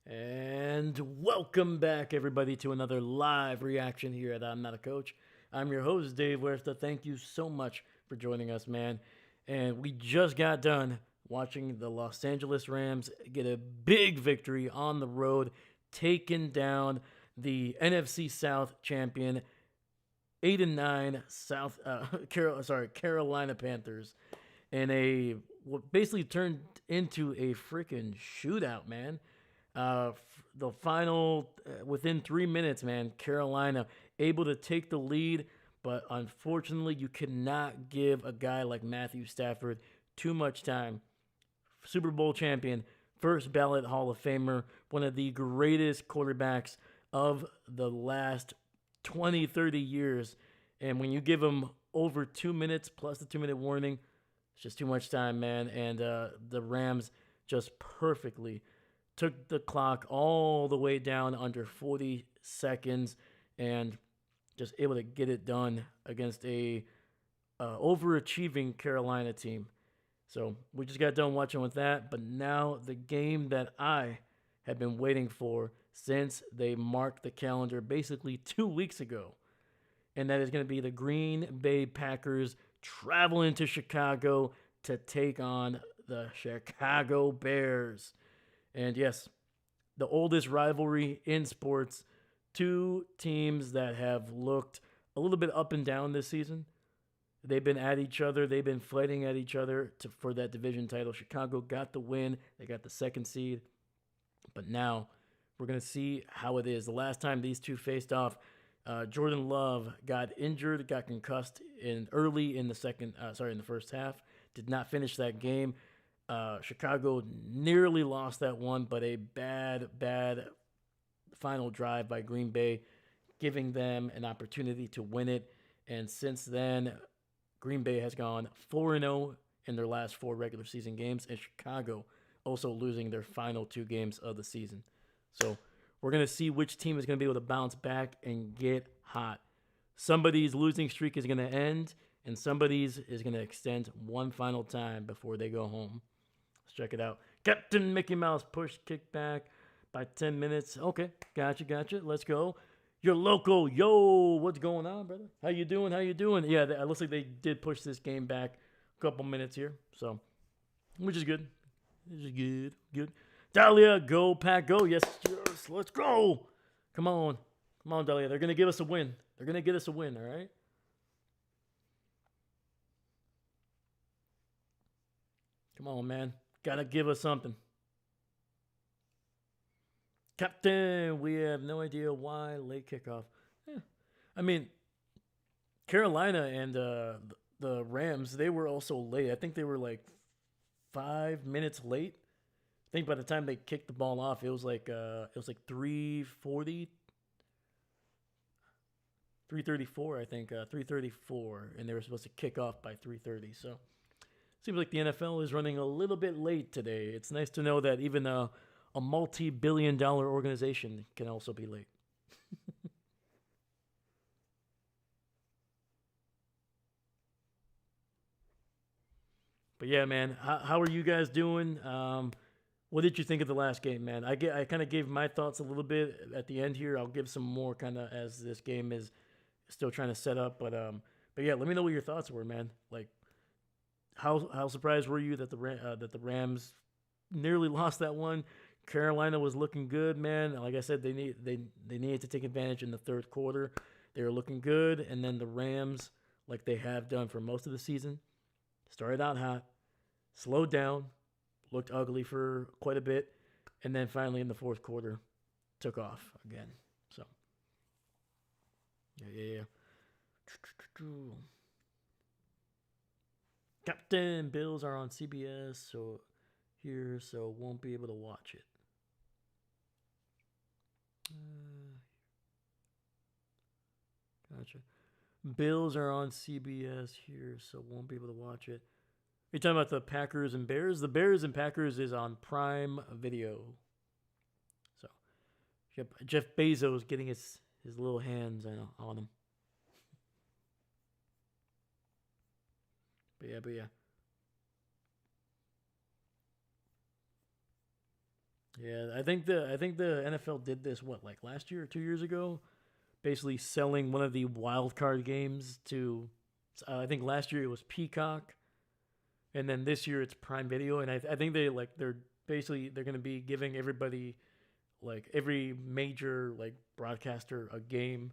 And welcome back, everybody, to another live reaction here at I'm Not a Coach. I'm your host, Dave Huerta. Thank you so much for joining us, man. And we just got done watching the Los Angeles Rams get a big victory on the road, taking down the NFC South champion, 8-9 Carolina Panthers, in a what basically turned into a freaking shootout, man. The final, within 3 minutes, man, Carolina able to take the lead, but unfortunately, you cannot give a guy like Matthew Stafford too much time. Super Bowl champion, first ballot Hall of Famer, one of the greatest quarterbacks of the last 20, 30 years. And when you give him over 2 minutes plus the 2 minute warning, it's just too much time, man. And the Rams just perfectly took the clock all the way down under 40 seconds and just able to get it done against a overachieving Carolina team. So we just got done watching with that, but now the game that I have been waiting for since they marked the calendar basically 2 weeks ago, and that is going to be the Green Bay Packers traveling to Chicago to take on the Chicago Bears. And yes, the oldest rivalry in sports, two teams that have looked a little bit up and down this season. They've been at each other. They've been fighting at each other for that division title. Chicago got the win. They got the second seed. But now we're going to see how it is. The last time these two faced off, Jordan Love got injured, got concussed early in the first half. Did not finish that game. Chicago nearly lost that one, but a bad final drive by Green Bay, giving them an opportunity to win it. And since then, Green Bay has gone 4-0 in their last four regular season games, and Chicago also losing their final two games of the season. So we're going to see which team is going to be able to bounce back and get hot. Somebody's losing streak is going to end, and somebody's is going to extend one final time before they go home. Let's check it out. Captain Mickey Mouse push kick back by 10 minutes. Okay, gotcha. Let's go. Your local, yo, what's going on, brother? How you doing? Yeah, it looks like they did push this game back a couple minutes here, so which is good. Good. Dahlia, go Pack, go! Yes, let's go! Come on, Dahlia. They're gonna give us a win. All right. Come on, man. Gotta give us something. Captain, we have no idea why late kickoff. I mean, Carolina and the Rams, they were also late. I think they were like 5 minutes late. I think by the time they kicked the ball off, it was like 3:40, 3:34. I think 3:34, and they were supposed to kick off by 3:30. So seems like the NFL is running a little bit late today. It's nice to know that even a multi-billion-dollar organization can also be late. But yeah, man, how are you guys doing? What did you think of the last game, man? I kind of gave my thoughts a little bit at the end here. I'll give some more kind of as this game is still trying to set up. But yeah, let me know what your thoughts were, man. Like, how surprised were you that the Rams nearly lost that one? Carolina was looking good, man. Like I said, they needed to take advantage in the third quarter. They were looking good, and then the Rams, like they have done for most of the season, started out hot, slowed down, looked ugly for quite a bit, and then finally in the fourth quarter, took off again. So, yeah. Captain Bills are on CBS, so won't be able to watch it. Gotcha. Bills are on CBS here, so won't be able to watch it. You're talking about the Packers and Bears? The Bears and Packers is on Prime Video. So Jeff Bezos getting his little hands on them. But yeah. Yeah, I think the NFL did this what like last year or 2 years ago, basically selling one of the wild card games to. I think last year it was Peacock, and then this year it's Prime Video, and I think they're gonna be giving everybody like every major like broadcaster a game.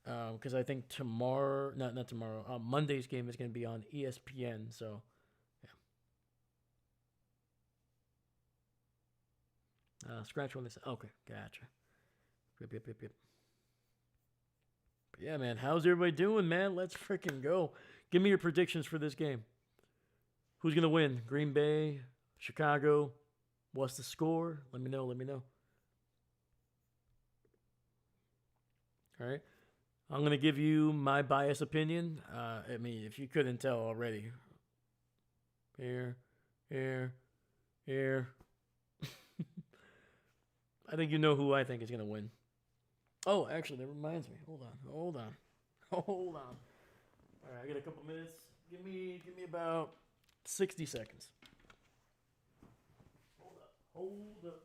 Because I think tomorrow, not tomorrow, Monday's game is gonna be on ESPN. So yeah, scratch one this. Okay, gotcha. Yep, yep, yep, yep. But yeah, man, how's everybody doing, man? Let's freaking go. Give me your predictions for this game. Who's gonna win? Green Bay, Chicago. What's the score? Let me know. Let me know. All right. I'm gonna give you my biased opinion. I mean, if you couldn't tell already, here, here, here. I think you know who I think is gonna win. Oh, actually, that reminds me. Hold on, hold on, hold on. All right, I got a couple minutes. Give me about 60 seconds. Hold up.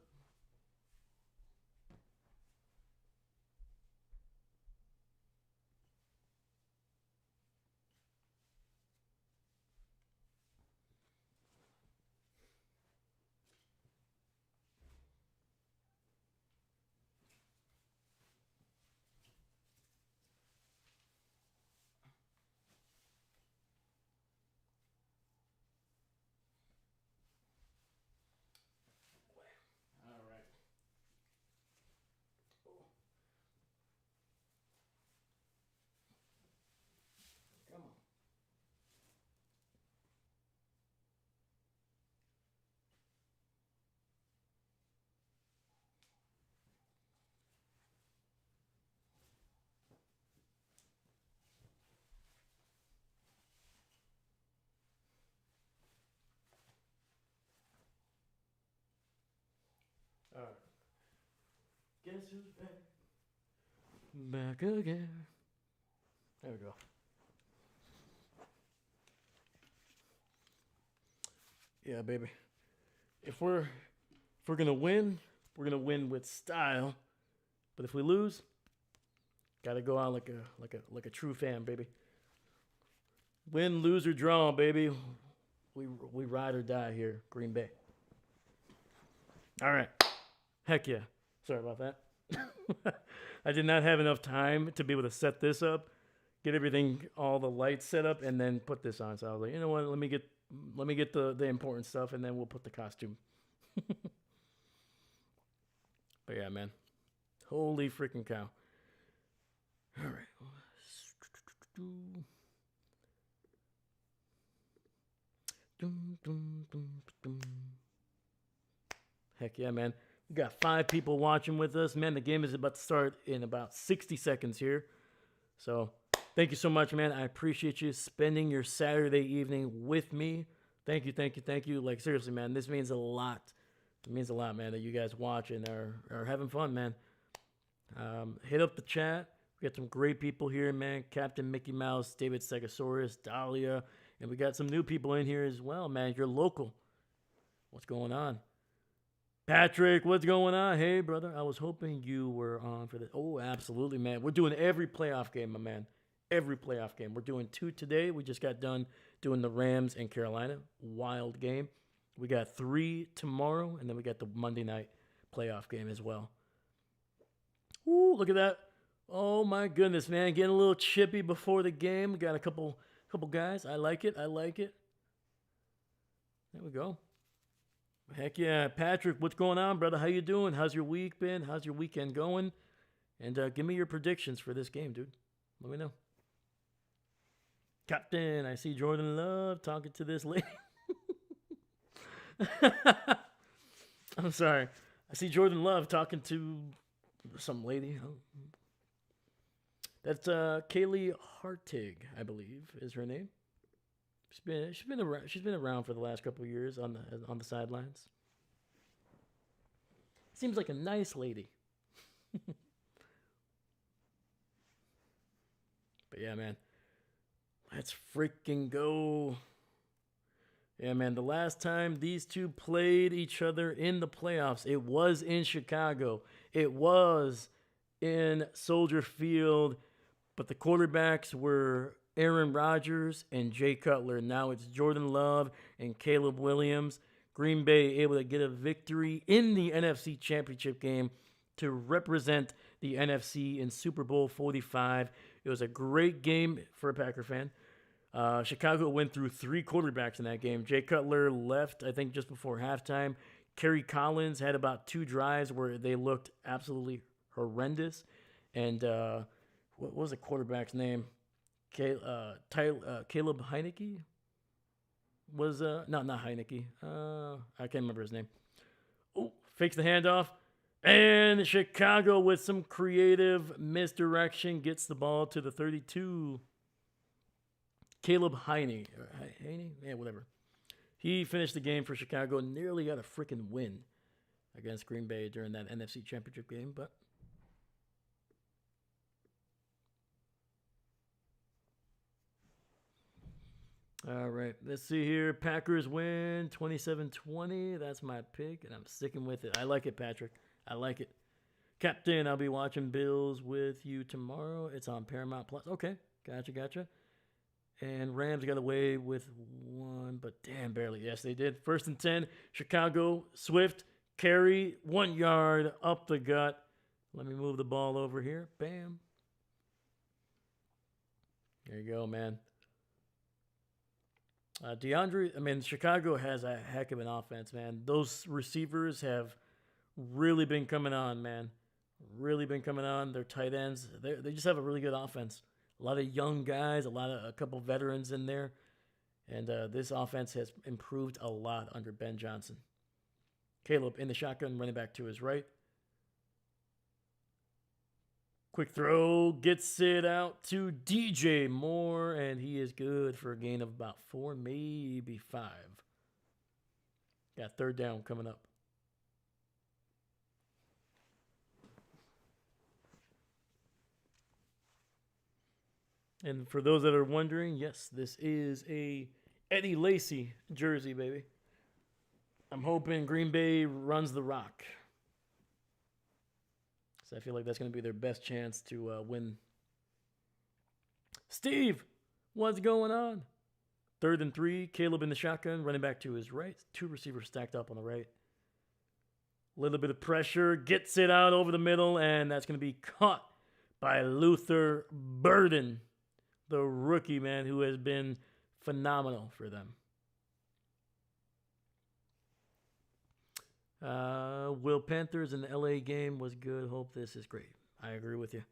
All right. Come on. All right. Guess who's back? Back again. There we go. Yeah, baby. If we're gonna win, we're gonna win with style. But if we lose, gotta go out like a true fan, baby. Win, lose or draw, baby. We ride or die here, Green Bay. All right. Heck yeah. Sorry about that. I did not have enough time to be able to set this up, get everything, all the lights set up, and then put this on. So I was like, you know what? Let me get the important stuff, and then we'll put the costume. But yeah, man. Holy freaking cow. All right. Heck yeah, man. We got 5 people watching with us. Man, the game is about to start in about 60 seconds here. So thank you so much, man. I appreciate you spending your Saturday evening with me. Thank you, thank you, thank you. Like, seriously, man, this means a lot. It means a lot, man, that you guys watch and are having fun, man. Hit up the chat. We got some great people here, man. Captain Mickey Mouse, David Stegosaurus, Dahlia. And we got some new people in here as well, man. You're local. What's going on? Patrick, what's going on? Hey, brother. I was hoping you were on for this. Oh, absolutely, man. We're doing every playoff game, my man. Every playoff game. We're doing 2 today. We just got done doing the Rams and Carolina. Wild game. We got 3 tomorrow, and then we got the Monday night playoff game as well. Ooh, look at that. Oh my goodness, man. Getting a little chippy before the game. We got a couple guys. I like it. I like it. There we go. Heck yeah. Patrick, what's going on, brother? How you doing? How's your week been? How's your weekend going? And give me your predictions for this game, dude. Let me know. Captain, I see Jordan Love talking to this lady. I'm sorry. I see Jordan Love talking to some lady. That's Kaylee Hartig, I believe, is her name. She's been around for the last couple of years on the sidelines. Seems like a nice lady. But yeah, man, let's freaking go. Yeah, man, the last time these two played each other in the playoffs, it was in Chicago. It was in Soldier Field, but the quarterbacks were Aaron Rodgers and Jay Cutler. Now it's Jordan Love and Caleb Williams. Green Bay able to get a victory in the NFC Championship game to represent the NFC in Super Bowl 45. It was a great game for a Packer fan. Chicago went through three quarterbacks in that game. Jay Cutler left, I think, just before halftime. Kerry Collins had about two drives where they looked absolutely horrendous. And what was the quarterback's name? Caleb Heineke was not Heineke. I can't remember his name. Oh, fakes the handoff. And Chicago, with some creative misdirection, gets the ball to the 32. Caleb Heine. Yeah, whatever. He finished the game for Chicago, nearly got a freaking win against Green Bay during that NFC Championship game, but all right, let's see here. Packers win 27-20. That's my pick, and I'm sticking with it. I like it, Patrick. I like it. Captain, I'll be watching Bills with you tomorrow. It's on Paramount Plus. Okay, gotcha. And Rams got away with one, but damn, barely. Yes, they did. 1st and 10. Chicago, Swift, carry, 1 yard up the gut. Let me move the ball over here. Bam. There you go, man. Chicago has a heck of an offense, man. Those receivers have really been coming on, man. Really been coming on. Their tight ends, they just have a really good offense. A lot of young guys, a couple veterans in there. And this offense has improved a lot under Ben Johnson. Caleb in the shotgun, running back to his right. Quick throw, gets it out to DJ Moore, and he is good for a gain of about 4, maybe 5. Got 3rd down coming up. And for those that are wondering, yes, this is a Eddie Lacy jersey, baby. I'm hoping Green Bay runs the rock. So I feel like that's going to be their best chance to win. Steve, what's going on? 3rd and 3, Caleb in the shotgun, running back to his right. 2 receivers stacked up on the right. Little bit of pressure, gets it out over the middle, and that's going to be caught by Luther Burden, the rookie, man, who has been phenomenal for them. Will Panthers in the LA game was good. Hope this is great. I agree with you.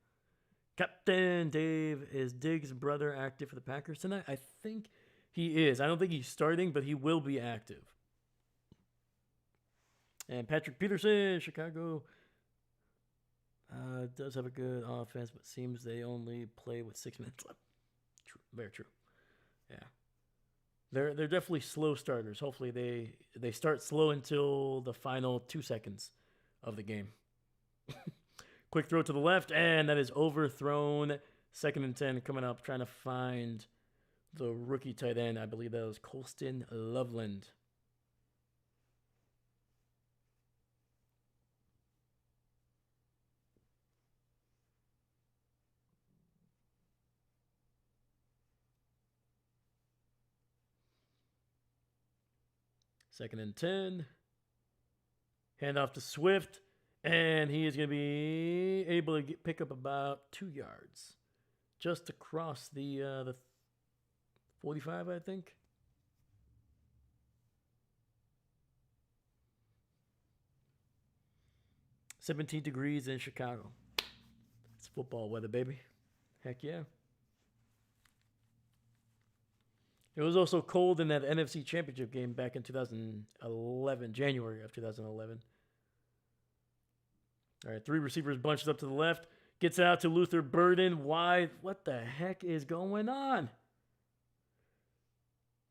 Captain Dave, is Diggs' brother active for the Packers tonight? I think he is. I don't think he's starting, but he will be active. And Patrick Peterson, Chicago, does have a good offense, but seems they only play with 6 minutes left. True, very true. Yeah, they're definitely slow starters. Hopefully they start slow until the final 2 seconds of the game. Quick throw to the left, and that is overthrown. 2nd and 10 coming up, trying to find the rookie tight end. I believe that was Colston Loveland. Second and 10. Hand off to Swift. And he is going to be able to pick up about 2 yards. Just across the 45, I think. "17 degrees in Chicago. It's football weather, baby. Heck yeah. It was also cold in that NFC Championship game back in 2011, January of 2011. All right, 3 receivers bunched up to the left. Gets out to Luther Burden. Wide. What the heck is going on?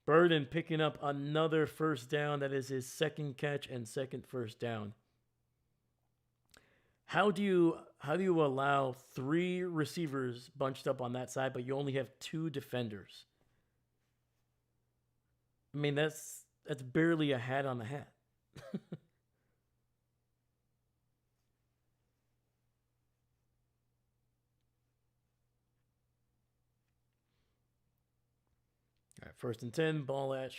Burden picking up another 1st down. That is his 2nd catch and 2nd first down. How do you allow 3 receivers bunched up on that side, but you only have 2 defenders? I mean, that's That's barely a hat on the hat. All right, 1st and 10, ball at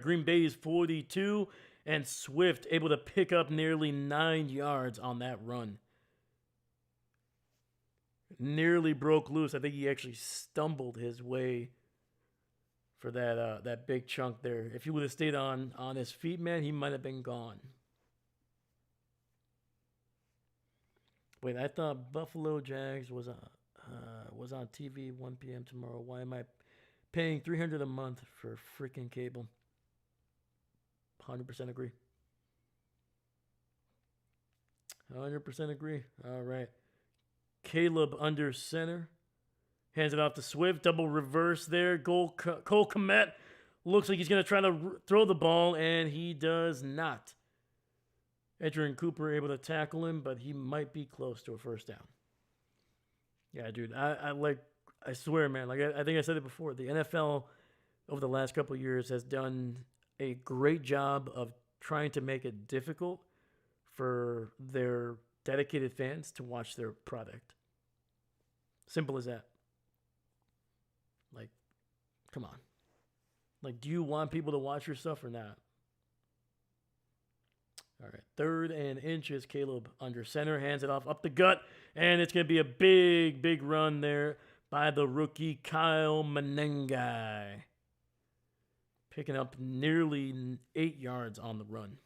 Green Bay's 42, and Swift able to pick up nearly 9 yards on that run. Nearly broke loose. I think he actually stumbled his way for that big chunk there. If he would have stayed on his feet, man, he might have been gone. Wait, I thought Buffalo Jags was on TV 1 p.m. tomorrow. Why am I paying $300 a month for freaking cable? 100% agree. 100% agree. All right. Caleb under center. Hands it off to Swift. Double reverse there. Cole Kmet looks like he's going to try to throw the ball, and he does not. Edgerrin Cooper able to tackle him, but he might be close to a first down. Yeah, dude. I swear, man. Like I think I said it before. The NFL over the last couple of years has done a great job of trying to make it difficult for their dedicated fans to watch their product. Simple as that. Like, come on. Like, do you want people to watch your stuff or not? All right, 3rd and inches. Caleb under center, hands it off up the gut, and it's going to be a big run there by the rookie Kyle Monengai. Picking up nearly 8 yards on the run.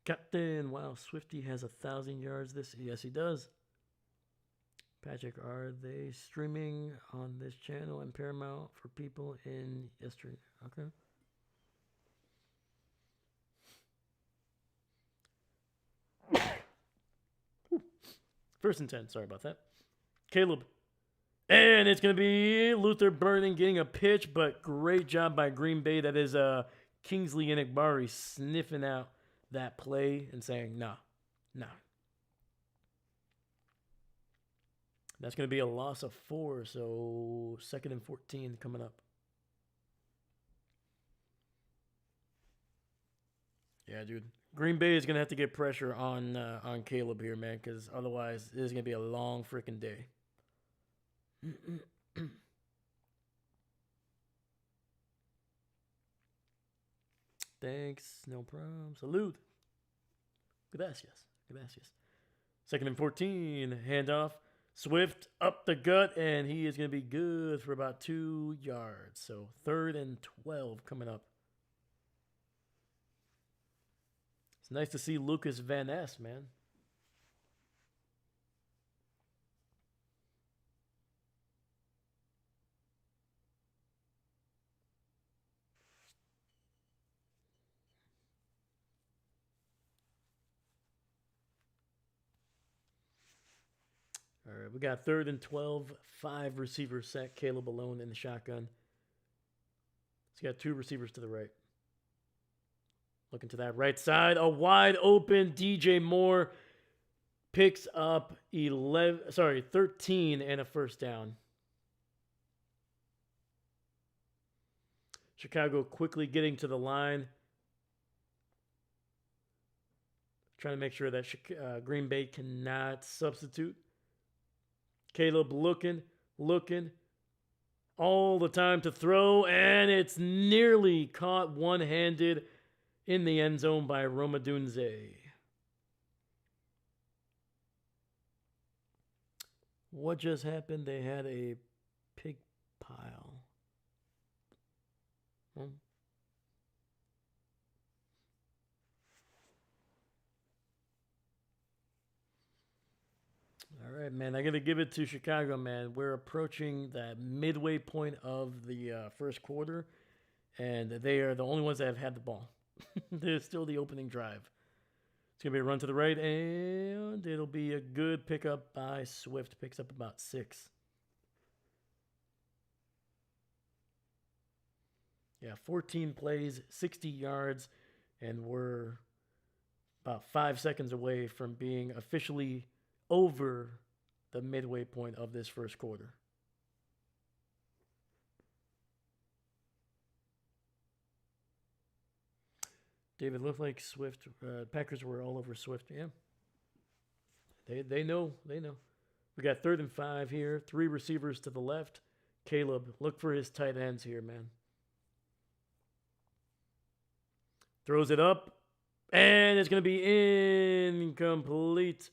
Captain, wow, Swifty has 1,000 yards this. Yes, he does. Patrick, are they streaming on this channel and Paramount for people in history? Okay. First and 10, sorry about that. Caleb. And it's going to be Luther Burden getting a pitch, but great job by Green Bay. That is Kingsley Enagbari sniffing out that play and saying, nah. That's going to be a loss of 4, so 2nd and 14 coming up. Yeah, dude. Green Bay is going to have to get pressure on Caleb here, man, because otherwise this is going to be a long freaking day. Thanks. No problem. Salute. Gracias. 2nd and 14. Handoff. Swift up the gut, and he is going to be good for about 2 yards. So 3rd and 12 coming up. It's nice to see Lucas Van Ness, man. All right, we got 3rd and 12, 5 receivers set. Caleb alone in the shotgun. He's got 2 receivers to the right. Looking to that right side, a wide open DJ Moore picks up 13 and a first down. Chicago quickly getting to the line. Trying to make sure that Green Bay cannot substitute. Caleb looking all the time to throw, and it's nearly caught one-handed in the end zone by Roma Dunze. What just happened? They had a pig pile. All right, man. I got to give it to Chicago, man. We're approaching that midway point of the first quarter, and they are the only ones that have had the ball. They're still the opening drive. It's going to be a run to the right, and it'll be a good pickup by Swift. Picks up about 6. Yeah, 14 plays, 60 yards, and we're about 5 seconds away from being officially over the midway point of this first quarter. David, looked like Swift. Packers were all over Swift. Yeah, they know. They know. We got 3rd and 5 here. 3 receivers to the left. Caleb, look for his tight ends here, man. Throws it up. And it's going to be incomplete.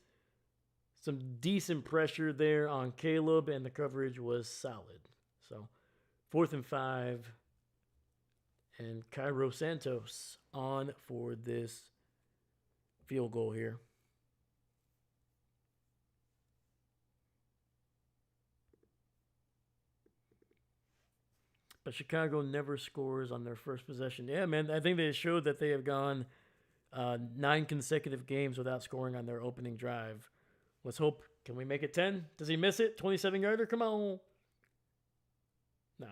Some decent pressure there on Caleb, and the coverage was solid. So, 4th and 5. And Cairo Santos on for this field goal here. But Chicago never scores on their first possession. Yeah, man, I think they showed that they have gone 9 consecutive games without scoring on their opening drive. Let's hope. Can we make it 10? Does he miss it? 27-yarder? Come on. Nah.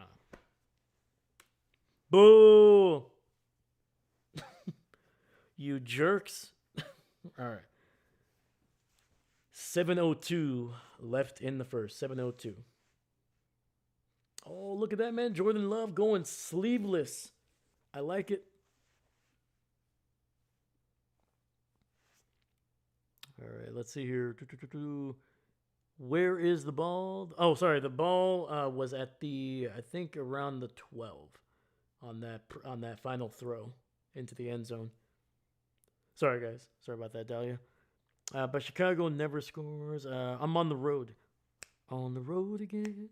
Boo! You jerks. All right. 7:02 left in the first. 7:02. Oh, look at that, man. Jordan Love going sleeveless. I like it. All right, let's see here. Where is the ball? Oh, sorry. The ball was at the, I think, around the 12 on that final throw into the end zone. Sorry, guys. Sorry about that, Dahlia. But Chicago never scores. I'm on the road. On the road again.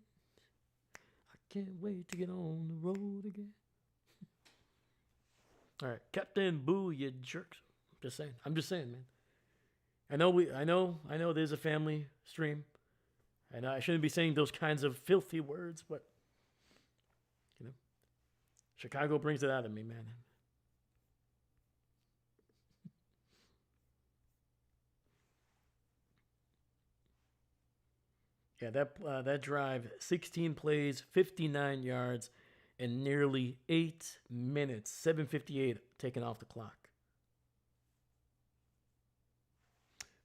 I can't wait to get on the road again. All right, Captain Boo, you jerks. I'm just saying, man. I know there's a family stream. And I shouldn't be saying those kinds of filthy words, but Chicago brings it out of me, man. Yeah, that drive, 16 plays, 59 yards, and nearly 8 minutes, 7:58 taken off the clock.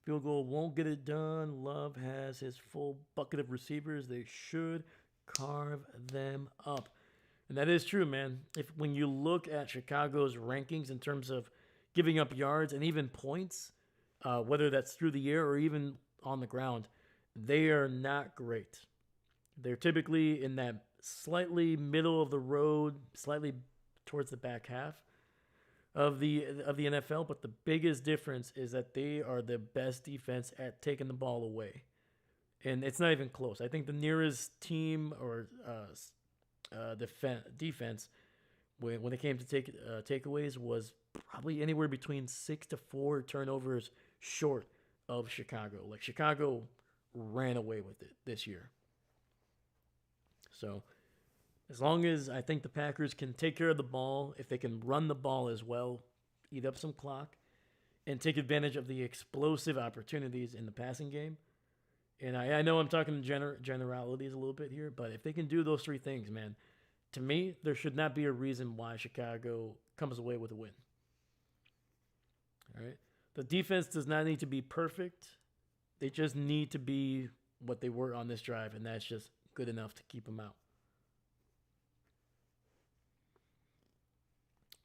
Field goal won't get it done. Love has his full bucket of receivers. They should carve them up. And that is true, man. When you look at Chicago's rankings in terms of giving up yards and even points, whether that's through the air or even on the ground, they are not great. They're typically in that slightly middle of the road, slightly towards the back half of the NFL, but the biggest difference is that they are the best defense at taking the ball away. And it's not even close. I think the nearest team or defense when it came to takeaways was probably anywhere between 6 to 4 turnovers short of Chicago. Like, Chicago ran away with it this year. So as long as I think the Packers can take care of the ball, if they can run the ball as well, eat up some clock, and take advantage of the explosive opportunities in the passing game. And I know I'm talking generalities a little bit here, but if they can do those 3 things, man, to me, there should not be a reason why Chicago comes away with a win. All right? The defense does not need to be perfect. They just need to be what they were on this drive, and that's just good enough to keep them out.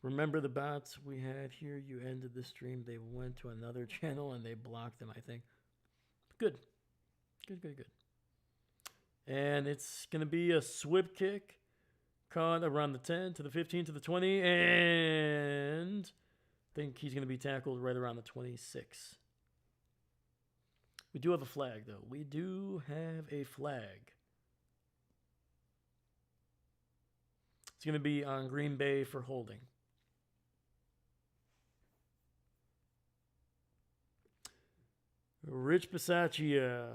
Remember the bots we had here? You ended the stream. They went to another channel and they blocked them, I think. Good. And it's going to be a swip kick. Caught around the 10 to the 15 to the 20. And I think he's going to be tackled right around the 26. We do have a flag, though. We do have a flag. It's going to be on Green Bay for holding. Rich Bisaccia,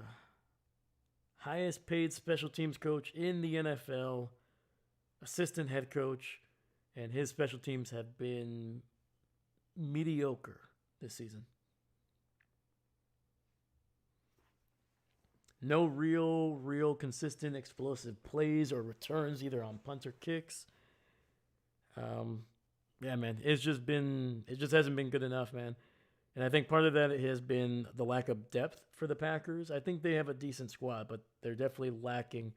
highest paid special teams coach in the NFL, assistant head coach, and his special teams have been mediocre this season. No real consistent explosive plays or returns either on punts or kicks. Yeah, man, it just hasn't been good enough, man. And I think part of that has been the lack of depth for the Packers. I think they have a decent squad, but they're definitely lacking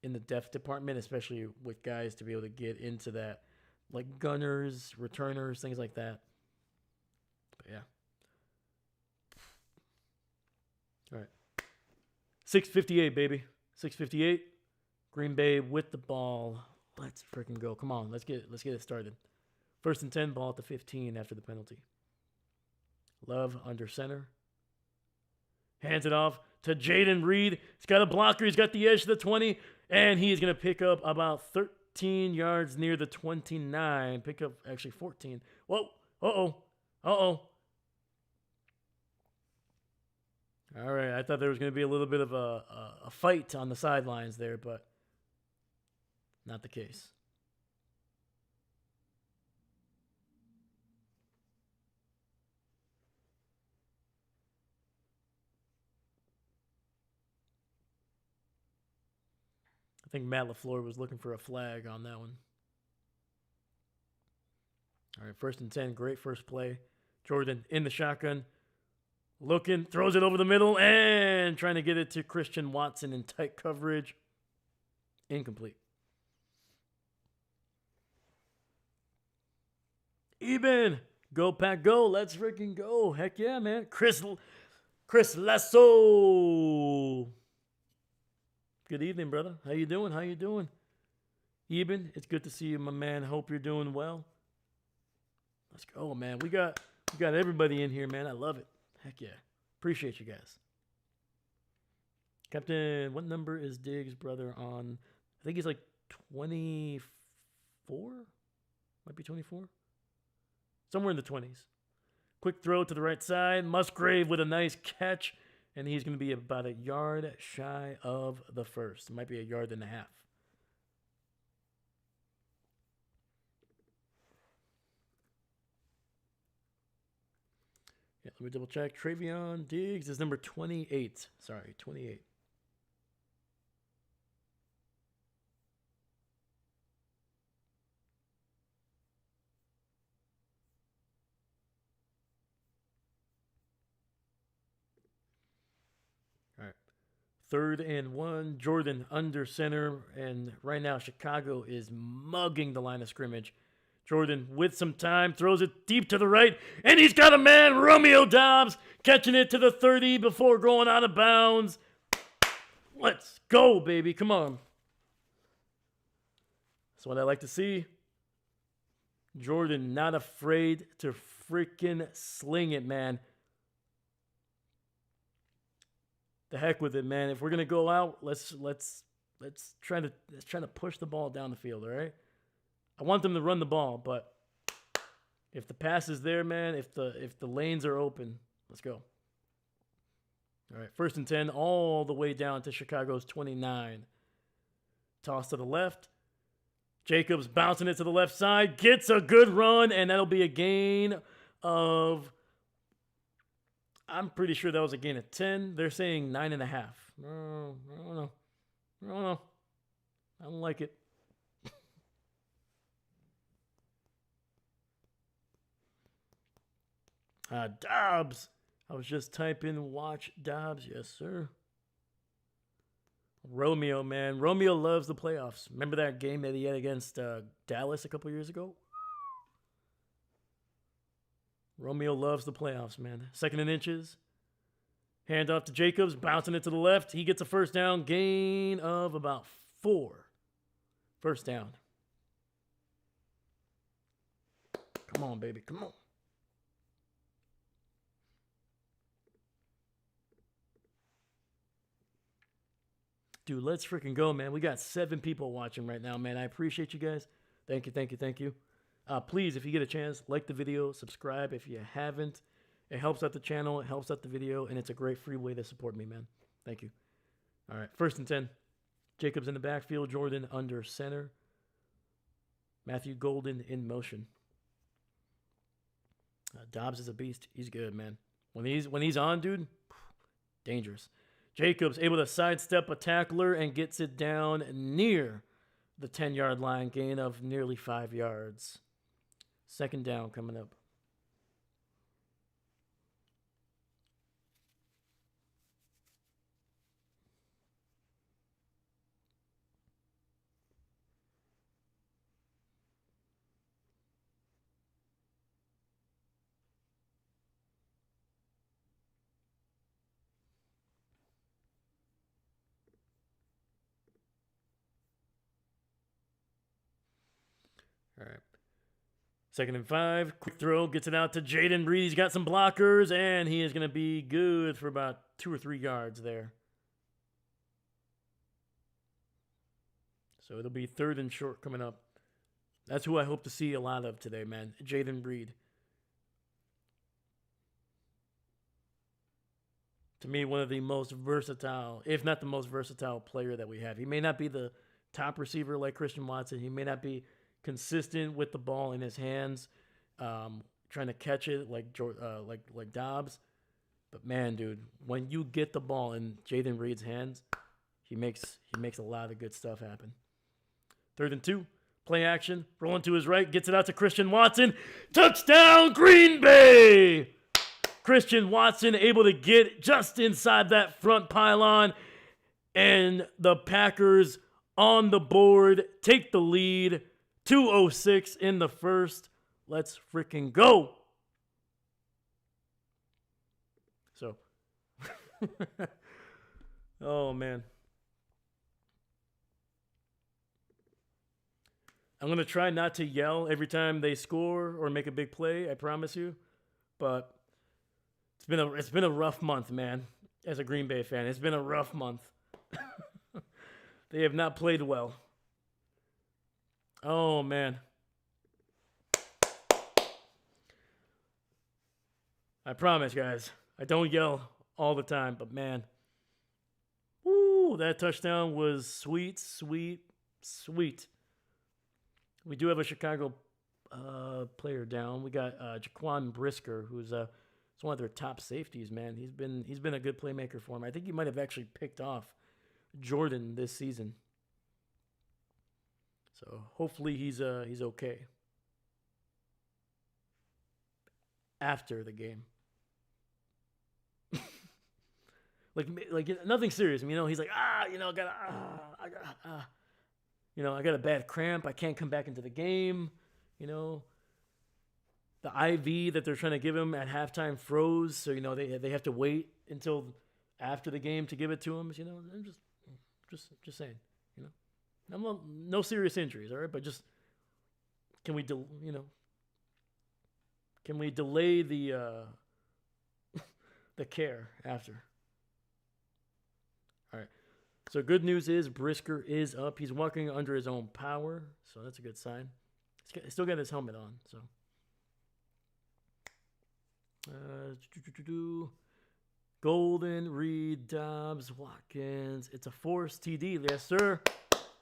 in the depth department, especially with guys to be able to get into that, like gunners, returners, things like that. yeah. All right. 6:58, baby. 6:58. Green Bay with the ball. Let's freaking go. Come on, let's get it started. 1st and 10, ball at the 15 after the penalty. Love under center. Hands it off to Jaden Reed. He's got a blocker. He's got the edge to the 20. And he's going to pick up about 13 yards near the 29. Pick up actually 14. Whoa. Uh-oh. Uh-oh. All right. I thought there was going to be a little bit of a fight on the sidelines there, but not the case. I think Matt LaFleur was looking for a flag on that one. All right, 1st and 10. Great first play. Jordan in the shotgun. Looking, throws it over the middle, and trying to get it to Christian Watson in tight coverage. Incomplete. Eben, go Pack, go! Let's freaking go! Heck yeah, man! Chris Lasso. Good evening, brother. How you doing? How you doing? Eben, it's good to see you, my man. Hope you're doing well. Let's go, man. We got everybody in here, man. I love it. Heck yeah. Appreciate you guys. Captain, what number is Diggs' brother on? I think he's like 24? Might be 24? Somewhere in the 20s. Quick throw to the right side. Musgrave with a nice catch. And he's going to be about a yard shy of the first. It might be a yard and a half. Yeah, let me double check. Travion Diggs is number 28. Sorry, 28. All right. 3rd and 1. Jordan under center. And right now, Chicago is mugging the line of scrimmage. Jordan with some time, throws it deep to the right, and he's got a man, Romeo Doubs, catching it to the 30 before going out of bounds. Let's go, baby. Come on. That's what I like to see. Jordan not afraid to freaking sling it, man. The heck with it, man. If we're gonna go out, let's try to push the ball down the field, all right? I want them to run the ball, but if the pass is there, man, if the lanes are open, let's go. All right, 1st and 10, all the way down to Chicago's 29. Toss to the left. Jacobs bouncing it to the left side, gets a good run, and that'll be a gain of, I'm pretty sure that was a gain of 10. They're saying 9.5. I don't know. I don't like it. Dobbs. I was just typing watch Dobbs. Yes, sir. Romeo, man. Romeo loves the playoffs. Remember that game that he had against Dallas a couple years ago? Romeo loves the playoffs, man. 2nd and inches. Hand off to Jacobs. Bouncing it to the left. He gets a first down. Gain of about 4. First down. Come on, baby. Come on. Dude, let's freaking go, man. We got 7 people watching right now, man. I appreciate you guys. Thank you. Please, if you get a chance, like the video, subscribe if you haven't. It helps out the channel, it helps out the video, and it's a great free way to support me, man. Thank you. All right, 1st and 10. Jacobs in the backfield, Jordan under center. Matthew Golden in motion. Dobbs is a beast. He's good, man. When he's on, dude, dangerous. Jacobs able to sidestep a tackler and gets it down near the 10-yard line, gain of nearly 5 yards. 2nd down coming up. Second and 5. Quick throw. Gets it out to Jayden Reed. He's got some blockers, and he is going to be good for about 2 or 3 yards there. So it'll be 3rd and short coming up. That's who I hope to see a lot of today, man. Jayden Reed. To me, one of the most versatile, if not the most versatile player that we have. He may not be the top receiver like Christian Watson. He may not be consistent with the ball in his hands, trying to catch it like Dobbs. But man, dude, when you get the ball in Jayden Reed's hands, he makes a lot of good stuff happen. 3rd and 2. Play action. Rolling to his right. Gets it out to Christian Watson. Touchdown, Green Bay! Christian Watson able to get just inside that front pylon. And the Packers on the board take the lead. 2:06 in the first. Let's freaking go. So. Oh, man. I'm going to try not to yell every time they score or make a big play, I promise you. But it's been a rough month, man, as a Green Bay fan. It's been a rough month. They have not played well. Oh, man. I promise, guys. I don't yell all the time, but man. Woo, that touchdown was sweet, sweet, sweet. We do have a Chicago player down. We got Jaquan Brisker, who's one of their top safeties, man. He's been a good playmaker for him. I think he might have actually picked off Jordan this season. So hopefully he's okay after the game. like nothing serious. You know, he's like, I got a bad cramp. I can't come back into the game. You know, the IV that they're trying to give him at halftime froze, so you know they have to wait until after the game to give it to him. You know, I'm just saying. You know, no serious injuries, all right, but just can we delay the the care after? All right. So good news is Brisker is up. He's walking under his own power, so that's a good sign. He's still got his helmet on, so. Golden, Reed, Dobbs, Watkins. It's a forced TD. Yes, sir.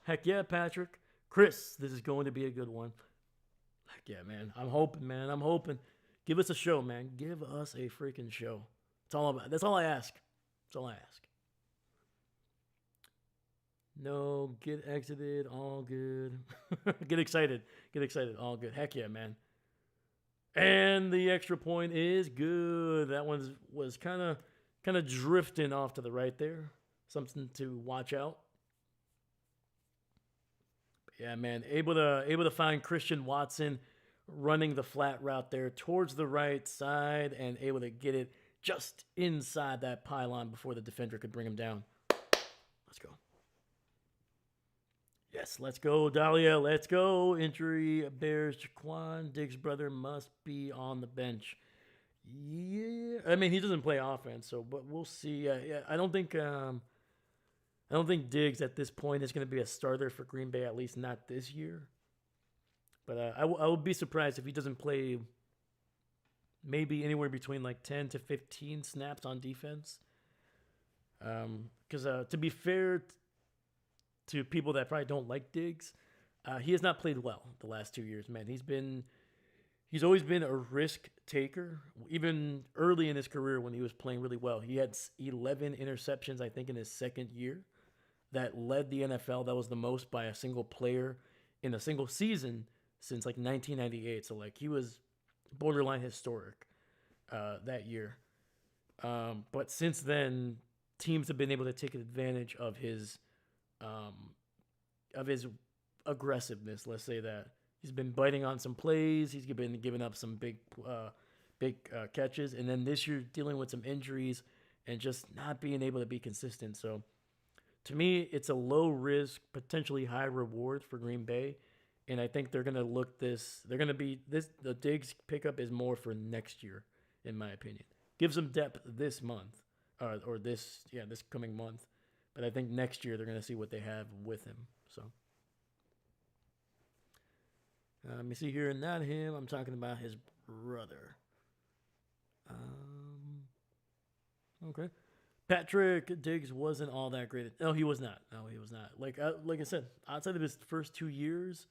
Heck yeah, Patrick. Chris, this is going to be a good one. Heck yeah, man. I'm hoping. Give us a show, man. Give us a freaking show. That's all I ask. That's all I ask. No, get exited, all good. Get excited, all good. Heck yeah, man. And the extra point is good. That one was kind of drifting off to the right there. Something to watch out. But yeah, man, able to find Christian Watson running the flat route there towards the right side and able to get it just inside that pylon before the defender could bring him down. Let's go. Yes, let's go, Dahlia. Let's go. Injury bears Jaquan. Diggs' brother must be on the bench. Yeah, I mean he doesn't play offense, but we'll see. Yeah, I don't think Diggs at this point is going to be a starter for Green Bay, at least not this year. But I would be surprised if he doesn't play maybe anywhere between like 10 to 15 snaps on defense. Because to be fair to people that probably don't like Diggs, he has not played well the last 2 years, man. He's always been a risk taker, even early in his career when he was playing really well. He had 11 interceptions, I think, in his second year. That led the NFL. That was the most by a single player in a single season since like 1998. So like he was borderline historic that year. But since then, teams have been able to take advantage of his aggressiveness. Let's say that he's been biting on some plays. He's been giving up some big catches, and then this year dealing with some injuries and just not being able to be consistent. So to me, it's a low risk, potentially high reward for Green Bay and I think they're gonna look this. They're gonna be this. The Diggs pickup is more for next year, in my opinion. Gives them depth this month, or this coming month, but I think next year they're gonna see what they have with him. So let me see here. Not him. I'm talking about his brother. Okay. Patrick Diggs wasn't all that great. No, he was not. No, he was not. Like I said, outside of his first 2 years,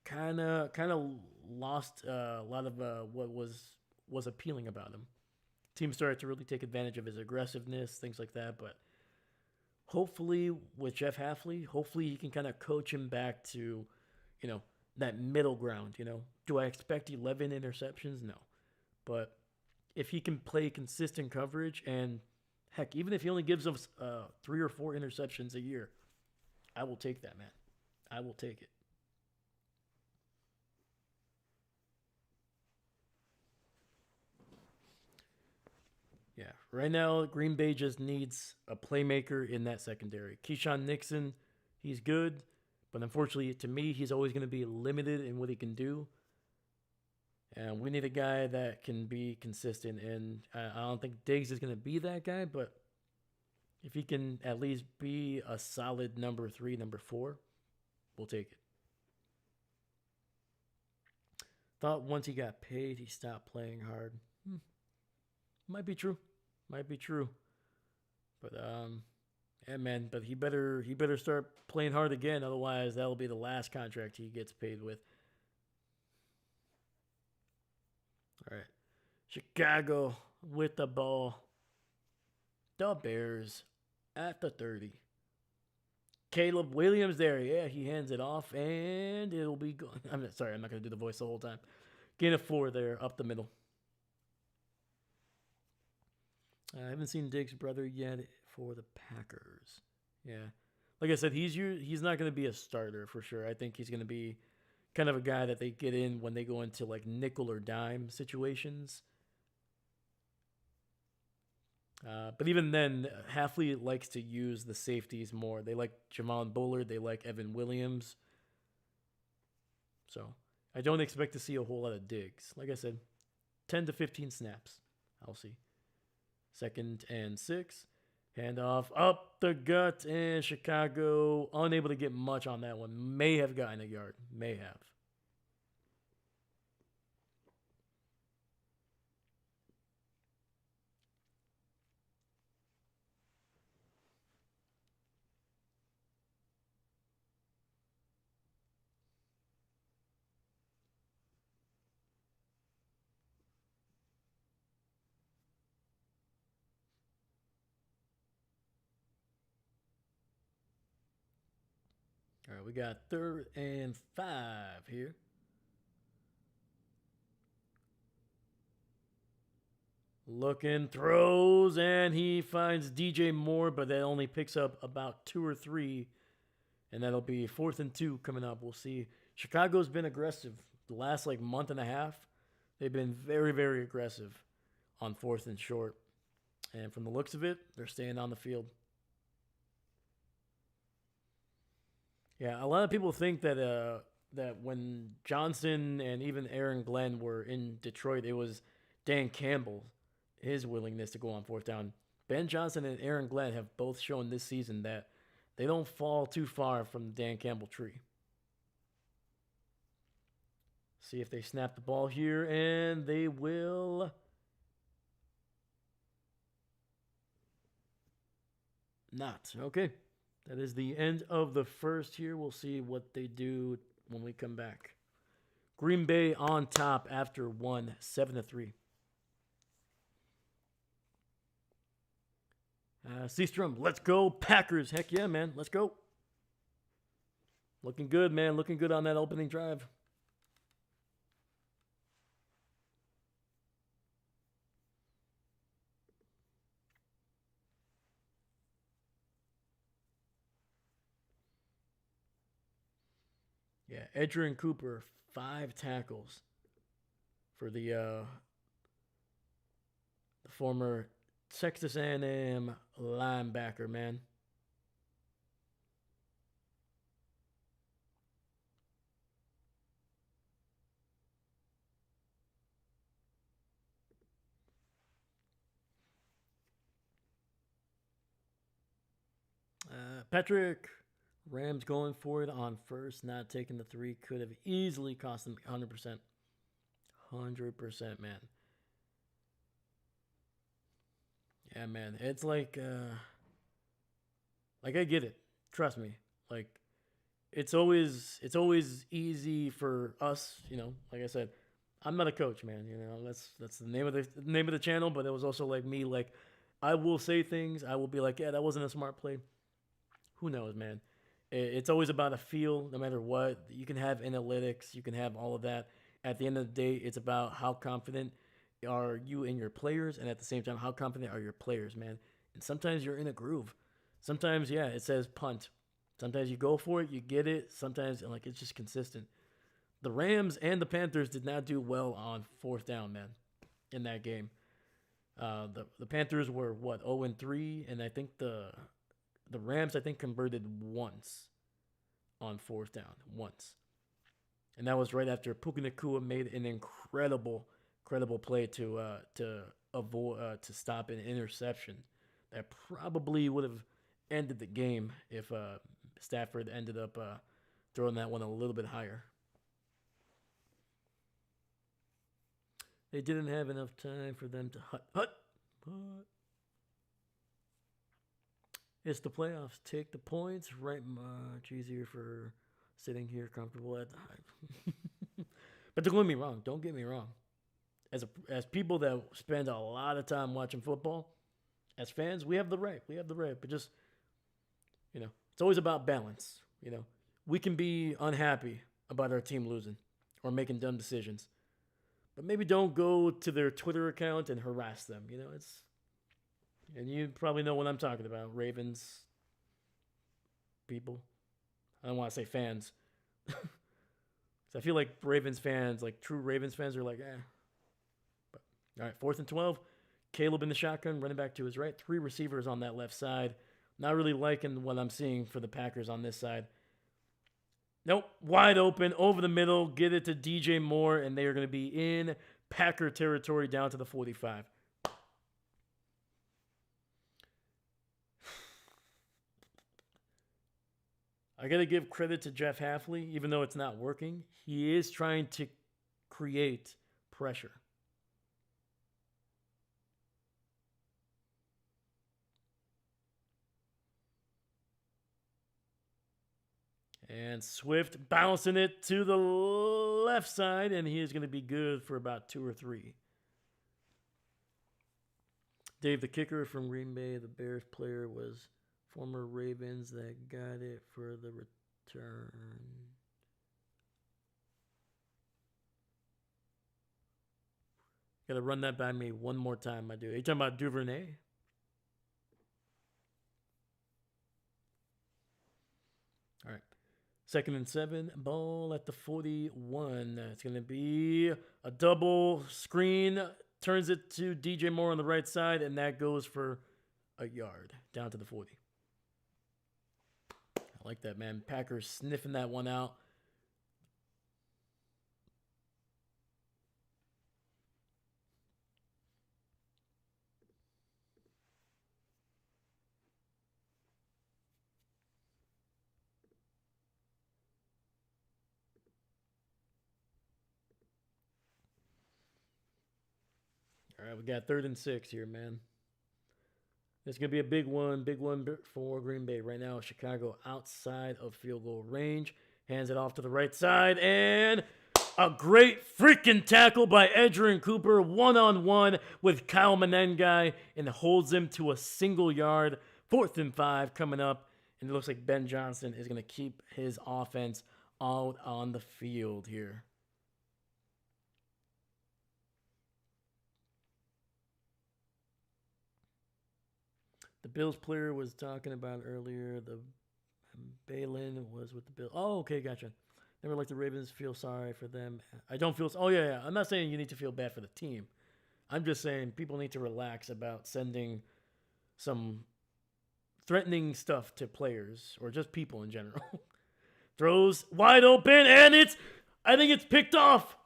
kind of lost a lot of what was appealing about him. Team started to really take advantage of his aggressiveness, things like that. But hopefully, with Jeff Halfley, hopefully he can kind of coach him back to, you know, that middle ground. Do I expect 11 interceptions? No, but if he can play consistent coverage and heck, even if he only gives us 3 or 4 interceptions a year, I will take that, man. I will take it. Yeah, right now Green Bay just needs a playmaker in that secondary. Keyshawn Nixon, he's good, but unfortunately to me, he's always going to be limited in what he can do. And we need a guy that can be consistent. And I don't think Diggs is going to be that guy, but if he can at least be a solid number 3, number 4, we'll take it. Thought once he got paid, he stopped playing hard. Might be true. Might be true. But yeah, man. But he better start playing hard again. Otherwise, that'll be the last contract he gets paid with. All right, Chicago with the ball. The Bears at the 30. Caleb Williams there. Yeah, he hands it off, and it'll be gone. I'm sorry, I'm not going to do the voice the whole time. Gain of 4 there, up the middle. I haven't seen Diggs' brother yet for the Packers. Yeah. Like I said, he's not going to be a starter for sure. I think he's going to be kind of a guy that they get in when they go into like nickel or dime situations. But even then, Halfley likes to use the safeties more. They like Javon Bullard. They like Evan Williams. So I don't expect to see a whole lot of Diggs. Like I said, 10 to 15 snaps. I'll see. 2nd and 6. Handoff up the gut, and Chicago unable to get much on that one. May have gotten a yard. May have. All right, we got 3rd and 5 here. Looking, throws, and he finds DJ Moore, but that only picks up about 2 or 3. And that'll be 4th and 2 coming up. We'll see. Chicago's been aggressive the last like month and a half. They've been very, very aggressive on 4th and short. And from the looks of it, they're staying on the field. Yeah, a lot of people think that when Johnson and even Aaron Glenn were in Detroit, it was Dan Campbell, his willingness to go on 4th down. Ben Johnson and Aaron Glenn have both shown this season that they don't fall too far from the Dan Campbell tree. See if they snap the ball here, and they will not. Okay. That is the end of the first here. We'll see what they do when we come back. Green Bay on top after 1, 7-3. Seastrom, let's go Packers. Heck yeah, man. Let's go. Looking good, man. Looking good on that opening drive. Yeah, Edgerrin Cooper, 5 tackles for the former Texas A&M linebacker, man. Patrick. Rams going for it on first, not taking the three. Could have easily cost them 100%. 100%, man. Yeah, man. It's like I get it. Trust me. Like it's always easy for us, like I said, I'm not a coach, man. That's the name of the channel, but it was also like me, like I will say things, I will be like, yeah, that wasn't a smart play. Who knows, man? It's always about a feel, no matter what. You can have analytics, you can have all of that. At the end of the day, it's about how confident are you in your players, and at the same time, how confident are your players, man? And sometimes you're in a groove. Sometimes, yeah, it says punt. Sometimes you go for it, you get it. Sometimes, like, it's just consistent. The Rams and the Panthers did not do well on fourth down, man, in that game. The Panthers were, 0-3, and I think the Rams, converted once on fourth down. Once. And that was right after Puka Nacua made an incredible play to avoid to stop an interception that probably would have ended the game if Stafford ended up throwing that one a little bit higher. They didn't have enough time for them to hut. It's the playoffs. Take the points. Right, much easier for sitting here comfortable at the But don't get me wrong. As people that spend a lot of time watching football, as fans, we have the right. But just, it's always about balance. We can be unhappy about our team losing or making dumb decisions, but maybe don't go to their Twitter account and harass them. And you probably know what I'm talking about. Ravens people. I don't want to say fans. I feel like Ravens fans, like true Ravens fans, are like, eh. But, all right, 4th and 12. Caleb in the shotgun, running back to his right. 3 receivers on that left side. Not really liking what I'm seeing for the Packers on this side. Nope, wide open, over the middle. Get it to DJ Moore, and they are going to be in Packer territory down to the 45. I got to give credit to Jeff Hafley, even though it's not working. He is trying to create pressure. And Swift bouncing it to the left side, and he is going to be good for about 2 or 3. Dave, the kicker from Green Bay, the Bears player, was former Ravens that got it for the return. Gotta run that by me one more time, my dude. Are you talking about Duvernay? All right. 2nd and 7. Ball at the 41. It's going to be a double screen. Turns it to DJ Moore on the right side, and that goes for a yard down to the 40. I like that, man. Packers sniffing that one out. All right, we got 3rd and 6 here, man. It's going to be a big one for Green Bay. Right now, Chicago outside of field goal range. Hands it off to the right side, and a great freaking tackle by Edgerrin Cooper, one-on-one with Kyle Menengai, and holds him to a single yard. 4th and 5 coming up, and it looks like Ben Johnson is going to keep his offense out on the field here. The Bills player was talking about earlier. The Balin was with the Bills. Oh, okay, gotcha. Never like the Ravens. Feel sorry for them. I don't feel. Oh, yeah. I'm not saying you need to feel bad for the team. I'm just saying people need to relax about sending some threatening stuff to players or just people in general. Throws wide open, and I think it's picked off.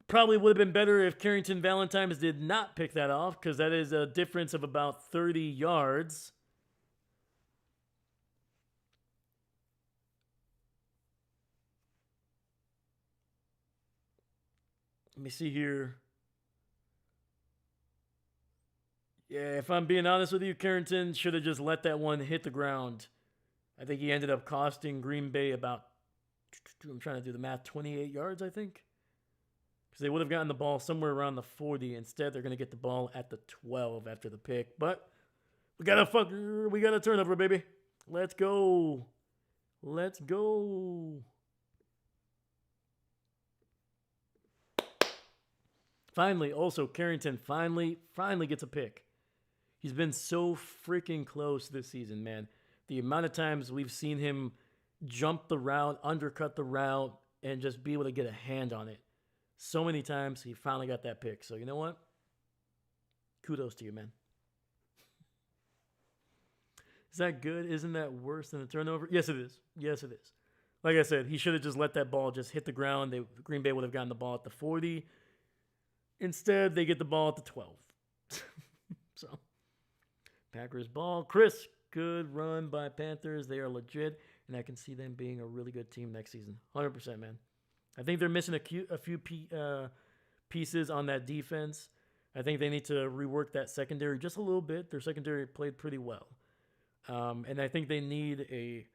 Probably would have been better if Carrington Valentine did not pick that off, because that is a difference of about 30 yards. Let me see here. Yeah, if I'm being honest with you, Carrington should have just let that one hit the ground. I think he ended up costing Green Bay about, I'm trying to do the math, 28 yards, I think. Because they would have gotten the ball somewhere around the 40. Instead, they're going to get the ball at the 12 after the pick. But we got a turnover, baby. Let's go. Let's go. Finally, also, Carrington finally gets a pick. He's been so freaking close this season, man. The amount of times we've seen him jump the route, undercut the route, and just be able to get a hand on it. So many times he finally got that pick. So you know what? Kudos to you, man. Is that good? Isn't that worse than a turnover? Yes, it is. Yes, it is. Like I said, he should have just let that ball just hit the ground. Green Bay would have gotten the ball at the 40. Instead, they get the ball at the 12. So, Packers ball. Chris, good run by Panthers. They are legit, and I can see them being a really good team next season. 100%, man. I think they're missing a few pieces on that defense. I think they need to rework that secondary just a little bit. Their secondary played pretty well. And I think they need a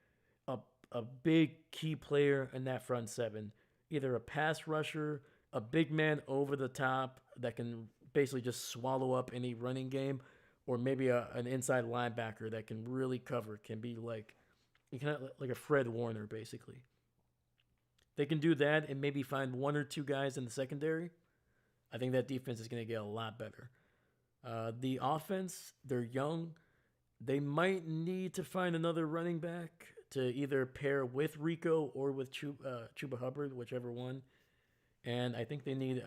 big key player in that front seven. Either a pass rusher, a big man over the top that can basically just swallow up any running game, or maybe an inside linebacker that can really cover, can be like a Fred Warner, basically. They can do that and maybe find one or two guys in the secondary. I think that defense is going to get a lot better. The offense, they're young. They might need to find another running back to either pair with Rico or with Chuba Hubbard, whichever one. And I think they need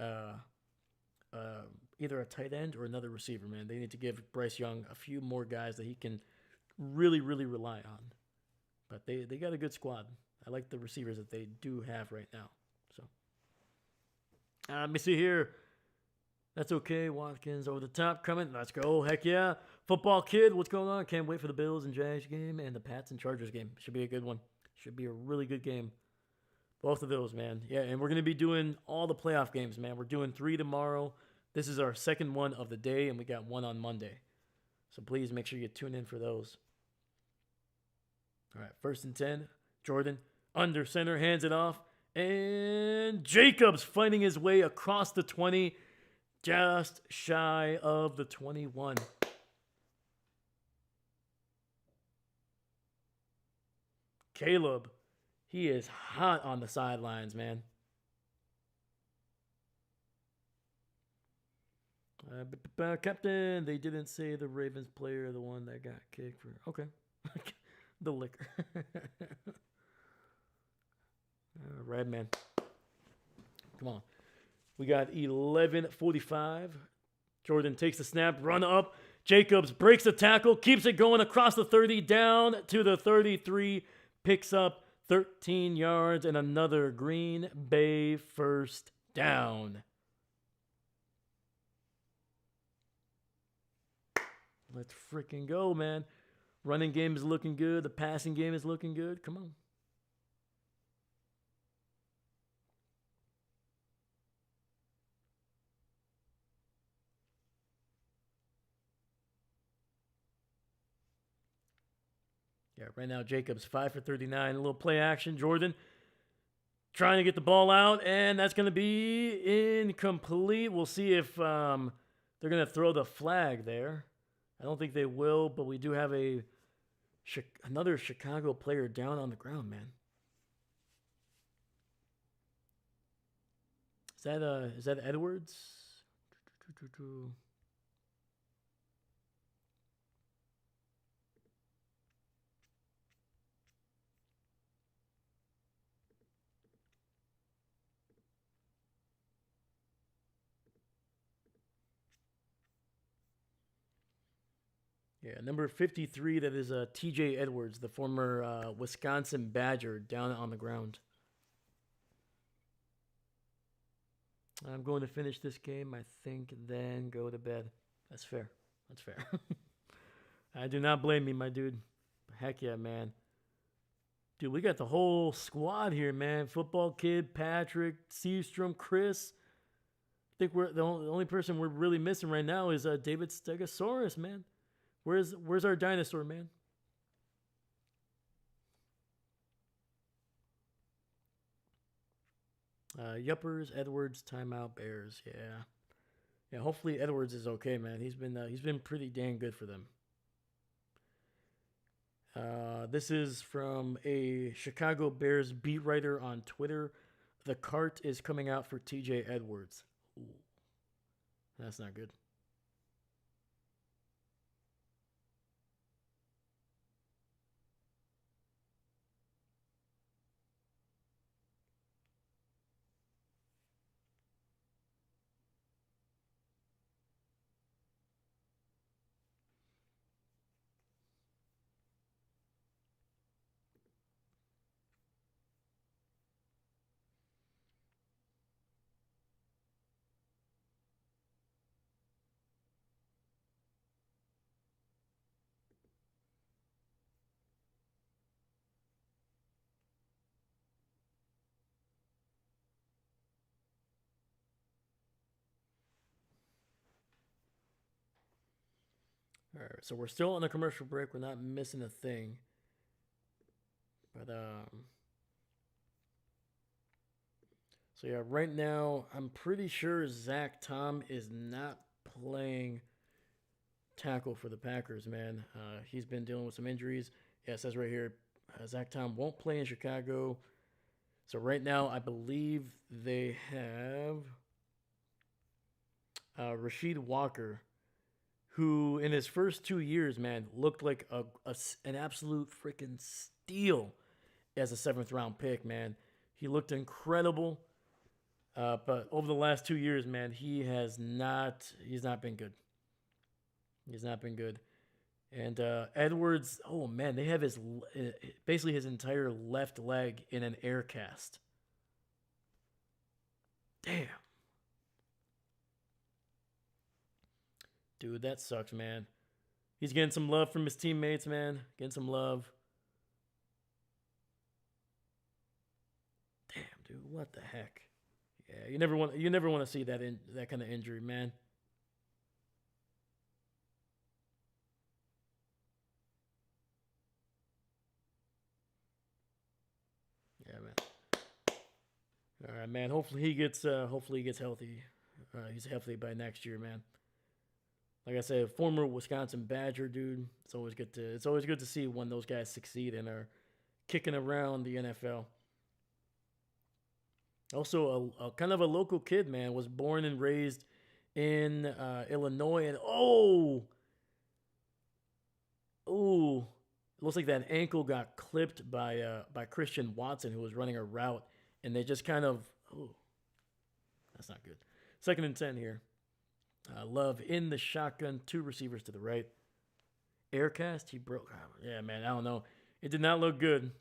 either a tight end or another receiver, man. They need to give Bryce Young a few more guys that he can really, really rely on. But they got a good squad. I like the receivers that they do have right now. So, let me see here. That's okay. Watkins over the top coming. Let's go. Heck yeah. Football kid, what's going on? Can't wait for the Bills and Jags game and the Pats and Chargers game. Should be a good one. Should be a really good game. Both of those, man. Yeah, and we're going to be doing all the playoff games, man. We're doing 3 tomorrow. This is our second one of the day, and we got one on Monday. So please make sure you tune in for those. All right, 1st and 10. Jordan under center, hands it off. And Jacobs fighting his way across the 20, just shy of the 21. Caleb, he is hot on the sidelines, man. Captain, they didn't say the Ravens player, the one that got kicked for. Okay. The liquor. Red man. Come on. We got 11:45. Jordan takes the snap, run up. Jacobs breaks the tackle, keeps it going across the 30, down to the 33, picks up 13 yards and another Green Bay first down. Let's freaking go, man. Running game is looking good. The passing game is looking good. Come on. Yeah, right now Jacobs 5 for 39. A little play action. Jordan trying to get the ball out, and that's going to be incomplete. We'll see if they're going to throw the flag there. I don't think they will, but we do have another Chicago player down on the ground, man. Is that Edwards? Yeah, number 53, that is TJ Edwards, the former Wisconsin Badger, down on the ground. I'm going to finish this game, I think, then go to bed. That's fair. That's fair. I do not blame you, my dude. Heck yeah, man. Dude, we got the whole squad here, man. Football Kid, Patrick, Seastrom, Chris. think the only person we're really missing right now is David Stegosaurus, man. Where's our dinosaur, man? Yuppers, Edwards, timeout, Bears. Yeah, yeah. Hopefully Edwards is okay, man. He's been pretty dang good for them. This is from a Chicago Bears beat writer on Twitter. The cart is coming out for T.J. Edwards. Ooh, that's not good. All right, so we're still on a commercial break. We're not missing a thing, but so yeah, right now I'm pretty sure Zach Tom is not playing tackle for the Packers, man. He's been dealing with some injuries. Yeah, it says right here, Zach Tom won't play in Chicago. So right now, I believe they have Rashid Walker, who in his first 2 years, man, looked like an absolute freaking steal as a seventh round pick, man. He looked incredible. But over the last 2 years, man, he's not been good. He's not been good. And Edwards, oh man, they have basically his entire left leg in an air cast. Damn. Dude, that sucks, man. He's getting some love from his teammates, man. Getting some love. Damn, dude, what the heck? Yeah, you never want to see that kind of injury, man. Yeah, man. All right, man. Hopefully he gets healthy. He's healthy by next year, man. Like I said, former Wisconsin Badger, dude. It's always good to see when those guys succeed and are kicking around the NFL. Also, a kind of a local kid, man, was born and raised in Illinois, and oh, it looks like that ankle got clipped by Christian Watson, who was running a route, and they just kind of that's not good. 2nd and 10 here. Love in the shotgun, two receivers to the right. Aircast, he broke. Yeah, man, I don't know. It did not look good.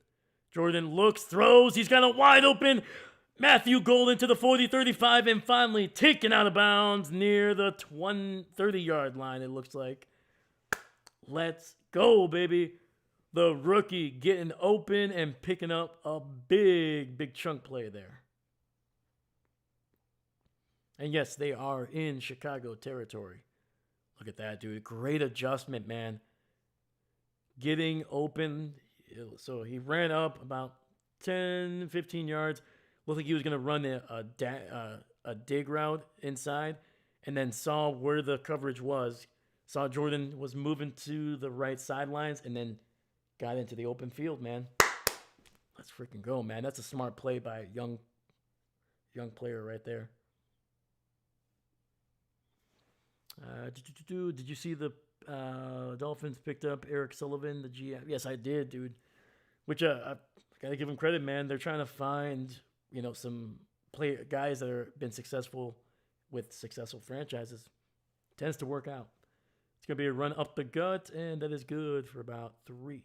Jordan looks, throws. He's got a wide open Matthew Golden to the 40-35, and finally taken out of bounds near the 30-yard line, it looks like. Let's go, baby. The rookie getting open and picking up a big chunk play there. And yes, they are in Chicago territory. Look at that, dude. Great adjustment, man. Getting open. So he ran up about 10, 15 yards. Looked like he was going to run a dig route inside, and then saw where the coverage was. Saw Jordan was moving to the right sidelines, and then got into the open field, man. Let's freaking go, man. That's a smart play by a young player right there. Did you see the Dolphins picked up Eric Sullivan, the GM? Yes, I did, dude. Which I gotta give him credit, man. They're trying to find some guys that have been successful with successful franchises. Tends to work out. It's gonna be a run up the gut, and that is good for about 3.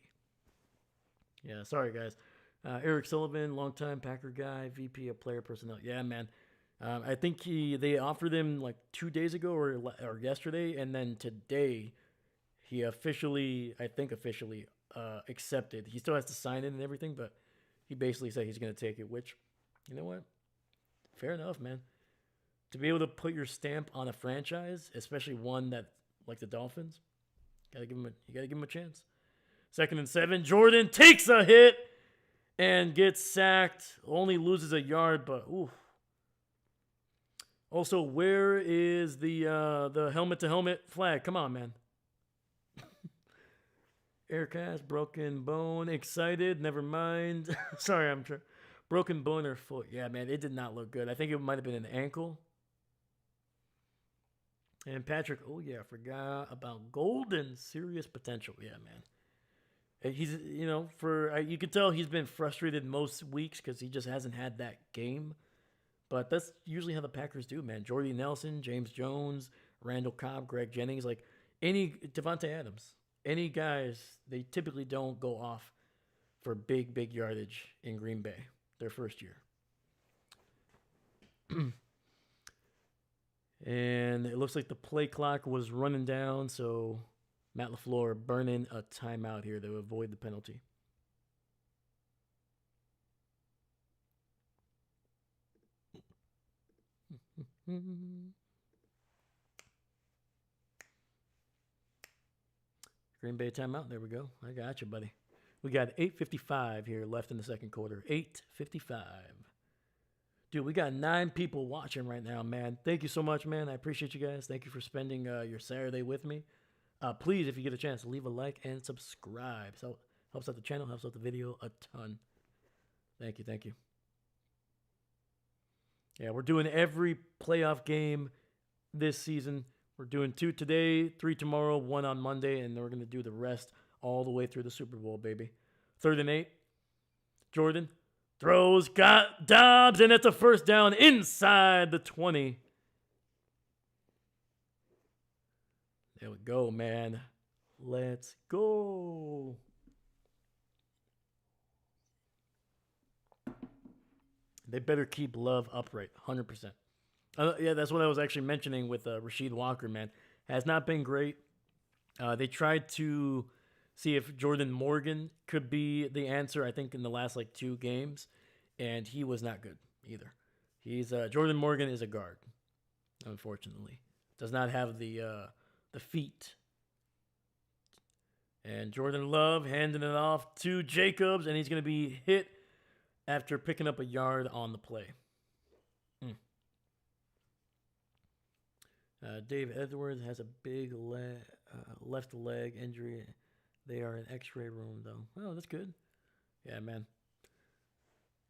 Yeah, sorry guys. Eric Sullivan, longtime Packer guy, VP of Player Personnel. Yeah, man. I think they offered him like 2 days ago or yesterday, and then today he officially accepted. He still has to sign it and everything, but he basically said he's going to take it. Which, you know what? Fair enough, man. To be able to put your stamp on a franchise, especially one that like the Dolphins, you gotta give him a chance. 2nd and 7. Jordan takes a hit and gets sacked. Only loses a yard, but ooh. Also, where is the helmet-to-helmet flag? Come on, man. Aircast, broken bone, excited, never mind. Sorry, I'm trying. Broken bone or foot. Yeah, man, it did not look good. I think it might have been an ankle. And Patrick, oh yeah, I forgot about Golden. Serious potential. Yeah, man. He's, you know, you could tell he's been frustrated most weeks because he just hasn't had that game. But that's usually how the Packers do, man. Jordy Nelson, James Jones, Randall Cobb, Greg Jennings, like Devontae Adams. Any guys, they typically don't go off for big yardage in Green Bay their first year. And it looks like the play clock was running down, so Matt LaFleur burning a timeout here to avoid the penalty. Green Bay timeout. There we go. I got you, buddy. We got 8:55 here left in the second quarter. 8:55. Dude, we got 9 people watching right now, man. Thank you so much, man. I appreciate you guys. Thank you for spending your Saturday with me. Please, if you get a chance, leave a like and subscribe. So helps out the channel, helps out the video a ton. Thank you, thank you. Yeah, we're doing every playoff game this season. We're doing 2 today, 3 tomorrow, 1 on Monday, and then we're going to do the rest all the way through the Super Bowl, baby. 3rd and 8. Jordan throws, got Dobbs, and it's a first down inside the 20. There we go, man. Let's go. They better keep Love upright, 100%. Yeah, that's what I was actually mentioning with Rasheed Walker, man. Has not been great. They tried to see if Jordan Morgan could be the answer, I think, in the last, 2 games, and he was not good either. Jordan Morgan is a guard, unfortunately. Does not have the feet. And Jordan Love handing it off to Jacobs, and he's going to be hit after picking up a yard on the play. Dave Edwards has a big left leg injury. They are in X-ray room, though. Oh, that's good. Yeah, man.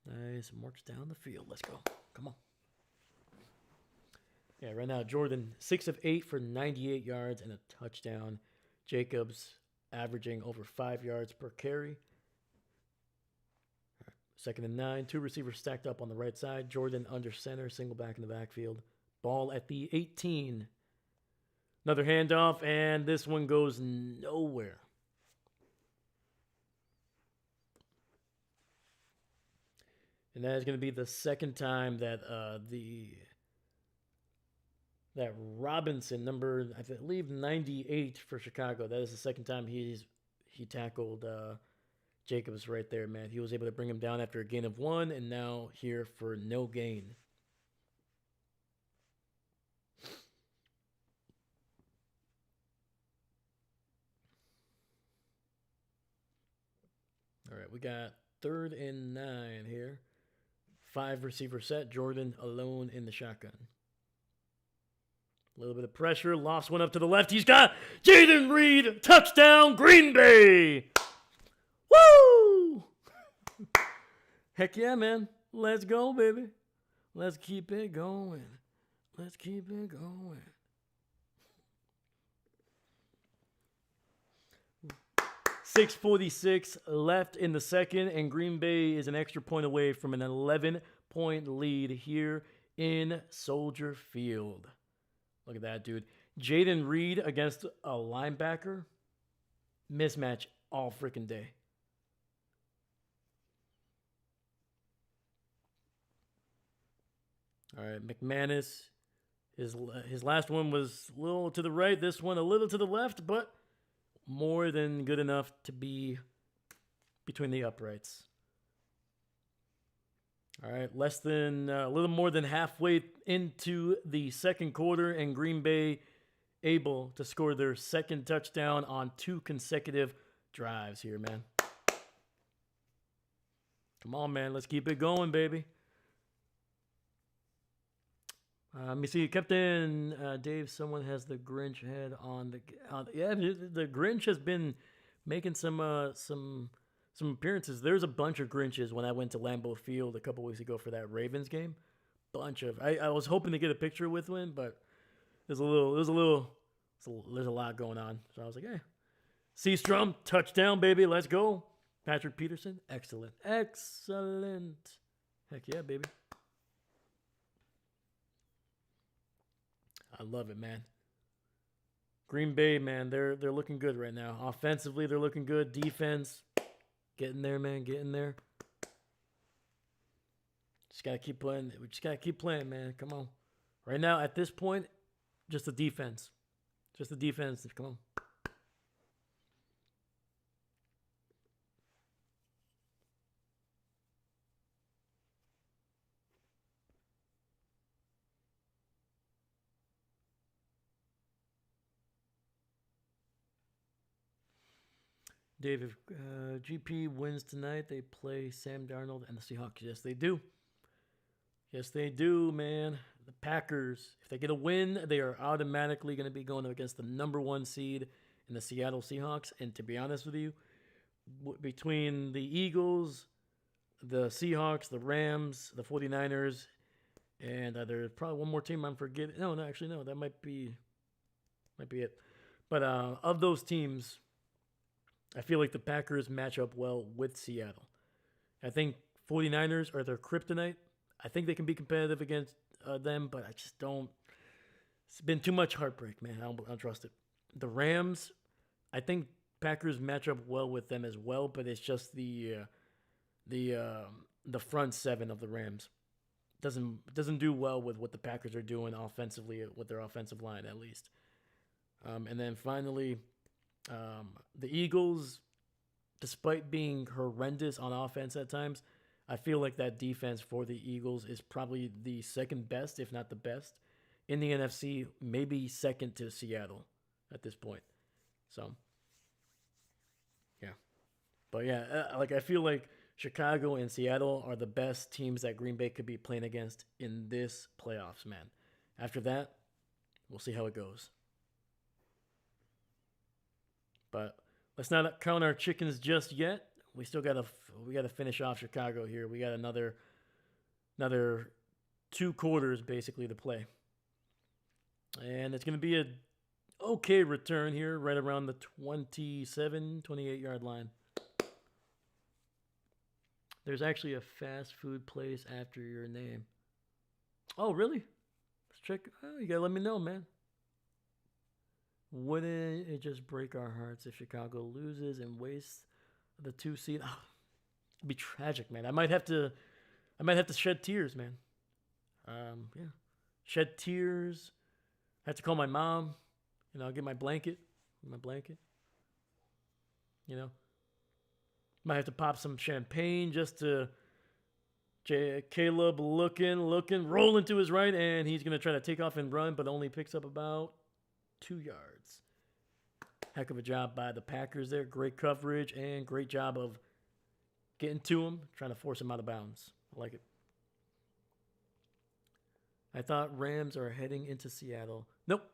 Nice. Marks down the field. Let's go. Come on. Yeah, right now, Jordan, 6 of 8 for 98 yards and a touchdown. Jacobs averaging over 5 yards per carry. 2nd and 9. 2 receivers stacked up on the right side. Jordan under center, single back in the backfield. Ball at the 18. Another handoff, and this one goes nowhere. And that is going to be the second time that that Robinson, number, I believe, 98 for Chicago, that is the second time he tackled Jacobs right there, man. He was able to bring him down after a gain of 1, and now here for no gain. All right, we got 3rd and 9 here. 5 receiver set. Jordan alone in the shotgun. A little bit of pressure. Lofts one up to the left. He's got Jayden Reed. Touchdown, Green Bay. Woo! Heck yeah, man. Let's go, baby. Let's keep it going. Let's keep it going. 6:46 left in the second, and Green Bay is an extra point away from an 11-point lead here in Soldier Field. Look at that, dude. Jayden Reed against a linebacker. Mismatch all freaking day. All right, McManus. His last one was a little to the right. This one a little to the left, but more than good enough to be between the uprights. All right, less than a little more than halfway into the second quarter, and Green Bay able to score their second touchdown on 2 consecutive drives here, man. Come on, man. Let's keep it going, baby. Let me see, Captain Dave. Someone has the Grinch head on the. Yeah, the Grinch has been making some appearances. There's a bunch of Grinches when I went to Lambeau Field a couple weeks ago for that Ravens game. Bunch of. I was hoping to get a picture with one, but there's a lot going on. So I was like, hey, Seastrom, touchdown, baby. Let's go. Patrick Peterson, excellent. Heck yeah, baby. I love it, man. Green Bay, man, they're looking good right now. Offensively, they're looking good. Defense, getting there, man, getting there. Just gotta keep playing. We just gotta keep playing, man. Come on. Right now, at this point, just the defense. Just the defense. Come on. Dave, if GP wins tonight, they play Sam Darnold and the Seahawks. Yes, they do. Yes, they do, man. The Packers, if they get a win, they are automatically going to be going against the #1 seed in the Seattle Seahawks. And to be honest with you, between the Eagles, the Seahawks, the Rams, the 49ers, and there's probably one more team I'm forgetting. No, actually, no. That might be it. But of those teams, I feel like the Packers match up well with Seattle. I think 49ers are their kryptonite. I think they can be competitive against them, but I just don't. It's been too much heartbreak, man. I don't trust it. The Rams, I think Packers match up well with them as well, but it's just the front seven of the Rams doesn't do well with what the Packers are doing offensively with their offensive line, at least. And then finally, the Eagles, despite being horrendous on offense at times, I feel like that defense for the Eagles is probably the second best, if not the best, in the NFC, maybe second to Seattle at this point. So, yeah. But yeah, I feel like Chicago and Seattle are the best teams that Green Bay could be playing against in this playoffs, man. After that, we'll see how it goes. But let's not count our chickens just yet. We still gotta finish off Chicago here. We got another 2 quarters basically to play, and it's gonna be a okay return here, right around the 28-yard line. There's actually a fast food place after your name. Oh, really? Let's check. Oh, you gotta let me know, man. Wouldn't it just break our hearts if Chicago loses and wastes the 2 seed? Oh, it'd be tragic, man. I might have to shed tears, man. Yeah, shed tears. I have to call my mom. Get my blanket. Might have to pop some champagne just to. Caleb looking, rolling to his right, and he's gonna try to take off and run, but only picks up about 2 yards. Heck of a job by the Packers there. Great coverage and great job of getting to him, trying to force him out of bounds. I like it. I thought Rams are heading into Seattle. Nope.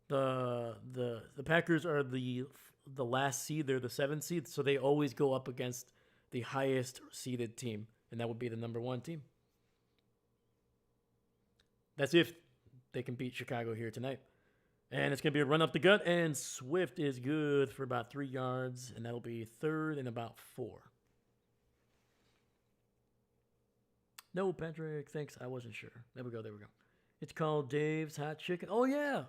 The Packers are the last seed. They're the 7th seed, so they always go up against the highest seeded team, and that would be the #1 team. That's if they can beat Chicago here tonight. And it's going to be a run up the gut, and Swift is good for about 3 yards, and that'll be 3rd and about 4. No, Patrick, thanks. I wasn't sure. There we go. It's called Dave's Hot Chicken. Oh, yeah.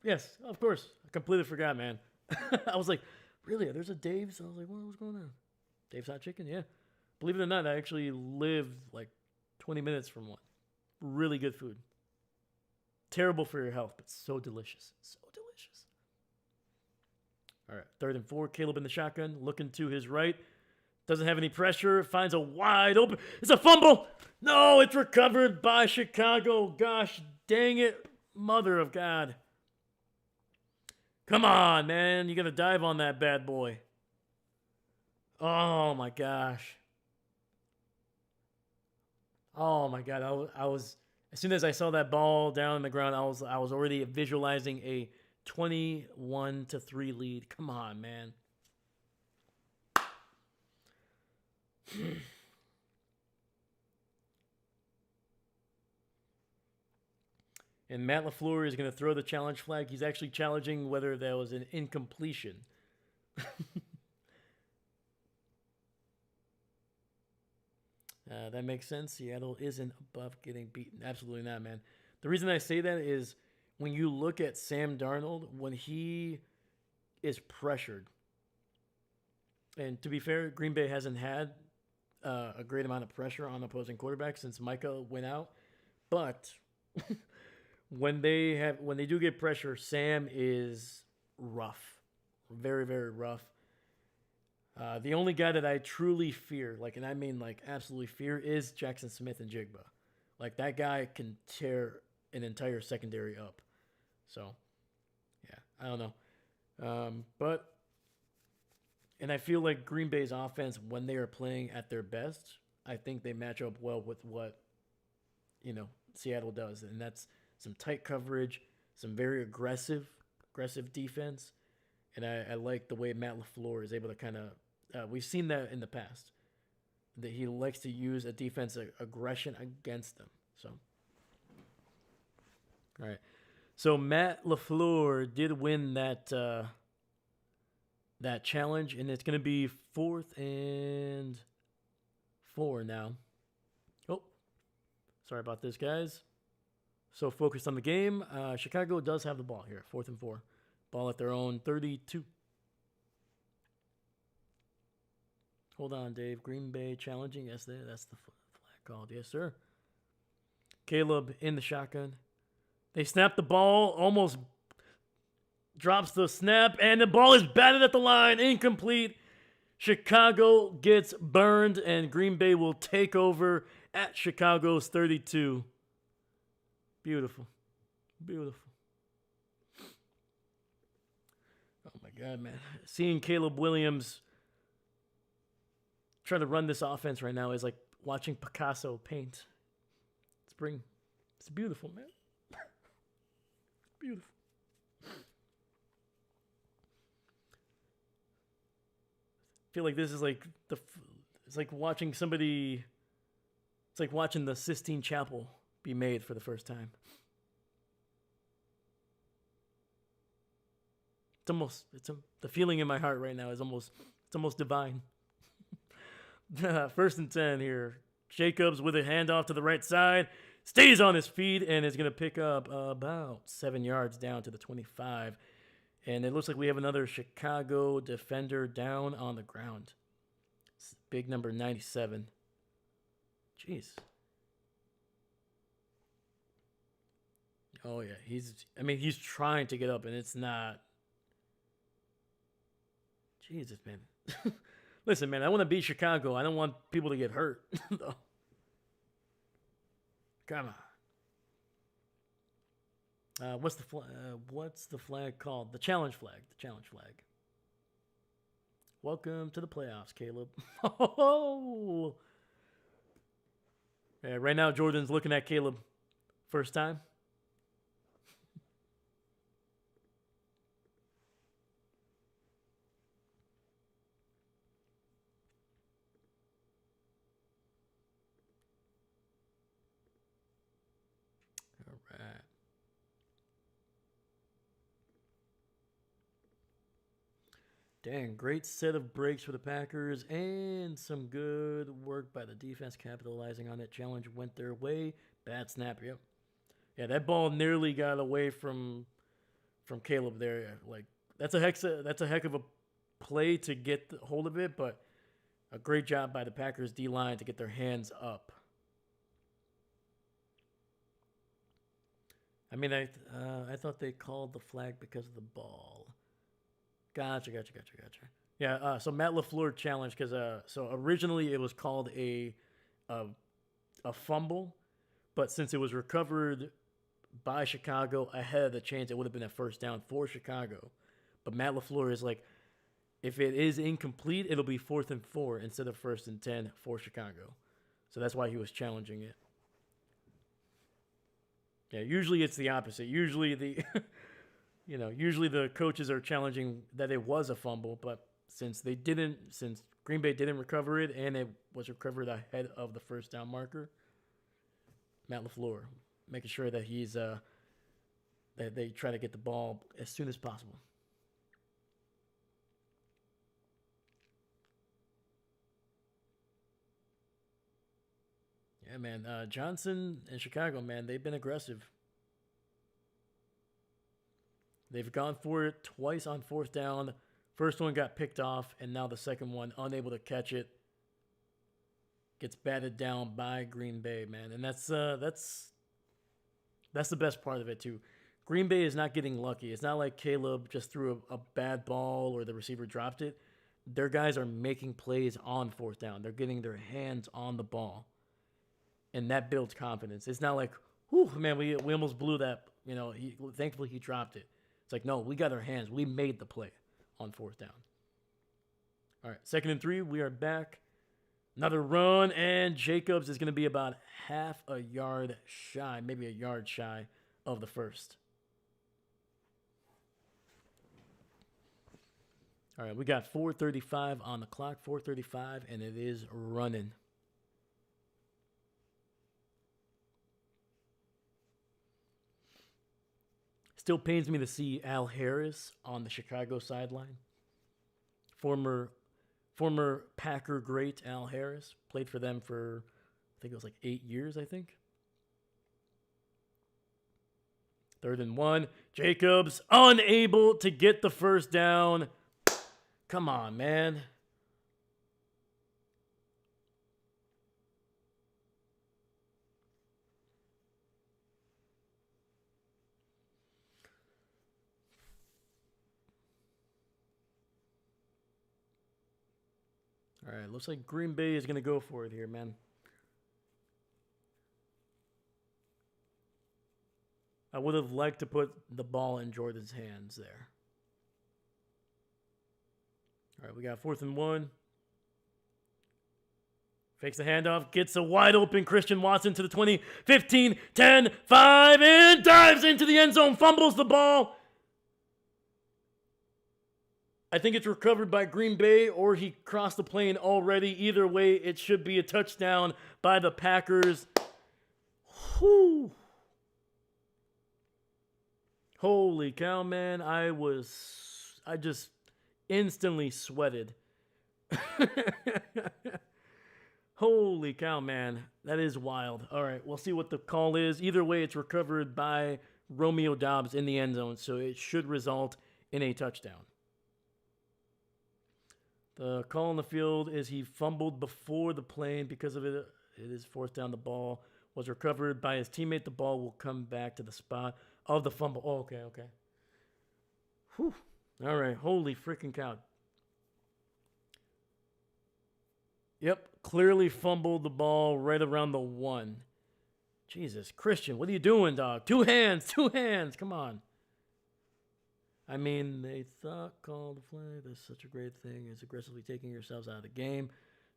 Yes, of course. I completely forgot, man. I was like, really? There's a Dave's? I was like, what's going on? Dave's Hot Chicken, yeah. Believe it or not, I actually live like 20 minutes from one. Really good food. Terrible for your health, but so delicious. So delicious. All right, 3rd and 4. Caleb in the shotgun, looking to his right. Doesn't have any pressure. Finds a wide open. It's a fumble. No, it's recovered by Chicago. Gosh dang it. Mother of God. Come on, man. You got to dive on that bad boy. Oh, my gosh. Oh, my God. I was as soon as I saw that ball down on the ground, I was already visualizing a 21-3 lead. Come on, man. And Matt LaFleur is going to throw the challenge flag. He's actually challenging whether that was an incompletion. That makes sense. Seattle isn't above getting beaten. Absolutely not, man. The reason I say that is when you look at Sam Darnold, when he is pressured, and to be fair, Green Bay hasn't had a great amount of pressure on opposing quarterbacks since Micah went out, but when they do get pressure, Sam is rough, very very rough. The only guy that I truly fear, and I mean absolutely fear, is Jackson Smith-Njigba. Like that guy can tear an entire secondary up. So, yeah, I don't know. And I feel like Green Bay's offense, when they are playing at their best, I think they match up well with what, Seattle does. And that's some tight coverage, some very aggressive defense. And I like the way Matt LaFleur is able to kind of, we've seen that in the past, that he likes to use a defensive aggression against them. So, all right. So Matt LaFleur did win that challenge, and it's going to be 4th and 4 now. Oh, sorry about this, guys. So focused on the game. Chicago does have the ball here, 4th and 4. Ball at their own 32. Hold on, Dave. Green Bay challenging. Yes, that's the flag called. Yes, sir. Caleb in the shotgun. They snap the ball, almost drops the snap, and the ball is batted at the line. Incomplete. Chicago gets burned, and Green Bay will take over at Chicago's 32. Beautiful. Beautiful. Oh, my God, man. Seeing Caleb Williams try to run this offense right now is like watching Picasso paint. It's beautiful, man. Beautiful. I feel like this is it's like watching somebody, it's like watching the Sistine Chapel be made for the first time. The feeling in my heart right now is almost divine. 1st and 10 here. Jacobs with a handoff to the right side. Stays on his feet and is going to pick up about 7 yards down to the 25. And it looks like we have another Chicago defender down on the ground. It's big number 97. Jeez. Oh, yeah. He's trying to get up, and it's not. Jesus, man. Listen, man, I want to beat Chicago. I don't want people to get hurt, though. Come on. What's the flag called? The challenge flag. The challenge flag. Welcome to the playoffs, Caleb. Oh. Yeah, right now, Jordan's looking at Caleb. First time. Dang, great set of breaks for the Packers and some good work by the defense capitalizing on it. Challenge went their way. Bad snap, yep. Yeah, that ball nearly got away from Caleb there. Like that's a heck of a play to get hold of it, but a great job by the Packers D-line to get their hands up. I thought they called the flag because of the ball. Gotcha. Yeah, so Matt LaFleur challenged because so originally it was called a a fumble, but since it was recovered by Chicago ahead of the chains, it would have been a first down for Chicago. But Matt LaFleur is like, if it is incomplete, it'll be 4th and 4 instead of 1st and 10 for Chicago. So that's why he was challenging it. Yeah, usually it's the opposite. Usually usually the coaches are challenging that it was a fumble, but since Green Bay didn't recover it and it was recovered ahead of the first down marker, Matt LaFleur making sure that that they try to get the ball as soon as possible. Yeah, man. Johnson and Chicago, man, they've been aggressive. They've gone for it twice on 4th down. First one got picked off, and now the second one, unable to catch it, gets batted down by Green Bay, man. And that's the best part of it too. Green Bay is not getting lucky. It's not like Caleb just threw a bad ball or the receiver dropped it. Their guys are making plays on 4th down. They're getting their hands on the ball, and that builds confidence. It's not like, whew, man, we almost blew that. Thankfully he dropped it. It's like, no, we got our hands. We made the play on 4th down. All right, 2nd and 3. We are back. Another run, and Jacobs is going to be about half a yard shy, maybe a yard shy of the first. All right, we got 4:35 on the clock, 4:35, and it is running. Still pains me to see Al Harris on the Chicago sideline. Former Packer great Al Harris played for them for, I think it was like 8 years, I think. 3rd and 1. Jacobs unable to get the first down. Come on, man. All right, looks like Green Bay is going to go for it here, man. I would have liked to put the ball in Jordan's hands there. All right, we got 4th and 1. Fakes the handoff, gets a wide open Christian Watson to the 20, 15, 10, 5, and dives into the end zone, fumbles the ball. I think it's recovered by Green Bay, or he crossed the plane already. Either way, it should be a touchdown by the Packers. Whew. Holy cow, man. I just instantly sweated. Holy cow, man. That is wild. All right, we'll see what the call is. Either way, it's recovered by Romeo Doubs in the end zone, so it should result in a touchdown. The call on the field is he fumbled before the plane. Because of it, it is 4th down. The ball was recovered by his teammate. The ball will come back to the spot of the fumble. Oh, okay. Whew. All right, holy freaking cow. Yep, clearly fumbled the ball right around the 1. Jesus, Christian, what are you doing, dog? Two hands, come on. I mean, they thought call the flag. That's such a great thing. It's aggressively taking yourselves out of the game.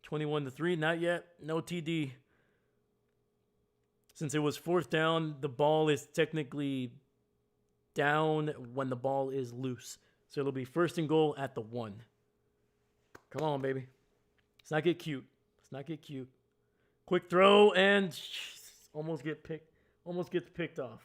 21-3, not yet. No TD. Since it was 4th down, the ball is technically down when the ball is loose. So it'll be 1st and goal at the 1. Come on, baby. Let's not get cute. Quick throw and almost gets picked off.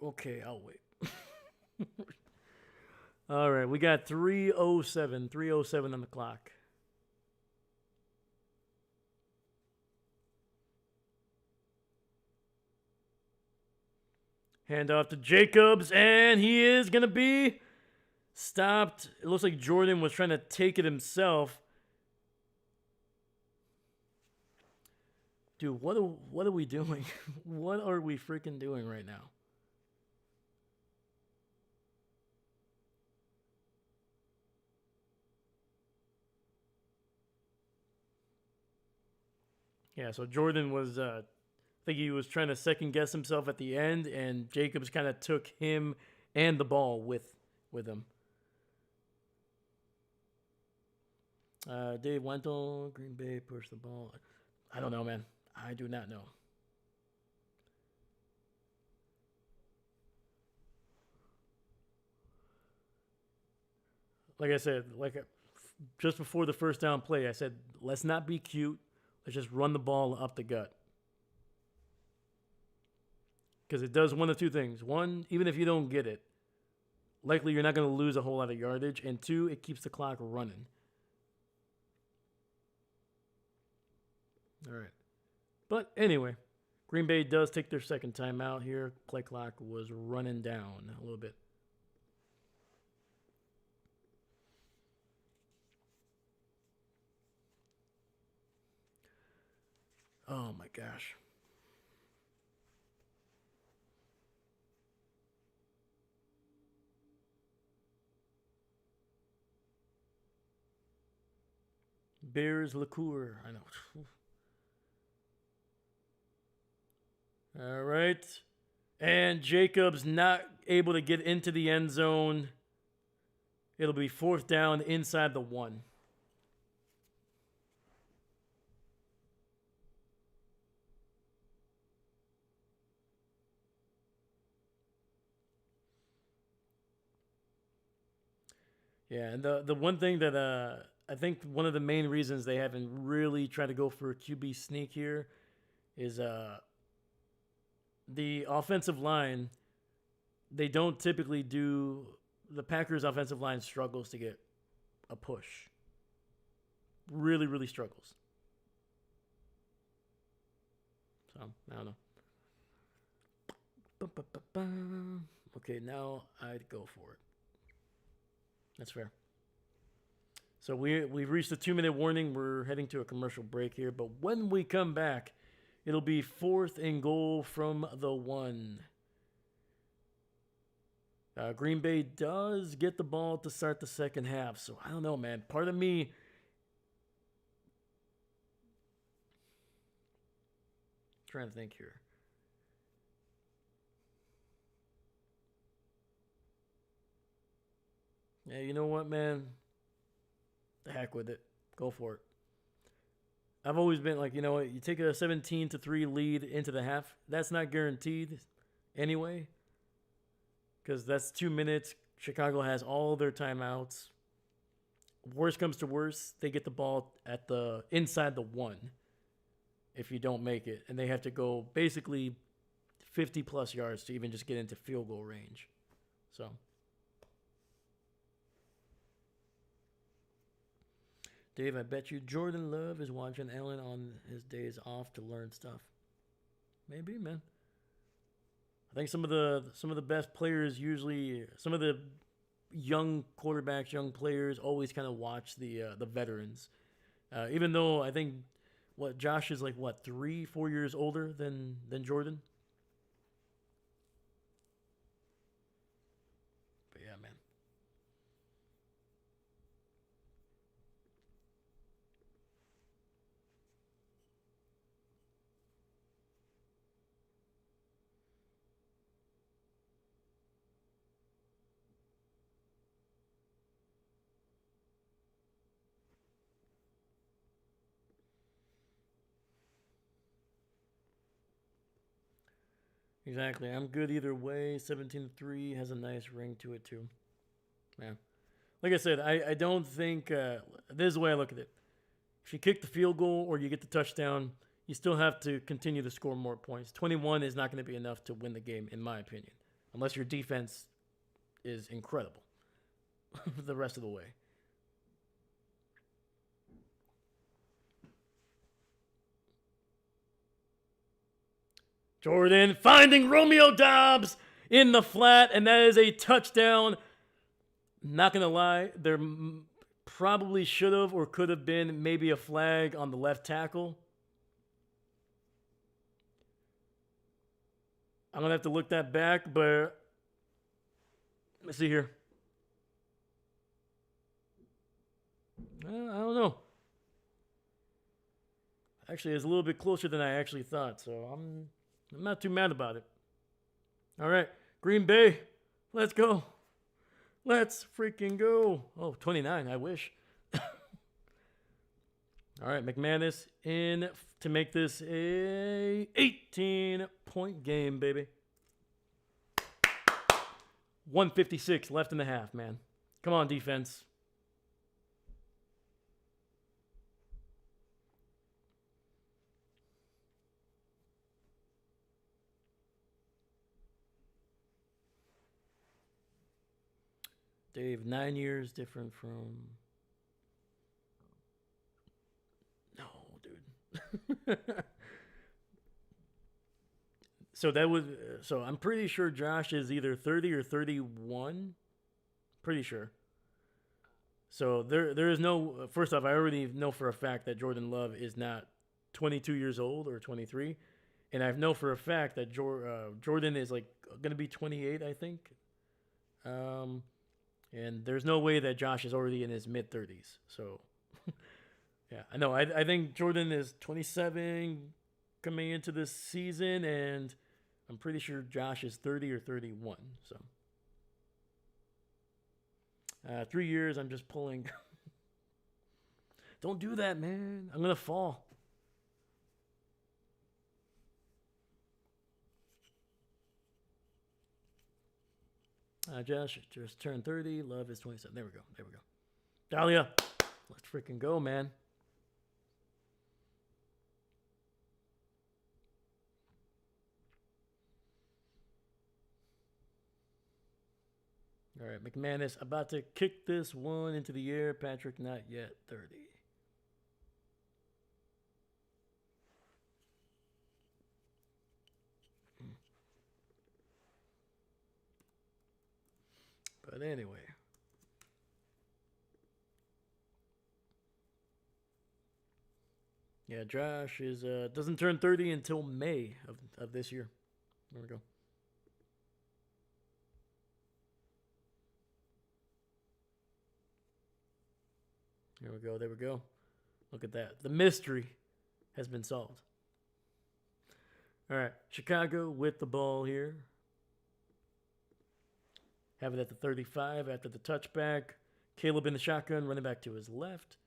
Okay, I'll wait. All right, we got 3:07 on the clock. Hand off to Jacobs, and he is going to be stopped. It looks like Jordan was trying to take it himself. Dude, what are we doing? What are we freaking doing right now? Yeah, so Jordan was, I think he was trying to second guess himself at the end, and Jacobs kind of took him and the ball with him. Dave Wendell, Green Bay pushed the ball. I don't know, man. I do not know. Like I said, just before the first down play, I said, let's not be cute. Let's just run the ball up the gut. Because it does one of two things. One, even if you don't get it, likely you're not going to lose a whole lot of yardage. And two, it keeps the clock running. All right. But anyway, Green Bay does take their second timeout here. Play clock was running down a little bit. Oh my gosh. Bears liqueur. I know. All right. And Jacobs not able to get into the end zone. It'll be fourth down inside the 1. Yeah, and the one thing that I think one of the main reasons they haven't really tried to go for a QB sneak here is the offensive line. They don't typically do. The Packers' offensive line struggles to get a push. Really, really struggles. So I don't know. Okay, now I'd go for it. That's fair. So we've reached the 2-minute warning. We're heading to a commercial break here, but when we come back, it'll be 4th and goal from the 1. Green Bay does get the ball to start the second half, so I don't know, man. Part of me trying to think here. Yeah, you know what, man? The heck with it. Go for it. I've always been like, you know what? You take a 17-3 lead into the half. That's not guaranteed anyway, because that's 2 minutes. Chicago has all their timeouts. Worst comes to worst, they get the ball at the inside the 1 if you don't make it, and they have to go basically 50 plus yards to even just get into field goal range. So Dave, I bet you Jordan Love is watching Allen on his days off to learn stuff. Maybe, man. I think some of the best players usually, some of the young quarterbacks, young players always kind of watch the veterans. Even though I think Josh is like 3-4 years older than Jordan. But yeah, man. Exactly. I'm good either way. 17-3 has a nice ring to it too. Man. Like I said, I don't think this is the way I look at it. If you kick the field goal or you get the touchdown, you still have to continue to score more points. 21 is not going to be enough to win the game, in my opinion, unless your defense is incredible the rest of the way. Jordan finding Romeo Doubs. in the flat, and that is a touchdown. Not going to lie, there probably should have or could have been maybe a flag on the left tackle. I'm going to have to look that back, but let's see here. I don't know. Actually, it's a little bit closer than I actually thought, so I'm not too mad about it. All right, Green Bay, let's go. Let's freaking go. Oh, 29, I wish. All right, McManus in to make this a 18-point game, baby. 156 left in the half, man. Come on, defense. Dave, 9 years different from... No, dude. So that was... So I'm pretty sure Josh is either 30 or 31. Pretty sure. So there is no... First off, I already know for a fact that Jordan Love is not 22 years old or 23. And I know for a fact that Jordan is like going to be 28, I think. And there's no way that Josh is already in his mid-30s. So, yeah, I know. I think Jordan is 27 coming into this season, and I'm pretty sure Josh is 30 or 31. So, 3 years, I'm just pulling. Don't do that, man. I'm going to fall. Josh just turned 30. Love is 27. There we go. There we go. Dahlia, let's freaking go, man. All right, McManus about to kick this one into the air. Patrick, not yet. 30. But anyway. Yeah, Josh is doesn't turn 30 until May of this year. There we go. There we go. There we go. Look at that. The mystery has been solved. All right, Chicago with the ball here. Have it at the 35 after the touchback. Caleb in the shotgun, running back to his left.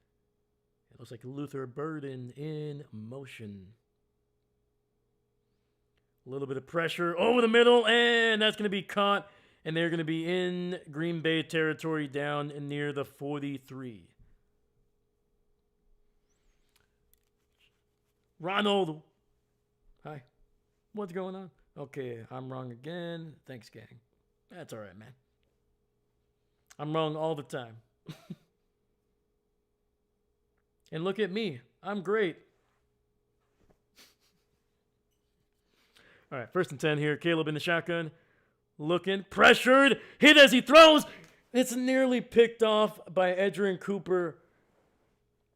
It looks like Luther Burden in motion. A little bit of pressure over the middle, and that's going to be caught. And they're going to be in Green Bay territory down near the 43. Ronald. Hi. What's going on? Okay, I'm wrong again. Thanks, gang. That's all right, man. I'm wrong all the time. And look at me. I'm great. All right, 1st and 10 here. Caleb in the shotgun. Looking. Pressured. Hit as he throws. It's nearly picked off by Edgerrin Cooper.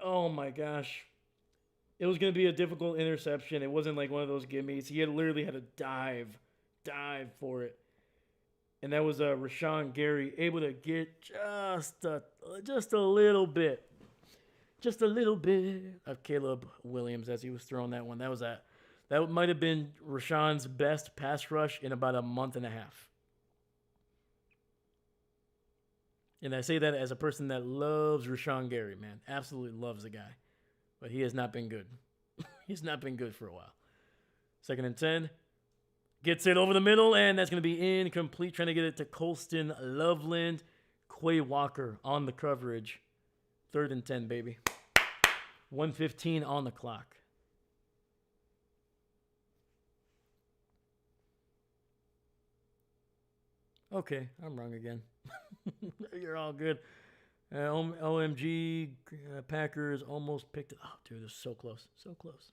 Oh, my gosh. It was going to be a difficult interception. It wasn't like one of those gimmies. He had literally had to dive for it. And that was Rashawn Gary able to get just a little bit of Caleb Williams as he was throwing that one. That might have been Rashawn's best pass rush in about a month and a half. And I say that as a person that loves Rashawn Gary, man. Absolutely loves the guy. But he has not been good. He's not been good for a while. 2nd and 10. Gets it over the middle, and that's going to be incomplete. Trying to get it to Colston Loveland. Quay Walker on the coverage. 3rd and 10, baby. 1:15 on the clock. Okay, I'm wrong again. You're all good. OMG, Packers almost picked it. Oh, dude, it's so close. So close.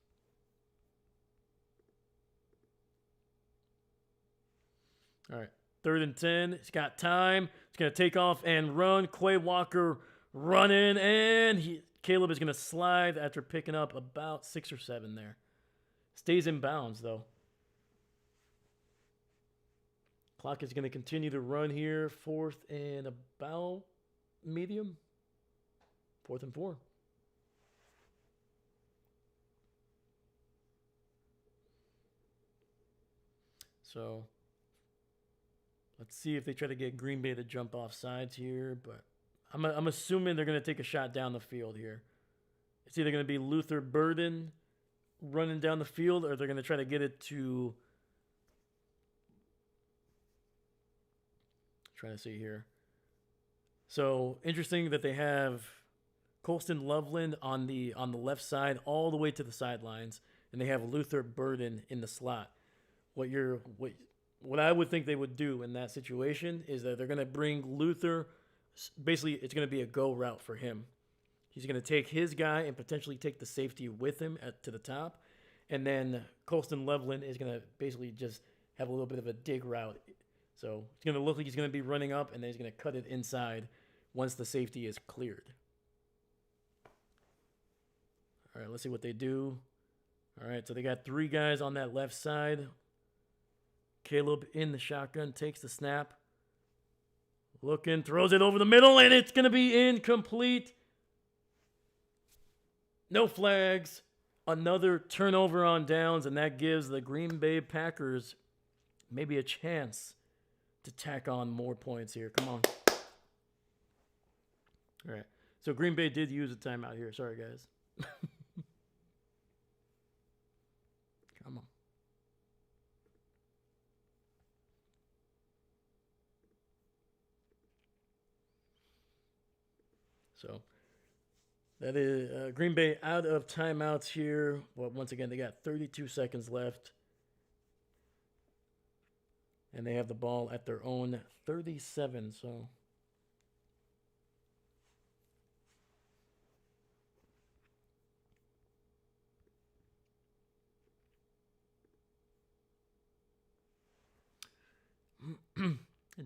All right, Third and 10. He's got time. He's going to take off and run. Quay Walker running, and Caleb is going to slide after picking up about 6 or 7 there. Stays in bounds, though. Clock is going to continue to run here. 4th and about medium. 4th and 4. So let's see if they try to get Green Bay to jump off sides here, but I'm assuming they're going to take a shot down the field here. It's either going to be Luther Burden running down the field, or they're going to try to get it to... Trying to see here. So interesting that they have Colston Loveland on the left side all the way to the sidelines, and they have Luther Burden in the slot. What I would think they would do in that situation is that they're going to bring Luther. Basically, it's going to be a go route for him. He's going to take his guy and potentially take the safety with him to the top. And then Colston Loveland is going to basically just have a little bit of a dig route. So it's going to look like he's going to be running up, and then he's going to cut it inside once the safety is cleared. All right, let's see what they do. All right, so they got 3 guys on that left side. Caleb in the shotgun, takes the snap. Looking, throws it over the middle, and it's going to be incomplete. No flags. Another turnover on downs, and that gives the Green Bay Packers maybe a chance to tack on more points here. Come on. All right. So Green Bay did use a timeout here. Sorry, guys. Come on. So that is Green Bay out of timeouts here. Well, once again, they got 32 seconds left. And they have the ball at their own 37. So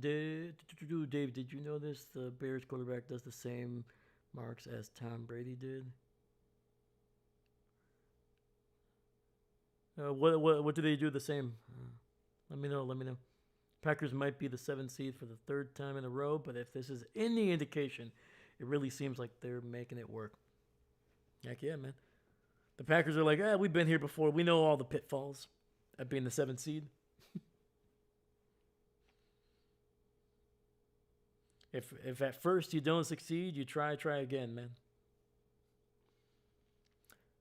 Dave, did you know this? The Bears quarterback does the same marks as Tom Brady did. What do they do the same? Let me know. Packers might be the 7th seed for the 3rd time in a row, but if this is any indication, it really seems like they're making it work. Heck yeah, man. The Packers are like, we've been here before. We know all the pitfalls of being the 7th seed. If at first you don't succeed, you try again, man.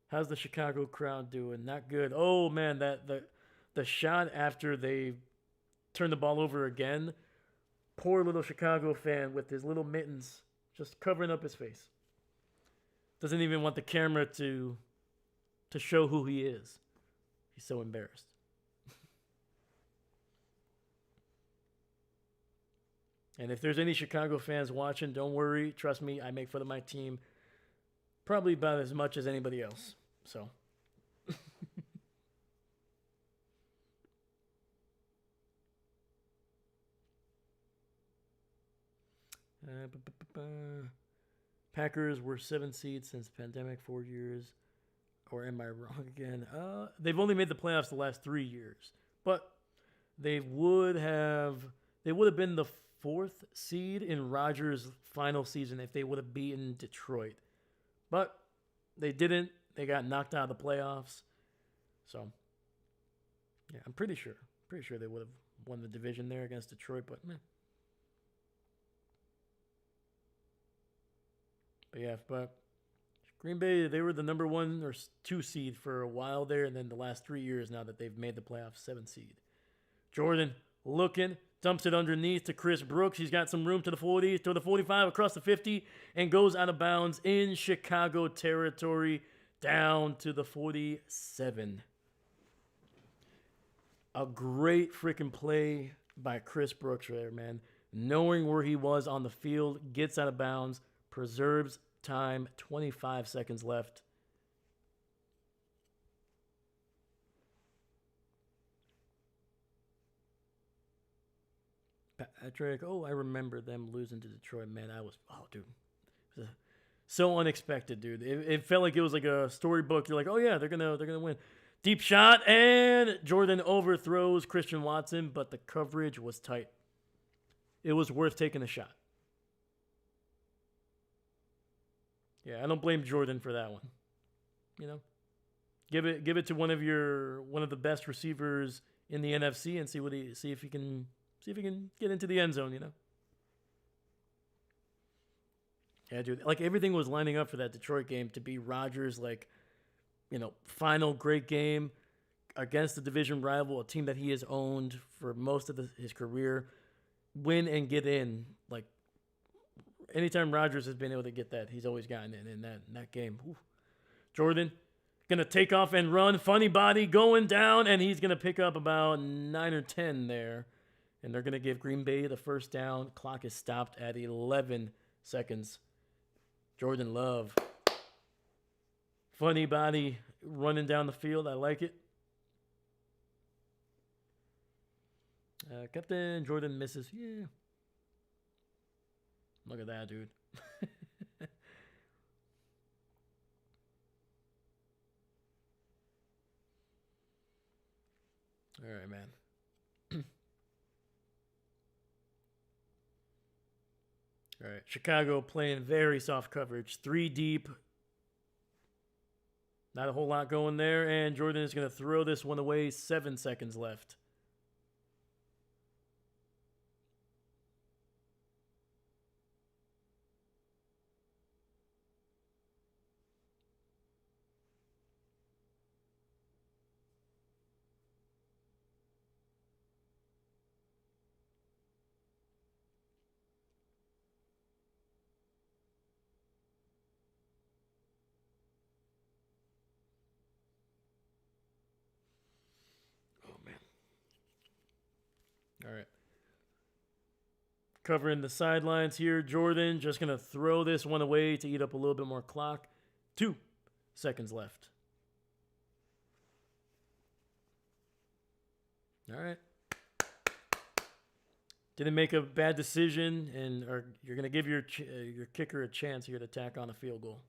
How's the Chicago crowd doing? Not good. Oh man, the shot after they turned the ball over again. Poor little Chicago fan with his little mittens just covering up his face. Doesn't even want the camera to show who he is. He's so embarrassed. And if there's any Chicago fans watching, don't worry. Trust me, I make fun of my team probably about as much as anybody else. So. Packers were 7th seed since the pandemic, 4 years. Or am I wrong again? They've only made the playoffs the last 3 years. But they would have been the 4th seed in Rodgers' final season if they would have beaten Detroit. But they didn't. They got knocked out of the playoffs. So, yeah, I'm pretty sure. Pretty sure they would have won the division there against Detroit, but meh. But yeah, but Green Bay, they were the number 1 or 2 seed for a while there, and then the last 3 years now that they've made the playoffs, 7th seed. Jordan looking. Dumps it underneath to Chris Brooks. He's got some room to the 40, to the 45, across the 50, and goes out of bounds in Chicago territory down to the 47. A great freaking play by Chris Brooks there, man. Knowing where he was on the field, gets out of bounds, preserves time, 25 seconds left. Patrick. Oh, I remember them losing to Detroit. Man, dude, it was so unexpected, dude. It felt like it was like a storybook. You're like, oh yeah, they're gonna win. Deep shot, and Jordan overthrows Christian Watson, but the coverage was tight. It was worth taking a shot. Yeah, I don't blame Jordan for that one. You know, give it to one of the best receivers in the NFC and see if he can get into the end zone. You know. Yeah, dude. Like everything was lining up for that Detroit game to be Rodgers' like, final great game against the division rival, a team that he has owned for most of his career. Win and get in. Like anytime Rodgers has been able to get that, he's always gotten in that game. Ooh. Jordan gonna take off and run, funny body going down, and he's gonna pick up about 9 or 10 there, and they're gonna give Green Bay the first down. Clock is stopped at 11 seconds. Jordan Love, funny body running down the field. I like it. Captain Jordan misses. Yeah. Look at that, dude. All right, man. All right. Chicago playing very soft coverage. 3 deep. Not a whole lot going there. And Jordan is going to throw this one away. 7 seconds left. Oh, man. All right. Covering the sidelines here. Jordan just going to throw this one away to eat up a little bit more clock. 2 seconds left. All right. Didn't make a bad decision, and you're going to give your kicker a chance here to tack on a field goal.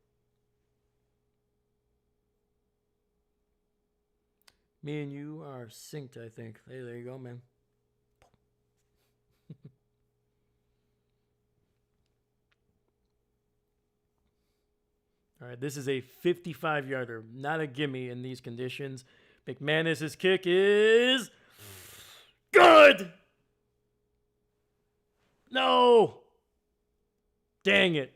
Me and you are synced, I think. Hey, there you go, man. All right, this is a 55-yarder, not a gimme in these conditions. McManus's kick is good. No. Dang it.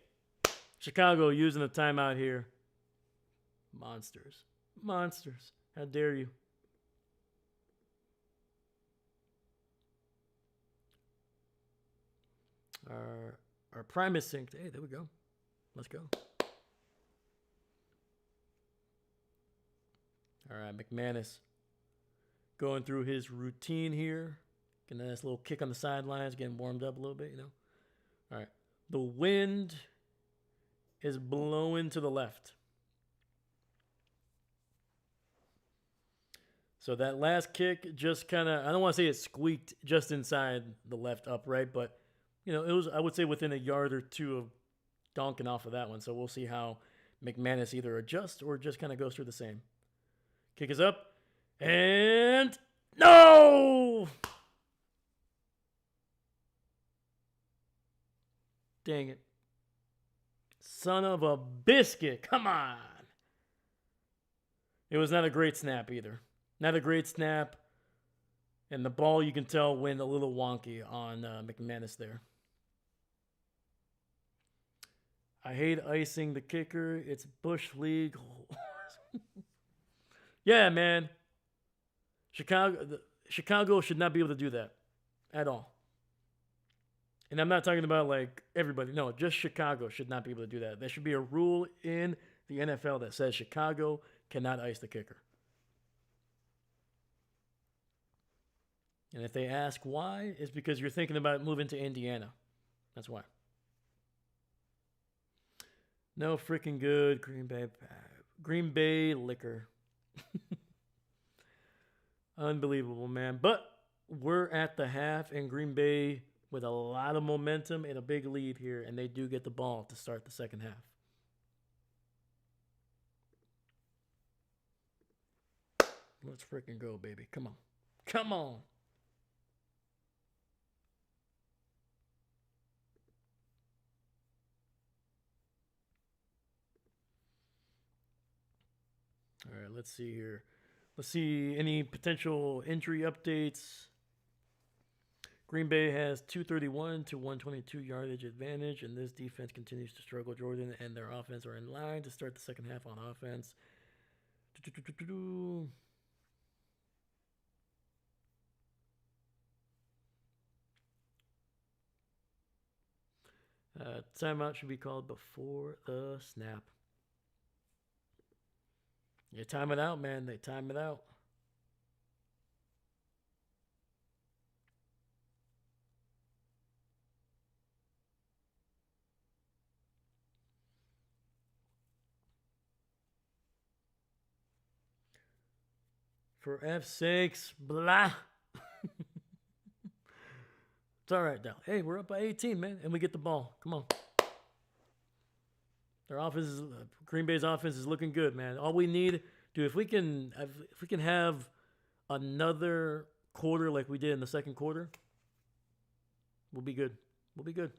Chicago using a timeout here. Monsters. How dare you? Our prime is synced. Hey, there we go. Let's go. All right, McManus going through his routine here. Getting a nice little kick on the sidelines, getting warmed up a little bit, All right. The wind is blowing to the left. So that last kick just kind of, I don't want to say it squeaked just inside the left upright, but, it was, I would say, within a yard or two of donking off of that one. So we'll see how McManus either adjusts or just kind of goes through the same. Kick is up. And no! Dang it. Son of a biscuit. Come on. It was not a great snap either. Not a great snap. And the ball, you can tell, went a little wonky on McManus there. I hate icing the kicker. It's Bush League. Yeah, man. Chicago should not be able to do that at all. And I'm not talking about like everybody. No, just Chicago should not be able to do that. There should be a rule in the NFL that says Chicago cannot ice the kicker. And if they ask why, it's because you're thinking about moving to Indiana. That's why. No freaking good Green Bay liquor. Unbelievable, man. But we're at the half, and Green Bay with a lot of momentum and a big lead here, and they do get the ball to start the second half. Let's freaking go, baby. Come on. Come on. All right, let's see here. Let's see any potential injury updates. Green Bay has 231 to 122 yardage advantage, and this defense continues to struggle. Jordan and their offense are in line to start the second half on offense. Timeout should be called before the snap. You time it out, man. They time it out. For F's sakes, blah. It's all right, now. Hey, we're up by 18, man, and we get the ball. Come on. Their offense is Green Bay's offense is looking good, man. All we need, dude, if we can have another quarter like we did in the second quarter, we'll be good. We'll be good.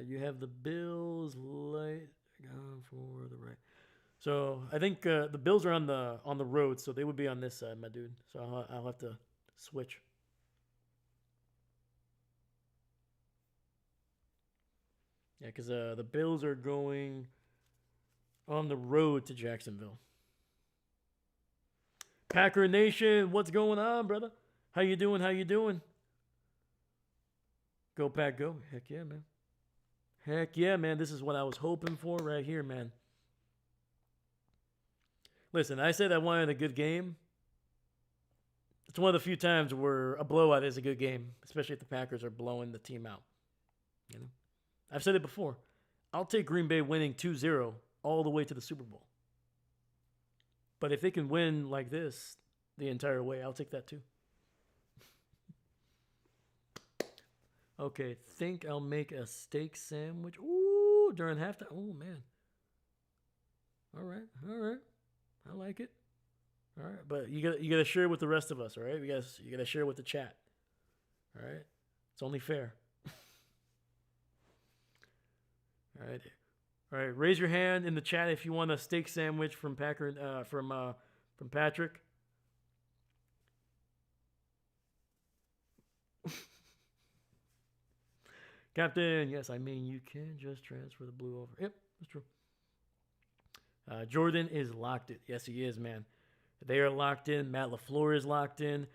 You have the Bills light going for the right. So I think the Bills are on the road, so they would be on this side, my dude. So I'll have to switch. Yeah, because the Bills are going on the road to Jacksonville. Packer Nation, what's going on, brother? How you doing? How you doing? Go Pack, go! Heck yeah, man. Heck yeah, man. This is what I was hoping for right here, man. Listen, I said I wanted a good game. It's one of the few times where a blowout is a good game, especially if the Packers are blowing the team out. You know, I've said it before. I'll take Green Bay winning 2-0 all the way to the Super Bowl. But if they can win like this the entire way, I'll take that too. Okay, think I'll make a steak sandwich. Ooh, during halftime. Oh, man. All right. I like it. All right, but you gotta share it with the rest of us. All right, you gotta share it with the chat. All right, it's only fair. All right, all right. Raise your hand in the chat if you want a steak sandwich from from Patrick. Captain, yes, I mean you can just transfer the blue over. Yep, that's true. Jordan is locked in. Yes, he is, man. They are locked in. Matt LaFleur is locked in.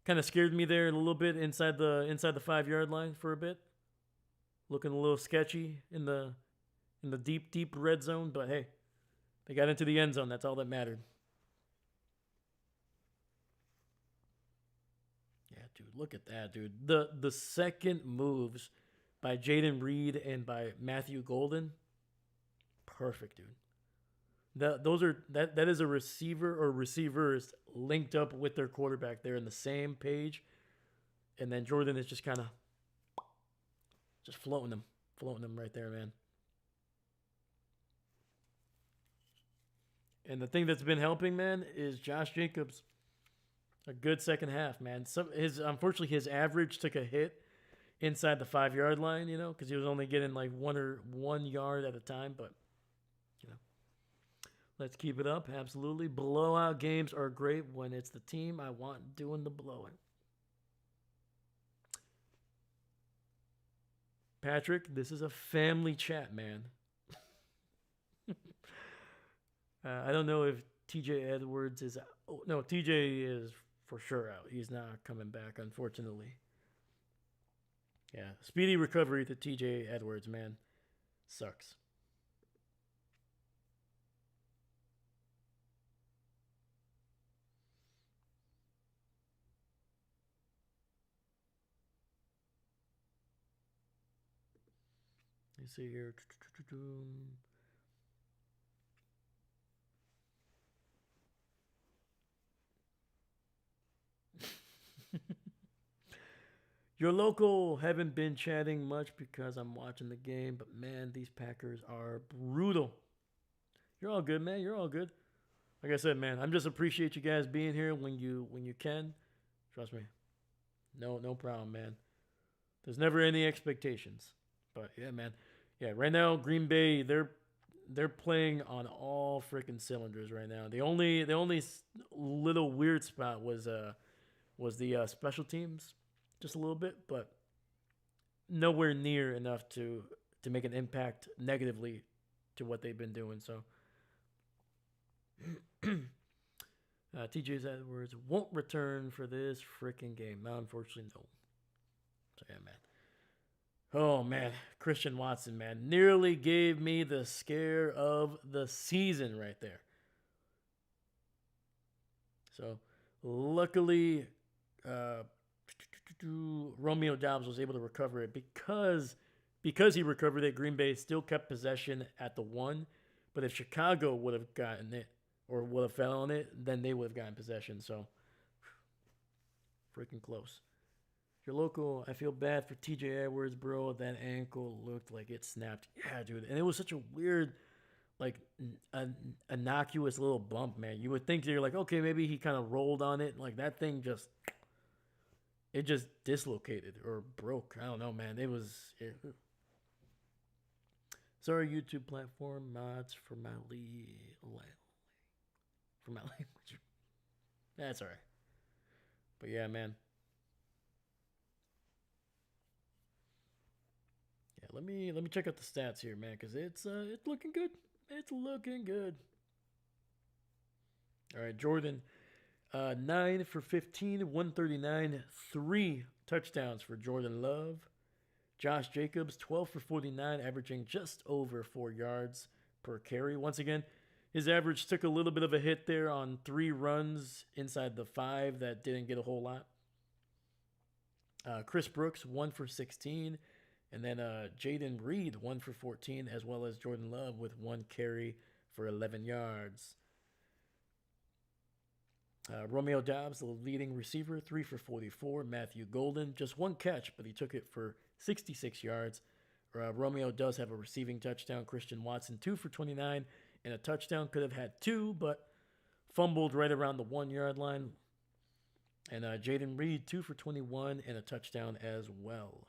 Kind of scared me there a little bit inside the 5-yard line for a bit. Looking a little sketchy in the deep red zone, but hey, they got into the end zone. That's all that mattered. Yeah, dude, look at that, dude. The second moves by Jaden Reed and by Matthew Golden, perfect, dude. That is a receiver or receivers linked up with their quarterback. They're in the same page, and then Jordan is just kind of just floating them right there, man. And the thing that's been helping, man, is Josh Jacobs. A good second half, man. Unfortunately his average took a hit inside the 5-yard line, you know, because he was only getting like 1 yard at a time, but. Let's keep it up. Absolutely. Blowout games are great when it's the team I want doing the blowing. Patrick, this is a family chat, man. I don't know if TJ Edwards is out. Oh, no, TJ is for sure out. He's not coming back, unfortunately. Yeah, speedy recovery to TJ Edwards, man. Sucks. Let me see here. Your local haven't been chatting much because I'm watching the game, but man, these Packers are brutal. You're all good, man. You're all good. Like I said, man, I'm just appreciate you guys being here when you can. Trust me. No problem, man. There's never any expectations. But yeah, man. Yeah, right now Green Bay they're playing on all freaking cylinders right now. The only little weird spot was the special teams, just a little bit, but nowhere near enough to make an impact negatively to what they've been doing. So TJ Edwards won't return for this freaking game. Now, unfortunately, no. So yeah, man. Oh man, Christian Watson, man, nearly gave me the scare of the season right there. So luckily, uh, Romeo Dobbs was able to recover it because he recovered it. Green Bay still kept possession at the one, but if Chicago would have gotten it or would have fell on it, then they would have gotten possession. So freaking close. Your local, I feel bad for TJ Edwards, bro. That ankle looked like it snapped. Yeah, dude. And it was such a weird, like, innocuous little bump, man. You would think you're like, okay, maybe he kind of rolled on it. Like, that thing it just dislocated or broke. I don't know, man. It was. Sorry, YouTube platform mods for my language. That's all right. But yeah, man. Yeah, let me check out the stats here, man, because it's looking good. It's looking good. All right, Jordan, 9 for 15, 139, 3 touchdowns for Jordan Love. Josh Jacobs, 12 for 49, averaging just over 4 yards per carry. Once again, his average took a little bit of a hit there on 3 runs inside the 5 that didn't get a whole lot. Chris Brooks, 1 for 16. And then Jaden Reed, 1 for 14, as well as Jordan Love with 1 carry for 11 yards. Romeo Dobbs, the leading receiver, 3 for 44. Matthew Golden, just 1 catch, but he took it for 66 yards. Romeo does have a receiving touchdown. Christian Watson, 2 for 29 and a touchdown. Could have had 2, but fumbled right around the 1 yard line. And Jaden Reed, 2 for 21 and a touchdown as well.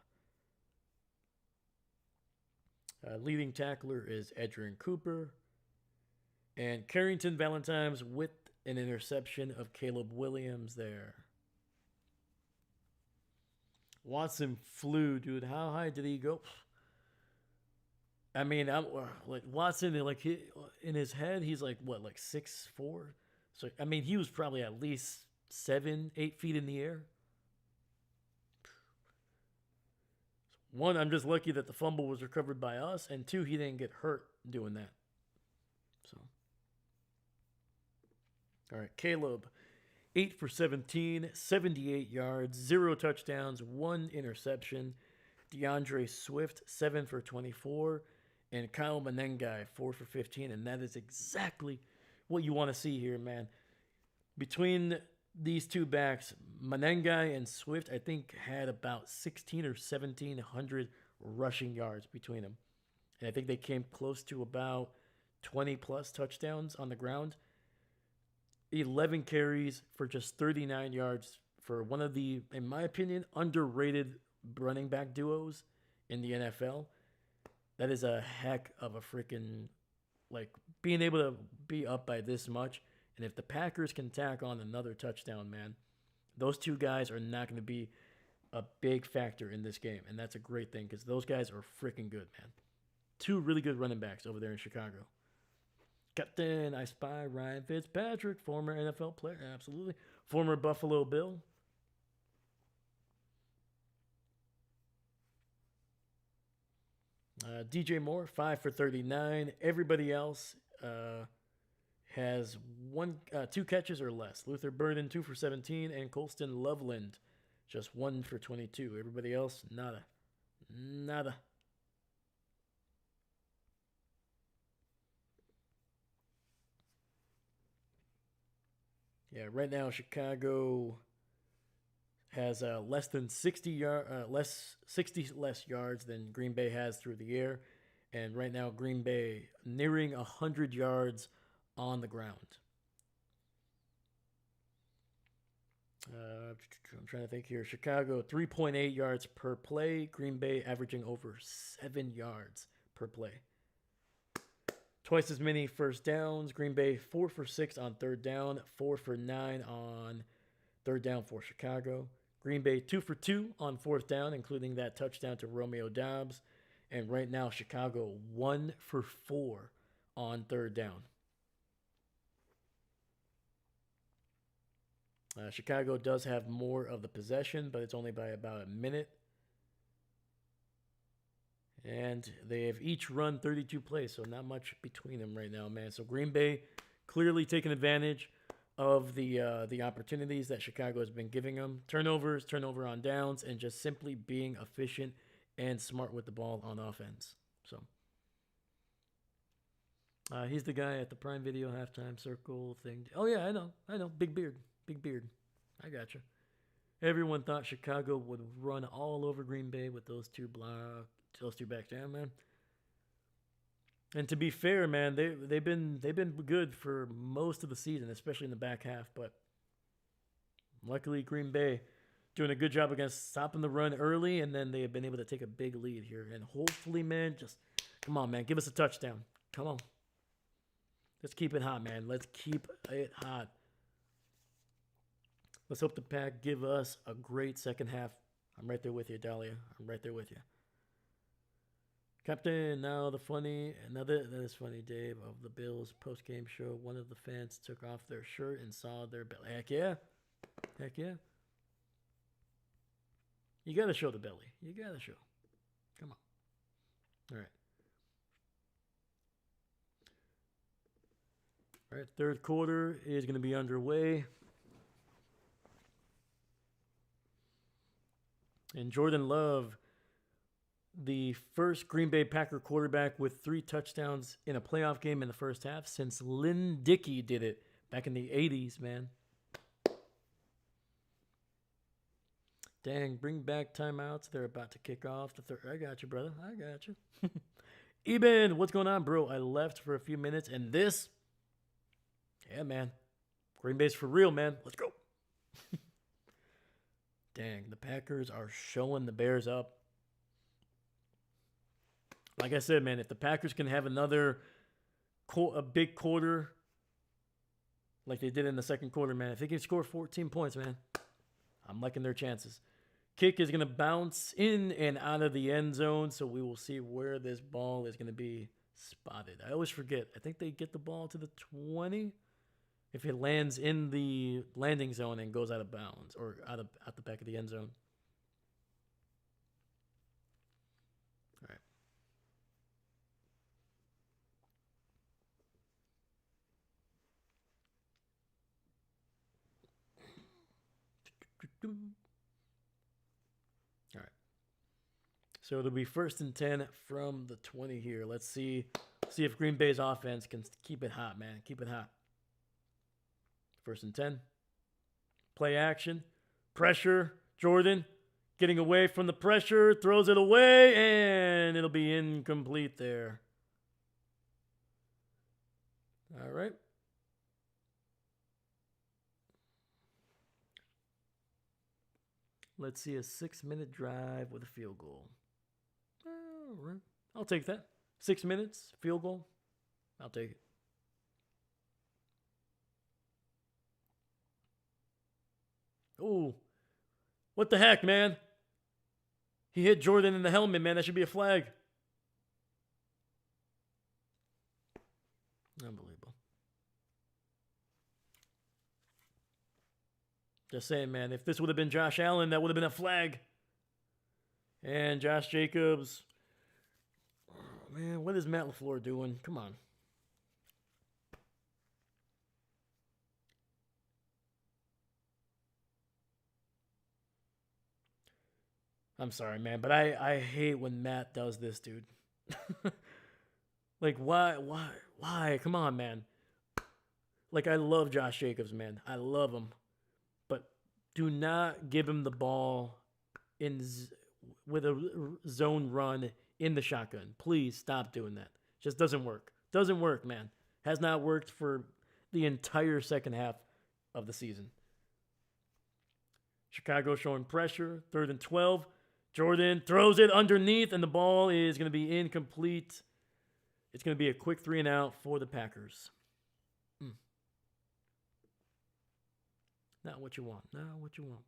Leading tackler is Edgerrin Cooper. And Carrington Valentine's with an interception of Caleb Williams there. Watson flew, dude. How high did he go? I mean, like Watson, like in his head, he's like what, like 6'4"? So I mean, he was probably at least 7, 8 feet in the air. One, I'm just lucky that the fumble was recovered by us, and 2, he didn't get hurt doing that. So, all right, Caleb, 8 for 17, 78 yards, 0 touchdowns, 1 interception. DeAndre Swift, 7 for 24, and Kyle Menengai, 4 for 15, and that is exactly what you want to see here, man. Between these two backs, Menengai and Swift, I think had about 16 or 1700 rushing yards between them. And I think they came close to about 20 plus touchdowns on the ground. 11 carries for just 39 yards for one of the, in my opinion, underrated running back duos in the NFL. That is a heck of a freaking, like, being able to be up by this much. And if the Packers can tack on another touchdown, man, those two guys are not going to be a big factor in this game. And that's a great thing because those guys are freaking good, man. 2 really good running backs over there in Chicago. Captain, I spy Ryan Fitzpatrick, former NFL player, absolutely. Former Buffalo Bill. DJ Moore, 5 for 39. Everybody else has 2 catches or less. Luther Burden, 2 for 17, and Colston Loveland, just 1 for 22. Everybody else, nada. Nada. Yeah, right now Chicago has less than 60 less yards than Green Bay has through the air, and right now Green Bay nearing 100 yards on the ground. I'm trying to think here. Chicago 3.8 yards per play. Green Bay averaging over 7 yards per play. Twice as many first downs. Green Bay 4 for 6 on third down, 4 for 9 on third down for Chicago. Green Bay 2 for 2 on fourth down, including that touchdown to Romeo Doubs. And right now, Chicago 1 for 4 on third down. Chicago does have more of the possession, but it's only by about a minute. And they have each run 32 plays, so not much between them right now, man. So Green Bay clearly taking advantage of the opportunities that Chicago has been giving them. Turnovers, turnover on downs, and just simply being efficient and smart with the ball on offense. So he's the guy at the Prime Video halftime circle thing. Oh, yeah, I know. Big beard. I gotcha. Everyone thought Chicago would run all over Green Bay with those two backs down, man. And to be fair, man, they've been good for most of the season, especially in the back half. But luckily, Green Bay doing a good job against stopping the run early, and then they have been able to take a big lead here. And hopefully, man, just come on, man, give us a touchdown. Come on, let's keep it hot, man. Let's keep it hot. Let's hope the Pack give us a great second half. I'm right there with you, Dahlia. I'm right there with you. Captain, now that is funny, Dave, of the Bills post-game show, one of the fans took off their shirt and saw their belly. Heck yeah. You got to show the belly. You got to show. Come on. All right, third quarter is going to be underway. And Jordan Love, the first Green Bay Packer quarterback with 3 touchdowns in a playoff game in the first half since Lynn Dickey did it back in the 80s, man. Dang, bring back timeouts. They're about to kick off the third. I got you, brother. I got you. Eben, what's going on, bro? I left for a few minutes, and this, yeah, man. Green Bay's for real, man. Let's go. Dang, the Packers are showing the Bears up. Like I said, man, if the Packers can have a big quarter like they did in the second quarter, man, if they can score 14 points, man, I'm liking their chances. Kick is going to bounce in and out of the end zone, so we will see where this ball is going to be spotted. I always forget. I think they get the ball to the 20 if it lands in the landing zone and goes out of bounds or out the back of the end zone. All right. All right. So it'll be 1st and 10 from the 20 here. Let's see if Green Bay's offense can keep it hot, man. Keep it hot. 1st and 10. Play action. Pressure. Jordan getting away from the pressure. Throws it away. And it'll be incomplete there. All right. Let's see a 6-minute drive with a field goal. All right. I'll take that. 6 minutes, field goal. I'll take it. Ooh, what the heck, man? He hit Jordan in the helmet, man. That should be a flag. Unbelievable. Just saying, man. If this would have been Josh Allen, that would have been a flag. And Josh Jacobs. Oh, man, what is Matt LaFleur doing? Come on. I'm sorry, man, but I hate when Matt does this, dude. Like, why? Come on, man. Like, I love Josh Jacobs, man. I love him. But Do not give him the ball with a zone run in the shotgun. Please stop doing that. Just doesn't work. Doesn't work, man. Has not worked for the entire second half of the season. Chicago showing pressure. 3rd and 12. Jordan throws it underneath, and the ball is going to be incomplete. It's going to be a quick 3 and out for the Packers. Not what you want. Not what you want.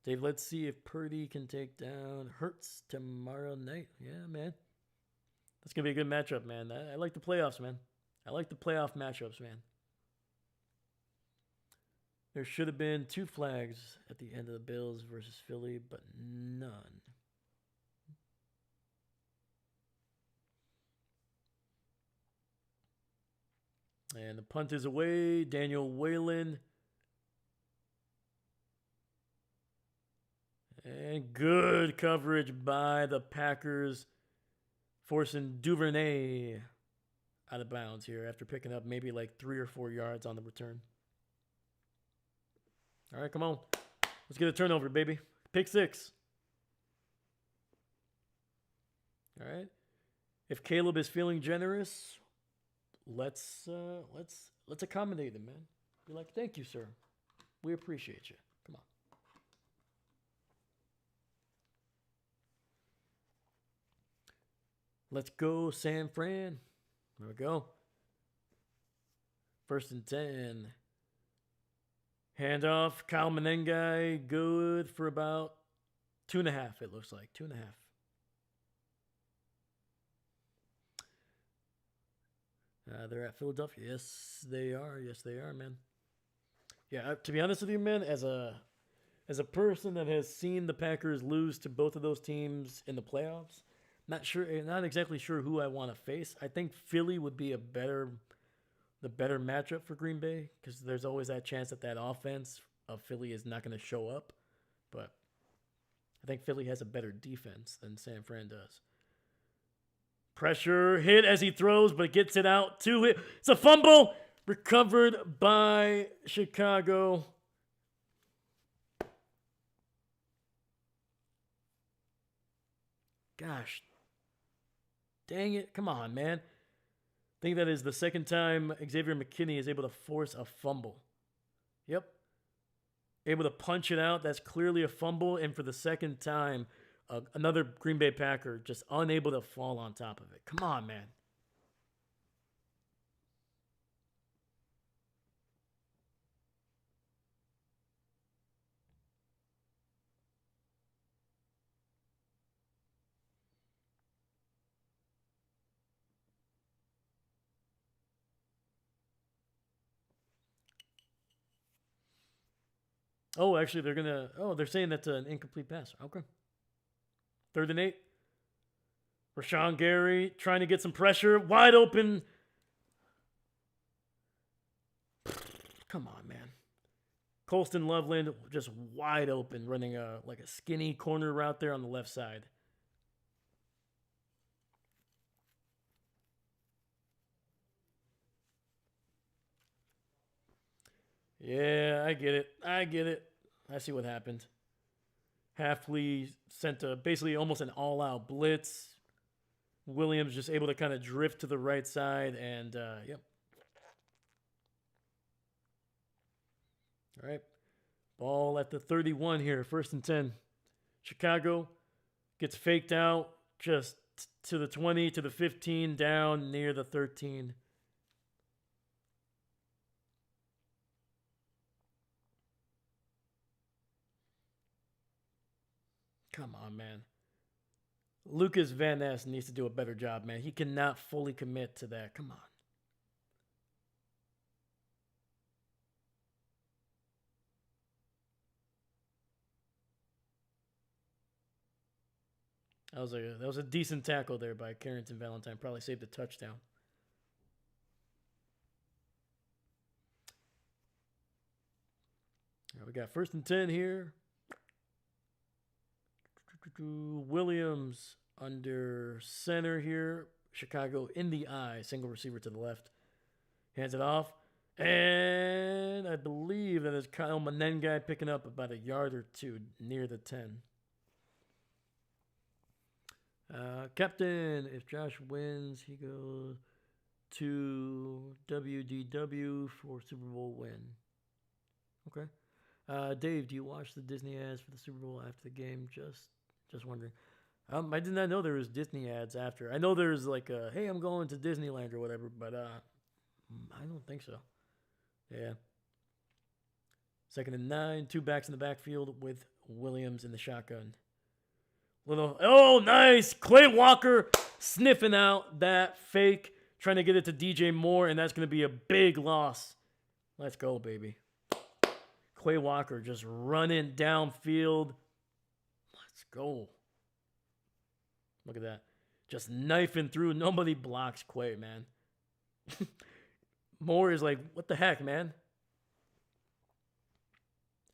Dave, let's see if Purdy can take down Hurts tomorrow night. Yeah, man. That's going to be a good matchup, man. I like the playoffs, man. I like the playoff matchups, man. There should have been 2 flags at the end of the Bills versus Philly, but none. And the punt is away. Daniel Whalen. And good coverage by the Packers, forcing Duvernay out of bounds here after picking up maybe like 3 or 4 yards on the return. All right, come on. Let's get a turnover, baby. Pick 6. All right. If Caleb is feeling generous, let's accommodate him, man. Be like, thank you, sir. We appreciate you. Come on. Let's go, San Fran. There we go. 1st and 10. Handoff. Kyle Menengai, good for about 2.5, it looks like. 2.5. They're at Philadelphia. Yes, they are. Yes, they are, man. Yeah, to be honest with you, man, as a person that has seen the Packers lose to both of those teams in the playoffs, not exactly sure who I want to face. I think Philly would be the better matchup for Green Bay, because there's always that chance that offense of Philly is not going to show up. But I think Philly has a better defense than San Fran does. Pressure hit as he throws, but gets it out to it. It's a fumble recovered by Chicago. Gosh, dang it. Come on, man. I think that is the second time Xavier McKinney is able to force a fumble. Yep. Able to punch it out. That's clearly a fumble. And for the second time, another Green Bay Packer just unable to fall on top of it. Come on, man. Oh, actually, they're saying that's an incomplete pass. Okay. 3rd and 8. Rashawn Gary trying to get some pressure. Wide open. Come on, man. Colston Loveland just wide open, running like a skinny corner route there on the left side. Yeah, I get it. I see what happened. Hafley sent basically almost an all-out blitz. Williams just able to kind of drift to the right side, and yep. All right. Ball at the 31 here, 1st and 10. Chicago gets faked out just to the 20, to the 15, down near the 13. Come on, man. Lucas Van Ness needs to do a better job, man. He cannot fully commit to that. Come on. That was a decent tackle there by Carrington Valentine. Probably saved a touchdown. All right, we got 1st and 10 here. Williams under center here. Chicago in the eye. Single receiver to the left. Hands it off. And I believe that is Kyle Menengai picking up about a yard or two near the 10. Captain, if Josh wins, he goes to WDW for Super Bowl win. Okay. Dave, do you watch the Disney ads for the Super Bowl after the game? Just wondering. I did not know there was Disney ads after. I know there's like a, hey, I'm going to Disneyland or whatever, but I don't think so. Yeah. 2nd and 9, 2 backs in the backfield with Williams in the shotgun. Oh, nice. Quay Walker sniffing out that fake, trying to get it to DJ Moore, and that's going to be a big loss. Let's go, baby. Quay Walker just running downfield. Let's go. Look at that. Just knifing through. Nobody blocks Quay, man. Moore is like, what the heck, man?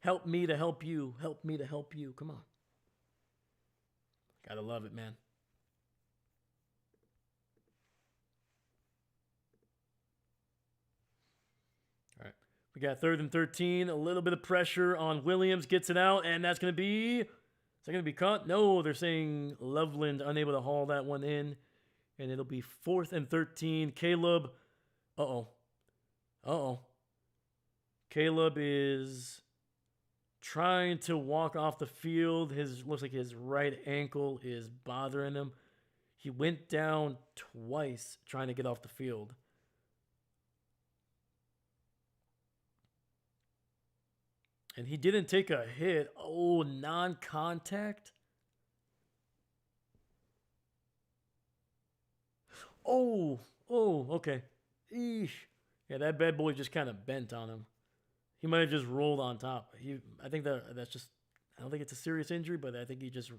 Help me to help you. Help me to help you. Come on. Gotta love it, man. All right. We got 3rd and 13. A little bit of pressure on Williams. Gets it out, and that's going to be... Is that going to be caught? No, they're saying Loveland unable to haul that one in. And it'll be 4th and 13. Caleb... Uh-oh. Caleb is trying to walk off the field. Looks like his right ankle is bothering him. He went down twice trying to get off the field. And he didn't take a hit. Oh, non-contact? Oh, okay. Eesh. Yeah, that bad boy just kind of bent on him. He might have just rolled on top. I think that's just... I don't think it's a serious injury, but I think he just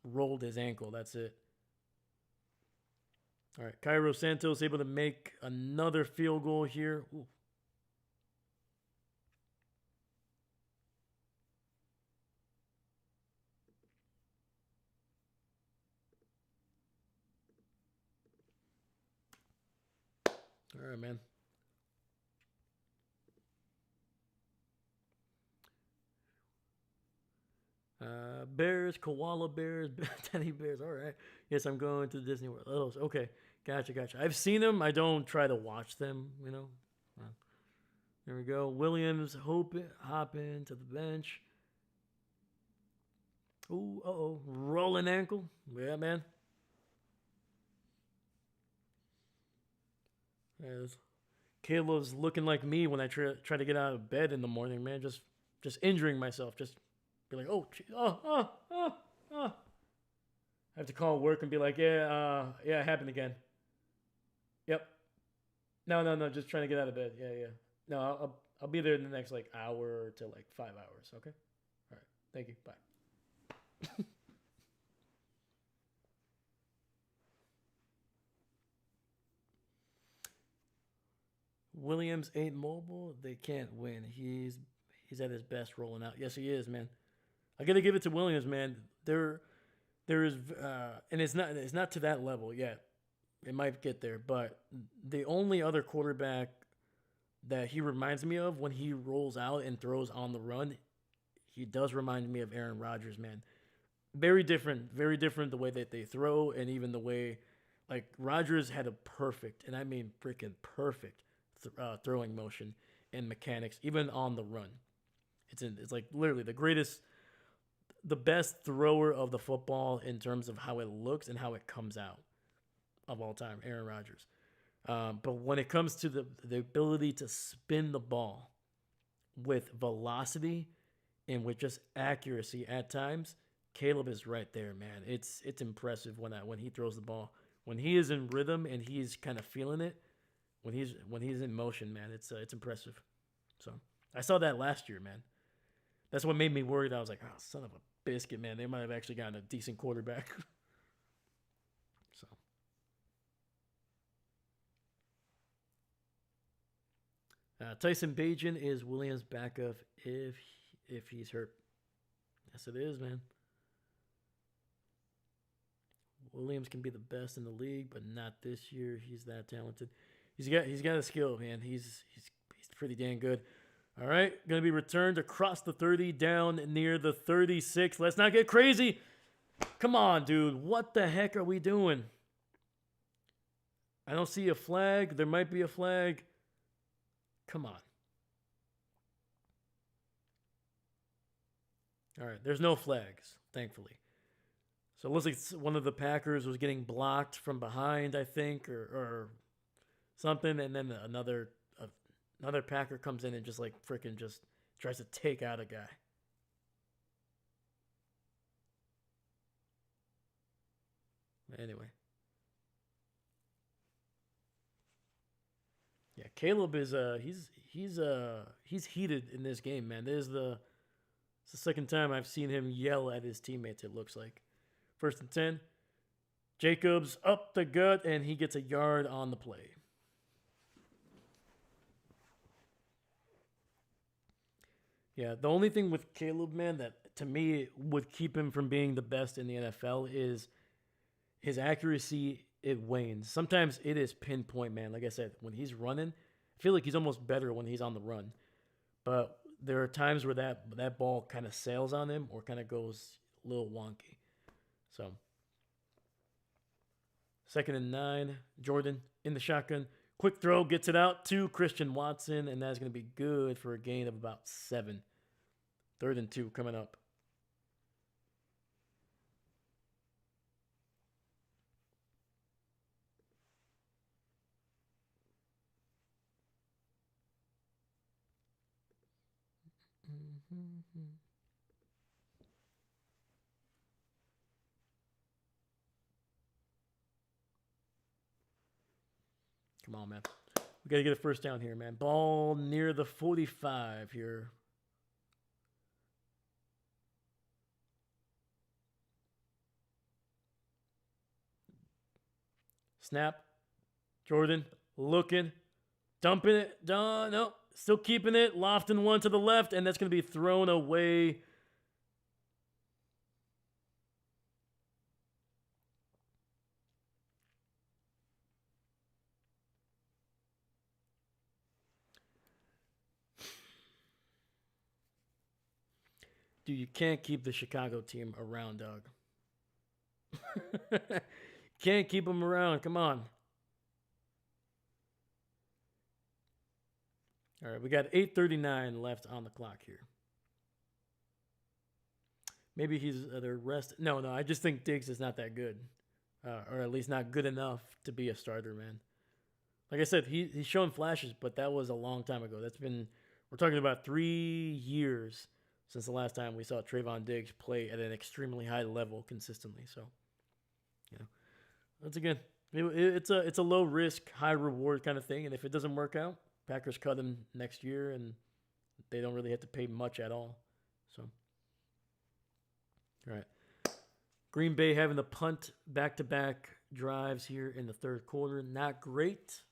rolled his ankle. That's it. All right, Cairo Santos able to make another field goal here. Ooh. All right, man. Bears, koala bears, teddy bears. All right. Yes, I'm going to Disney World. Oh, okay. Gotcha. I've seen them. I don't try to watch them, you know. There we go. Williams hopping to the bench. Ooh, rolling ankle. Yeah, man. Yes. Caleb's looking like me when I try to get out of bed in the morning, man. Just injuring myself. Just be like, oh. I have to call work and be like, yeah, it happened again. Yep. No, just trying to get out of bed. Yeah. No, I'll be there in the next like hour to like 5 hours. Okay. All right. Thank you. Bye. Williams ain't mobile. They can't win. He's at his best rolling out. Yes, he is, man. I gotta give it to Williams, man. There is, and it's not to that level yet. It might get there, but the only other quarterback that he reminds me of when he rolls out and throws on the run, he does remind me of Aaron Rodgers, man. Very different the way that they throw, and even the way, like Rodgers had a perfect, and I mean freaking perfect, throwing motion and mechanics, even on the run. It's like literally the best thrower of the football in terms of how it looks and how it comes out of all time, Aaron Rodgers. But when it comes to the ability to spin the ball with velocity and with just accuracy at times, Caleb is right there, man. It's impressive when he throws the ball. When he is in rhythm and he's kind of feeling it, when he's in motion, man, it's impressive. So I saw that last year, man. That's what made me worried. I was like, oh, son of a biscuit, man. They might have actually gotten a decent quarterback. So. Tyson Bagent is Williams' backup if he's hurt. Yes, it is, man. Williams can be the best in the league, but not this year. He's that talented. He's got a skill, man. He's pretty dang good. All right, going to be returned across the 30, down near the 36. Let's not get crazy. Come on, dude. What the heck are we doing? I don't see a flag. There might be a flag. Come on. All right, there's no flags, thankfully. So it looks like one of the Packers was getting blocked from behind, I think, or something, and then another Packer comes in and just like freaking just tries to take out a guy. Anyway. Yeah, Caleb is he's heated in this game, man. It's the second time I've seen him yell at his teammates, it looks like. 1st and 10. Jacobs up the gut, and he gets a yard on the play. Yeah, the only thing with Caleb, man, that to me would keep him from being the best in the NFL is his accuracy. It wanes. Sometimes it is pinpoint, man. Like I said, when he's running, I feel like he's almost better when he's on the run. But there are times where that ball kind of sails on him or kind of goes a little wonky. So, 2nd and 9, Jordan in the shotgun. Quick throw, gets it out to Christian Watson, and that's going to be good for a gain of about 7. 3rd and 2 coming up. Come on, man. We got to get a first down here, man. Ball near the 45 here. Snap. Jordan looking. Dumping it. No. Still keeping it. Lofting one to the left, and that's going to be thrown away. Dude, you can't keep the Chicago team around, dog. Can't keep them around. Come on. All right, we got 8:39 left on the clock here. Maybe he's the rest. No, I just think Diggs is not that good, or at least not good enough to be a starter, man. Like I said, he's shown flashes, but that was a long time ago. We're talking about 3 years since the last time we saw Trayvon Diggs play at an extremely high level consistently. So, once again, it's a low risk, high reward kind of thing. And if it doesn't work out, Packers cut him next year, and they don't really have to pay much at all. So, all right. Green Bay having the punt back-to-back drives here in the 3rd quarter. Not great.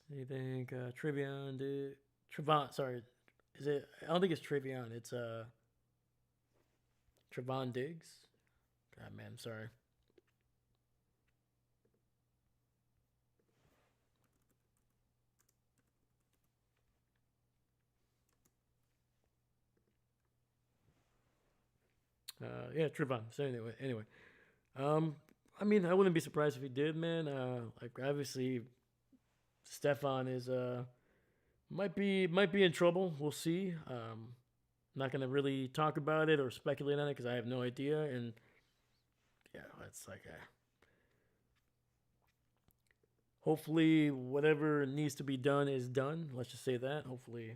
Anything? Trevon, sorry. Is it? I don't think it's Travion. It's Trevon Diggs. God, man, I'm sorry. Yeah, Trevon. So anyway. I mean, I wouldn't be surprised if he did, man. Like obviously, Stefan is might be in trouble. We'll see. Not gonna really talk about it or speculate on it because I have no idea. And yeah, it's like hopefully, whatever needs to be done is done. Let's just say that. Hopefully,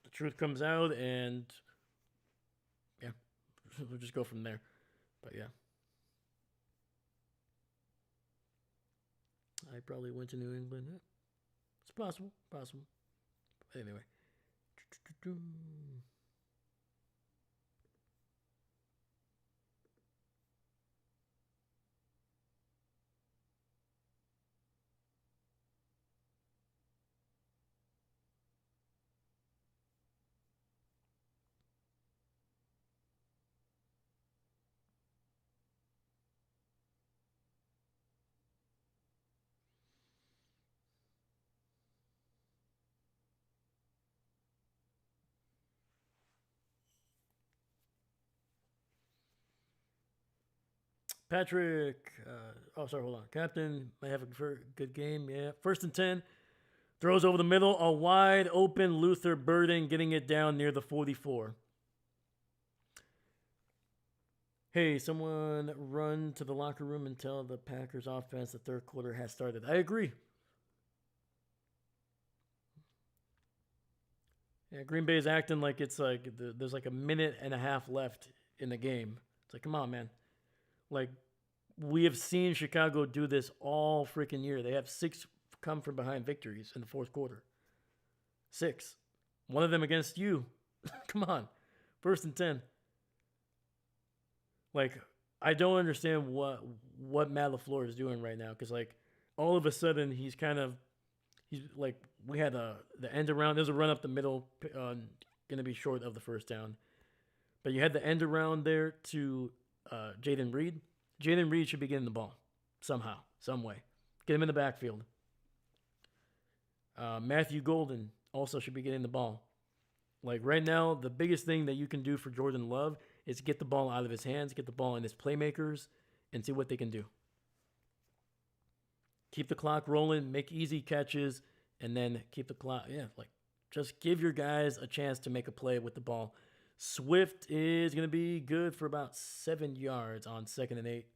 the truth comes out, and yeah, we'll just go from there. But yeah, I probably went to New England. Yeah, it's possible, possible. But anyway. Patrick, oh, sorry, hold on. Captain might have a good game. Yeah. 1st and 10. Throws over the middle. A wide open Luther Burden getting it down near the 44. Hey, someone run to the locker room and tell the Packers offense the third quarter has started. I agree. Yeah, Green Bay is acting like it's like there's like a minute and a half left in the game. It's like, come on, man. Like, we have seen Chicago do this all freaking year. They have 6 come from behind victories in the fourth quarter. 6. One of them against you. Come on. 1st and 10. Like, I don't understand what Matt LaFleur is doing right now, because like all of a sudden he's like, we had the end around. There's a run up the middle, going to be short of the first down, but you had the end around there to Jaden Reed. Jaden Reed should be getting the ball somehow, some way. Get him in the backfield. Matthew Golden also should be getting the ball. Like, right now, the biggest thing that you can do for Jordan Love is get the ball out of his hands, get the ball in his playmakers, and see what they can do. Keep the clock rolling, make easy catches, and then keep the clock. Yeah, like, just give your guys a chance to make a play with the ball. Swift is going to be good for about 7 yards on 2nd and 8.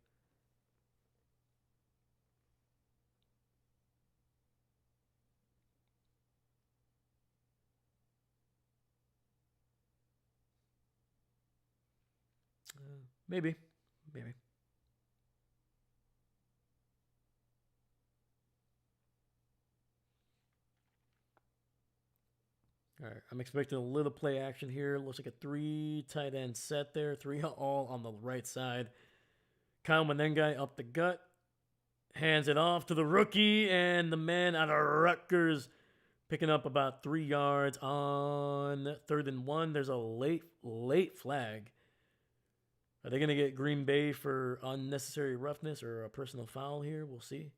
Maybe. All right, I'm expecting a little play action here. Looks like a 3 tight end set there. 3 all on the right side. Kyle Monengai up the gut. Hands it off to the rookie, and the man out of Rutgers picking up about 3 yards on 3rd and 1. There's a late flag. Are they going to get Green Bay for unnecessary roughness or a personal foul here? We'll see.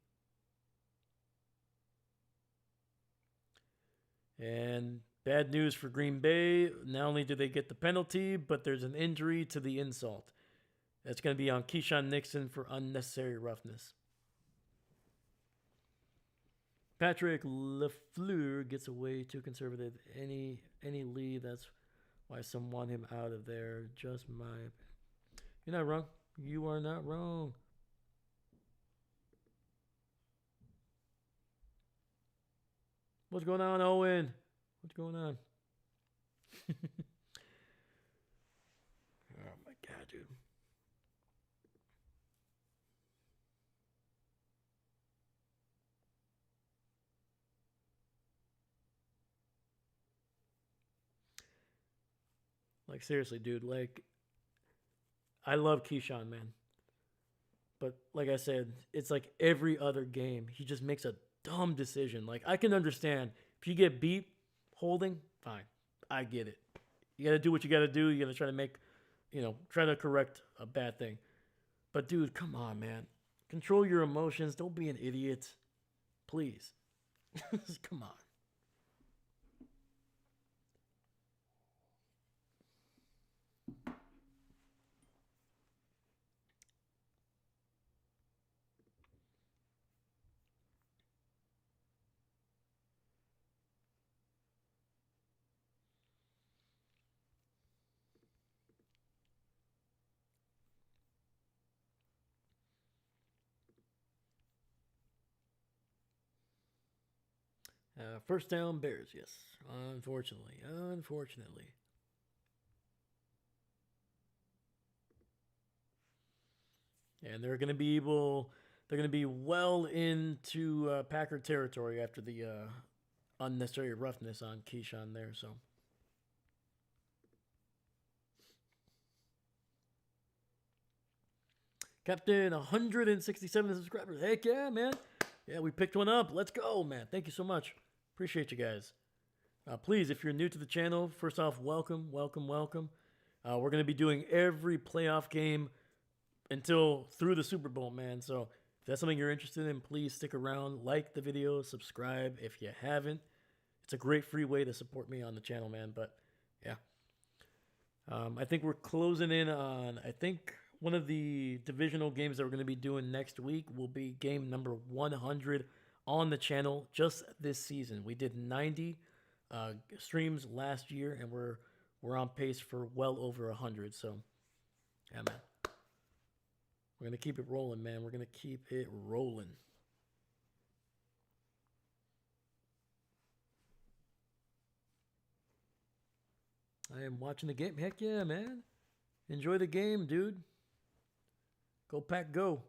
And bad news for Green Bay. Not only do they get the penalty, but there's an injury to the insult. That's going to be on Keyshawn Nixon for unnecessary roughness. Patrick LaFleur gets away too conservative. Any lead, that's why some want him out of there. Just my opinion. You're not wrong. You are not wrong. What's going on, Owen? What's going on? Oh my god, dude. Like, seriously, dude. Like, I love Keyshawn, man. But like I said, it's like every other game, he just makes a dumb decision. Like, I can understand if you get beat holding, fine. I get it. You got to do what you got to do. You got to try to make, try to correct a bad thing. But dude, come on, man. Control your emotions. Don't be an idiot. Please. Come on. First down, Bears. Yes, unfortunately, unfortunately. And they're going to be able. They're going to be well into Packer territory after the unnecessary roughness on Keyshawn there. So. Captain 167 subscribers. Heck yeah, man. Yeah, we picked one up. Let's go, man. Thank you so much. Appreciate you guys. Please, if you're new to the channel, first off, welcome, welcome, welcome. We're going to be doing every playoff game until through the Super Bowl, man. So if that's something you're interested in, please stick around. Like the video, subscribe if you haven't. It's a great free way to support me on the channel, man. But yeah. I think we're closing in on, one of the divisional games that we're going to be doing next week will be game number 100 on the channel just this season. We did 90 streams last year, and we're on pace for well over 100. So, yeah, man. We're going to keep it rolling, man. We're going to keep it rolling. I am watching the game. Heck yeah, man. Enjoy the game, dude. Go Pack, go.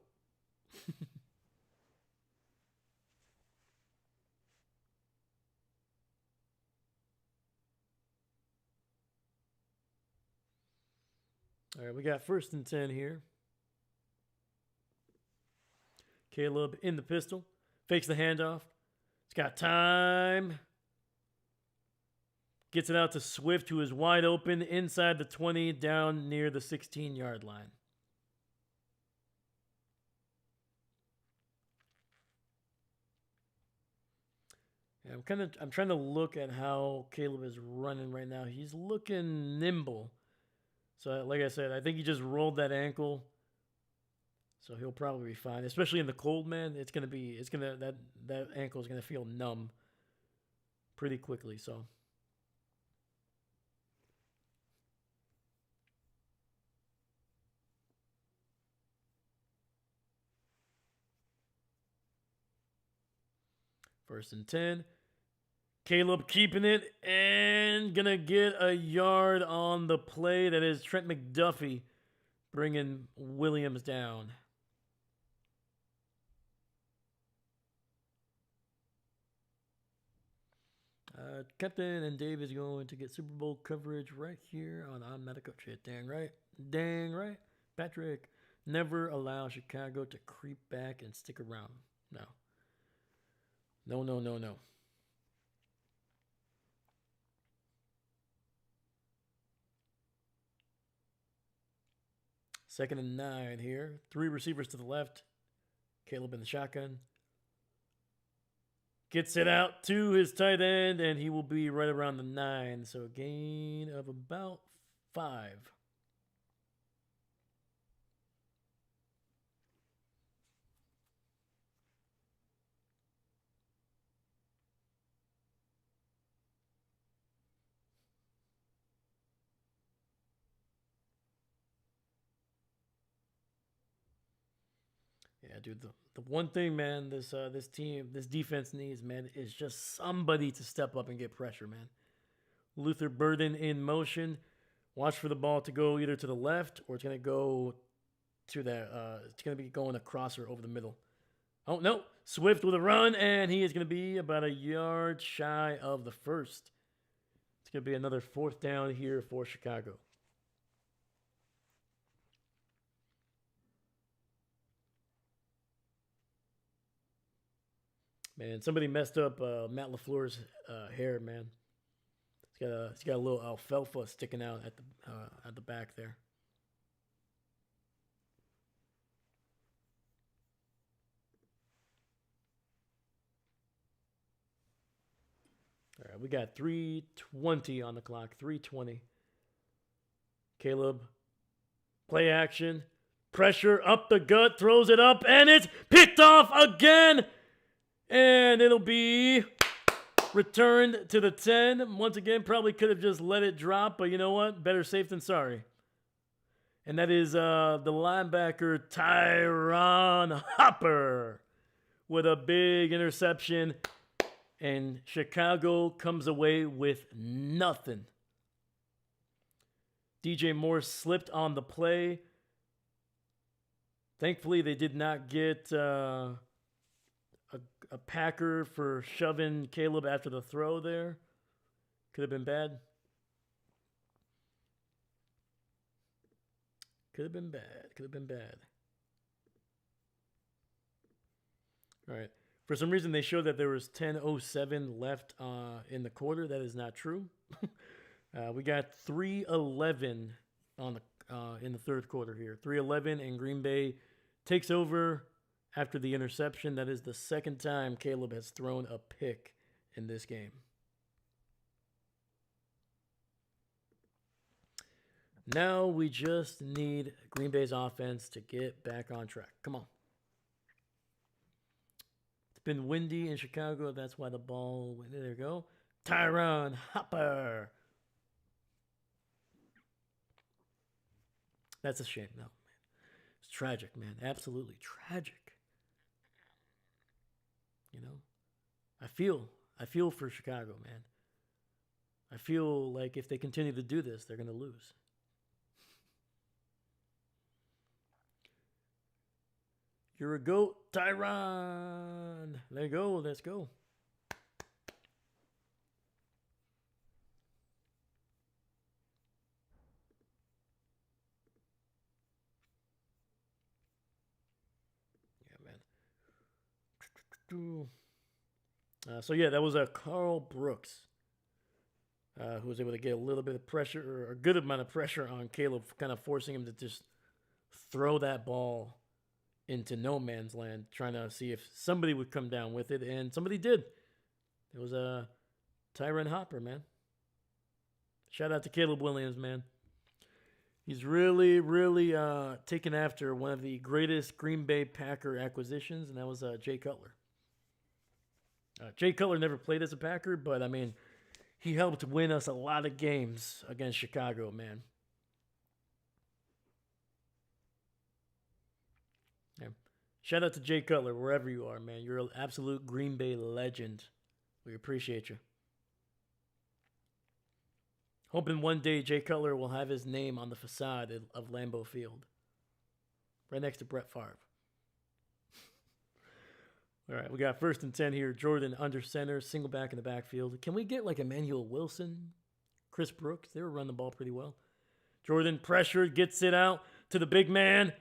All right, we got 1st and 10 here. Caleb in the pistol. Fakes the handoff. He's got time. Gets it out to Swift, who is wide open inside the 20, down near the 16-yard line. Yeah, I'm trying to look at how Caleb is running right now. He's looking nimble. So, like I said, I think he just rolled that ankle. So he'll probably be fine, especially in the cold, man. That ankle is gonna feel numb pretty quickly. So. First and 10. Caleb keeping it and gonna get a yard on the play. That is Trent McDuffie bringing Williams down. Captain and Dave is going to get Super Bowl coverage right here on I'm Not a Coach. Dang right. Dang right. Patrick, never allow Chicago to creep back and stick around. No. No, no, no, no. Second and 9 here. 3 receivers to the left. Caleb in the shotgun. Gets it out to his tight end, and he will be right around the 9. So a gain of about 5. Yeah, dude. The one thing, man, this defense needs, man, is just somebody to step up and get pressure, man. Luther Burden in motion. Watch for the ball to go either to the left or it's gonna go to the. It's gonna be going across or over the middle. Oh no! Swift with a run, and he is gonna be about a yard shy of the first. It's gonna be another 4th down here for Chicago. Man, somebody messed up Matt LaFleur's hair, man. He's got a little alfalfa sticking out at the back there. All right, we got 3:20 on the clock. 3:20. Caleb, play action, pressure up the gut, throws it up, and it's picked off again. And it'll be returned to the 10. Once again, probably could have just let it drop, but you know what? Better safe than sorry. And that is the linebacker Tyron Hopper with a big interception. and Chicago comes away with nothing. DJ Moore slipped on the play. Thankfully, they did not get a Packer for shoving Caleb after the throw there. Could have been bad. Could have been bad. Could have been bad. All right. For some reason, they showed that there was 10:07 left in the quarter. That is not true. We got 3:11 on the in the third quarter here. 3:11, and Green Bay takes over after the interception. That is the second time Caleb has thrown a pick in this game. Now we just need Green Bay's offense to get back on track. Come on. It's been windy in Chicago. That's why the ball went. There you go. Tyron Hopper. That's a shame. No, man. It's tragic, man. Absolutely tragic. You know? I feel for Chicago, man. I feel like if they continue to do this, they're going to lose. You're a goat, Tyron. There you go. Let's go. Yeah, man. So yeah, that was Carl Brooks, who was able to get a little bit of pressure, or a good amount of pressure on Caleb, kind of forcing him to just throw that ball into no man's land, trying to see if somebody would come down with it, and somebody did. It was Tyron Hopper, man. Shout out to Caleb Williams, man. He's really, really taken after one of the greatest Green Bay Packer acquisitions, and that was Jay Cutler. Jay Cutler never played as a Packer, but, I mean, he helped win us a lot of games against Chicago, man. Yeah. Shout out to Jay Cutler, wherever you are, man. You're an absolute Green Bay legend. We appreciate you. Hoping one day Jay Cutler will have his name on the facade of Lambeau Field. Right next to Brett Favre. All right, we got 1st and 10 here. Jordan under center, single back in the backfield. Can we get like Emmanuel Wilson, Chris Brooks? They were running the ball pretty well. Jordan pressured, gets it out to the big man.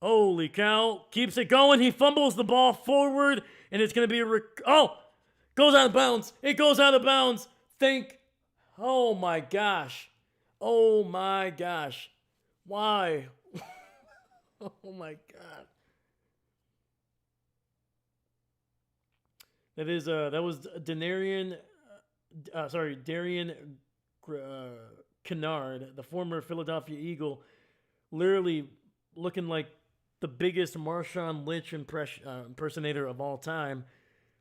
Holy cow. Keeps it going. He fumbles the ball forward, and it's going to be goes out of bounds. It goes out of bounds. Oh, my gosh. Oh, my gosh. Why? Oh, my God. That was Darian Kennard, the former Philadelphia Eagle, literally looking like the biggest Marshawn Lynch impersonator of all time.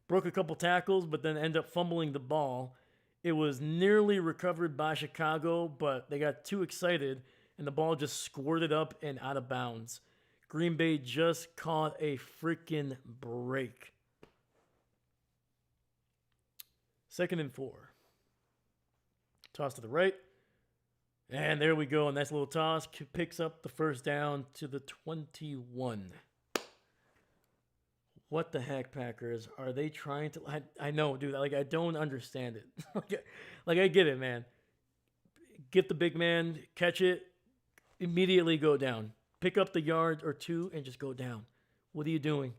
Broke a couple tackles, but then ended up fumbling the ball. It was nearly recovered by Chicago, but they got too excited, and the ball just squirted up and out of bounds. Green Bay just caught a freaking break. 2nd and 4. Toss to the right. And there we go. A nice little toss. Picks up the first down to the 21. What the heck, Packers? Are they trying to... I know, dude. I don't understand it. I get it, man. Get the big man, catch it, immediately go down. Pick up the yard or two and just go down. What are you doing?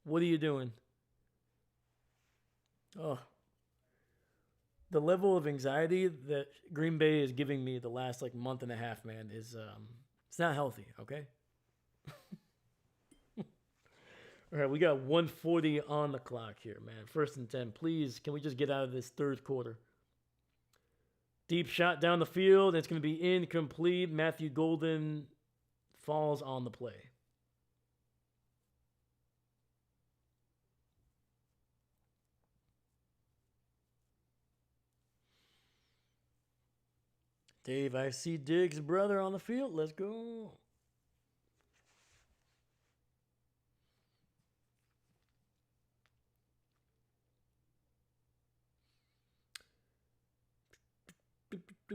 What are you doing? Oh. The level of anxiety that Green Bay is giving me the last month and a half, man, is it's not healthy, okay? All right, we got 1:40 on the clock here, man. 1st and 10. Please, can we just get out of this third quarter? Deep shot down the field. It's going to be incomplete. Matthew Golden falls on the play. Dave, I see Diggs' brother on the field. Let's go.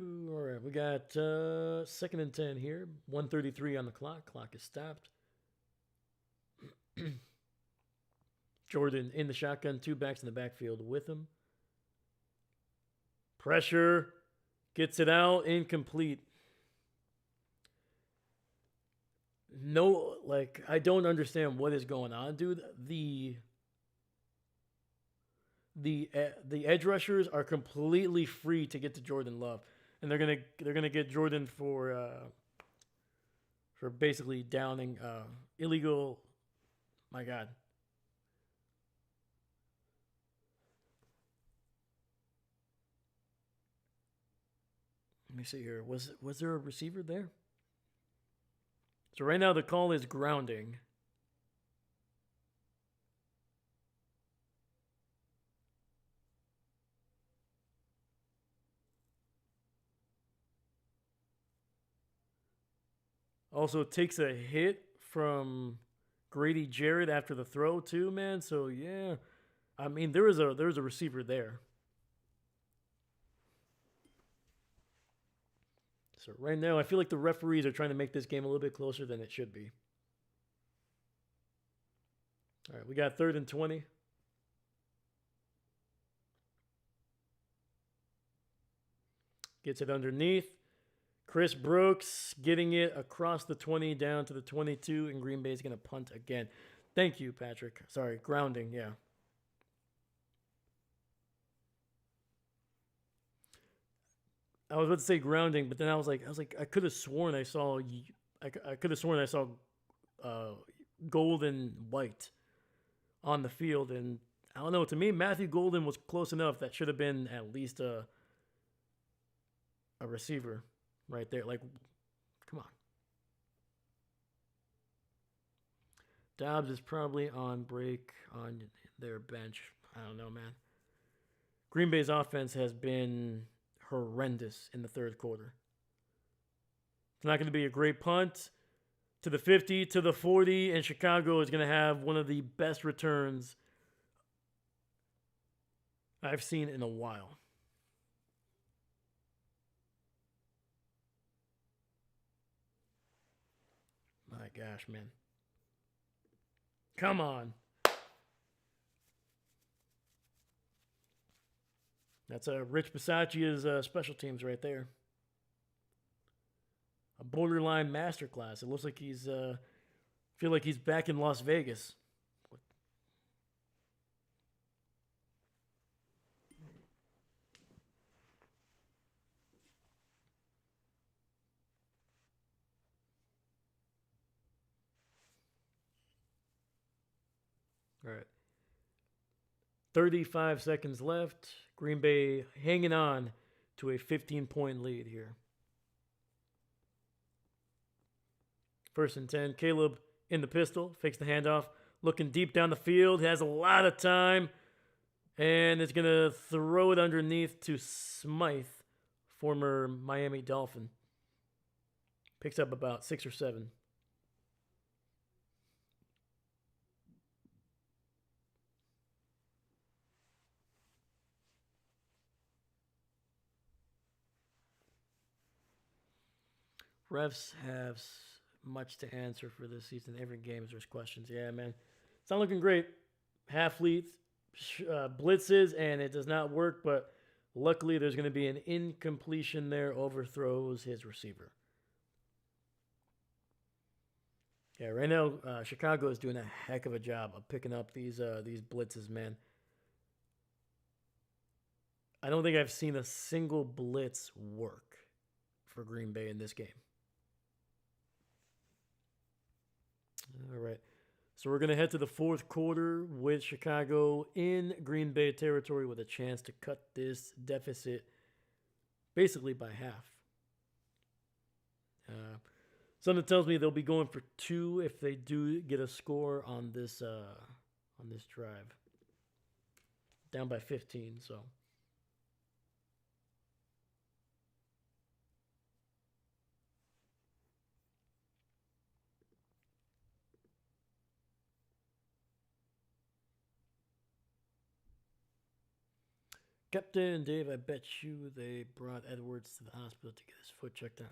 All right, we got second and 10 here. 1:33 on the clock. Clock is stopped. Jordan in the shotgun, two backs in the backfield with him. Pressure, gets it out, incomplete. No, like, I don't understand what is going on, dude. The edge rushers are completely free to get to Jordan Love, and they're gonna get Jordan for basically downing illegal. My God. Let me see here. Was there a receiver there? So right now the call is grounding. Also takes a hit from Grady Jarrett after the throw too, man. So yeah, I mean there was a receiver there. So right now I feel like the referees are trying to make this game a little bit closer than it should be. All right, we got 3rd and 20. Gets it underneath. Chris Brooks getting it across the 20 down to the 22, and Green Bay is going to punt again. Thank you, Patrick. Sorry, grounding, yeah. I was about to say grounding, but then I was like, I could have sworn I saw, I could have sworn I saw gold and white on the field, and I don't know. To me, Matthew Golden was close enough. That should have been at least a receiver right there. Like, come on. Dobbs is probably on break on their bench. I don't know, man. Green Bay's offense has been horrendous in the third quarter. It's not going to be a great punt to the 50, to the 40, and Chicago is going to have one of the best returns I've seen in a while. My gosh, man. Come on. That's Rich Bisaccia's special teams right there. A borderline masterclass. It looks like he's feel like he's back in Las Vegas. All right. 35 seconds left. Green Bay hanging on to a 15-point lead here. 1st and 10. Caleb in the pistol. Fakes the handoff. Looking deep down the field. Has a lot of time. And is going to throw it underneath to Smythe, former Miami Dolphin. Picks up about 6 or 7. Refs have much to answer for this season. Every game there's questions. Yeah, man. It's not looking great. Half leads, blitzes, and it does not work, but luckily there's going to be an incompletion there. Overthrows his receiver. Yeah, right now Chicago is doing a heck of a job of picking up these blitzes, man. I don't think I've seen a single blitz work for Green Bay in this game. All right. So we're going to head to the 4th quarter with Chicago in Green Bay territory with a chance to cut this deficit basically by half. Something tells me they'll be going for 2 if they do get a score on this drive. Down by 15, so... Captain Dave, I bet you they brought Edwards to the hospital to get his foot checked out.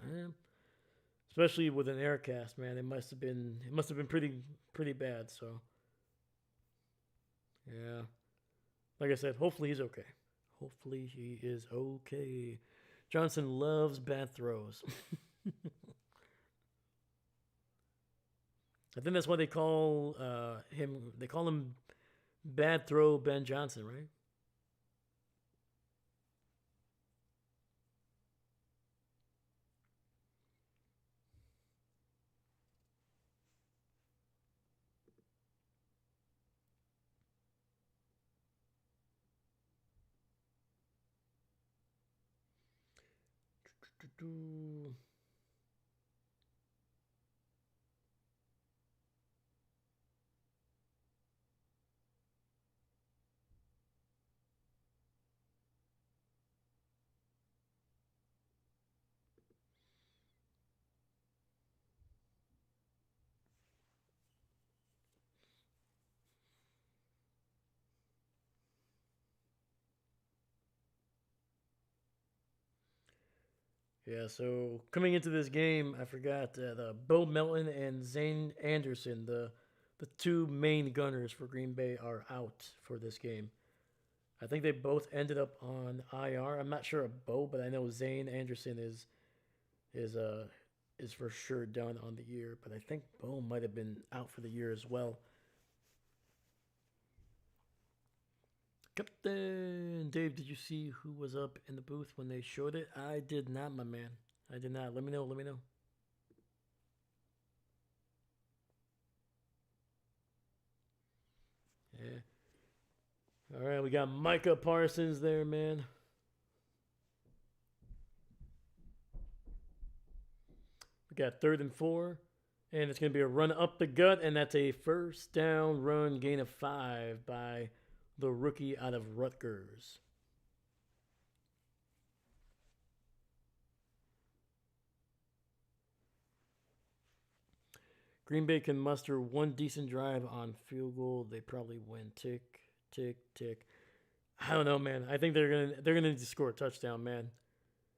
Especially with an air cast, man. It must have been pretty bad, so yeah. Like I said, hopefully he's okay. Hopefully he is okay. Johnson loves bad throws. I think that's why they call him. They call him Bad Throw Ben Johnson, right? Yeah, so coming into this game, I forgot the Bo Melton and Zane Anderson, the two main gunners for Green Bay, are out for this game. I think they both ended up on IR. I'm not sure of Bo, but I know Zane Anderson is uh is for sure done on the year. But I think Bo might have been out for the year as well. Captain Dave, did you see who was up in the booth when they showed it? I did not, my man. I did not. Let me know. Let me know. Yeah. All right, we got Micah Parsons there, man. We got 3rd and 4, and it's going to be a run up the gut, and that's a first down run, gain of 5 by the rookie out of Rutgers. Green Bay can muster one decent drive on field goal. They probably win. Tick, tick, tick. I don't know, man. I think they're gonna need to score a touchdown, man.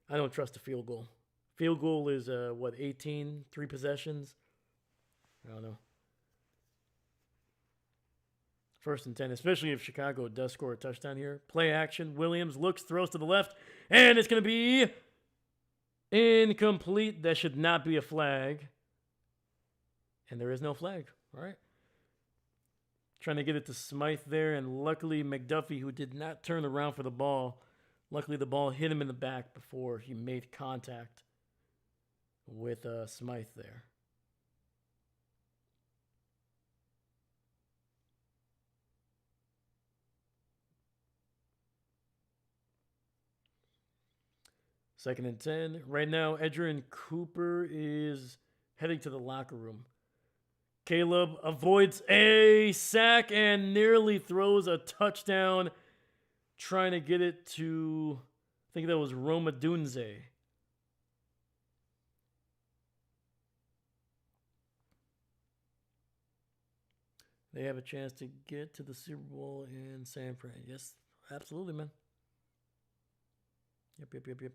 I don't trust a field goal. Field goal is what, 18, 3 possessions. I don't know. 1st and 10, especially if Chicago does score a touchdown here. Play action. Williams looks, throws to the left, and it's going to be incomplete. That should not be a flag. And there is no flag. All right. Trying to get it to Smythe there, and luckily McDuffie, who did not turn around for the ball, luckily the ball hit him in the back before he made contact with Smythe there. Second and 10. Right now, Edgerrin Cooper is heading to the locker room. Caleb avoids a sack and nearly throws a touchdown, trying to get it to, I think that was Roma Dunze. They have a chance to get to the Super Bowl in San Fran. Yes, absolutely, man. Yep.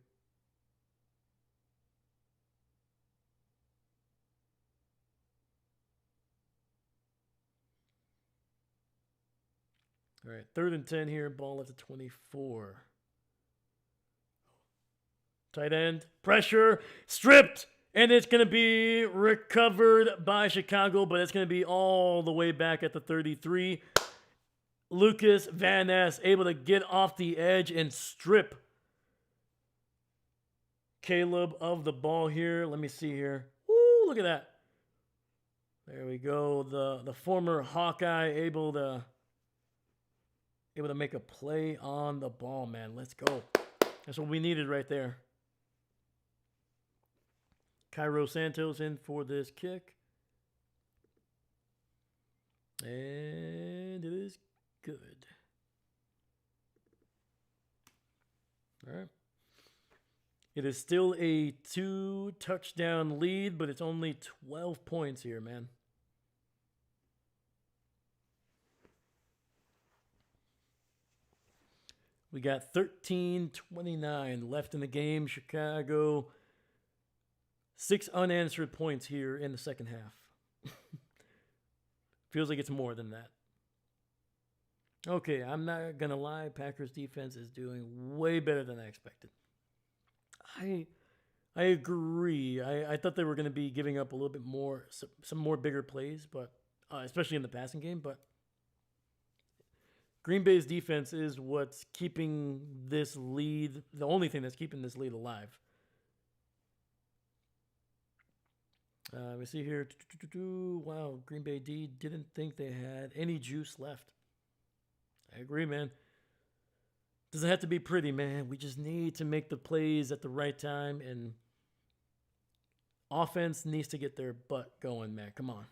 All right, 3rd and 10 here. Ball at the 24. Tight end, pressure, stripped, and it's going to be recovered by Chicago, but it's going to be all the way back at the 33. Lucas Van Ness able to get off the edge and strip Caleb of the ball here. Let me see here. Woo, look at that. There we go. The former Hawkeye able to make a play on the ball, man. Let's go. That's what we needed right there. Cairo Santos in for this kick. And it is good. All right. It is still a 2-touchdown lead, but it's only 12 points here, man. We got 13:29 left in the game. Chicago, 6 unanswered points here in the second half. Feels like it's more than that. Okay, I'm not going to lie. Packers defense is doing way better than I expected. I agree. I thought they were going to be giving up a little bit more, some more bigger plays, but especially in the passing game. But Green Bay's defense is what's keeping this lead, the only thing that's keeping this lead alive. We see here, wow, Green Bay D didn't think they had any juice left. I agree, man. Doesn't have to be pretty, man. We just need to make the plays at the right time, and offense needs to get their butt going, man. Come on.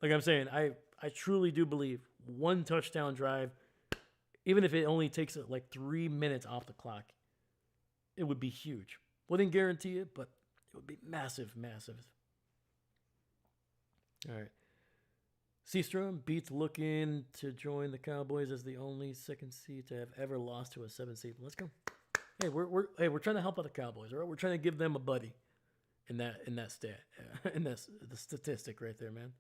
Like I'm saying, I truly do believe one touchdown drive, even if it only takes like 3 minutes off the clock, it would be huge. Wouldn't guarantee it, but it would be massive, massive. All right. Seastrom beats looking to join the Cowboys as the only second seed to have ever lost to a 7 seed. Let's go. Hey, we're trying to help out the Cowboys, all right? We're trying to give them a buddy in that stat, in that the statistic right there, man.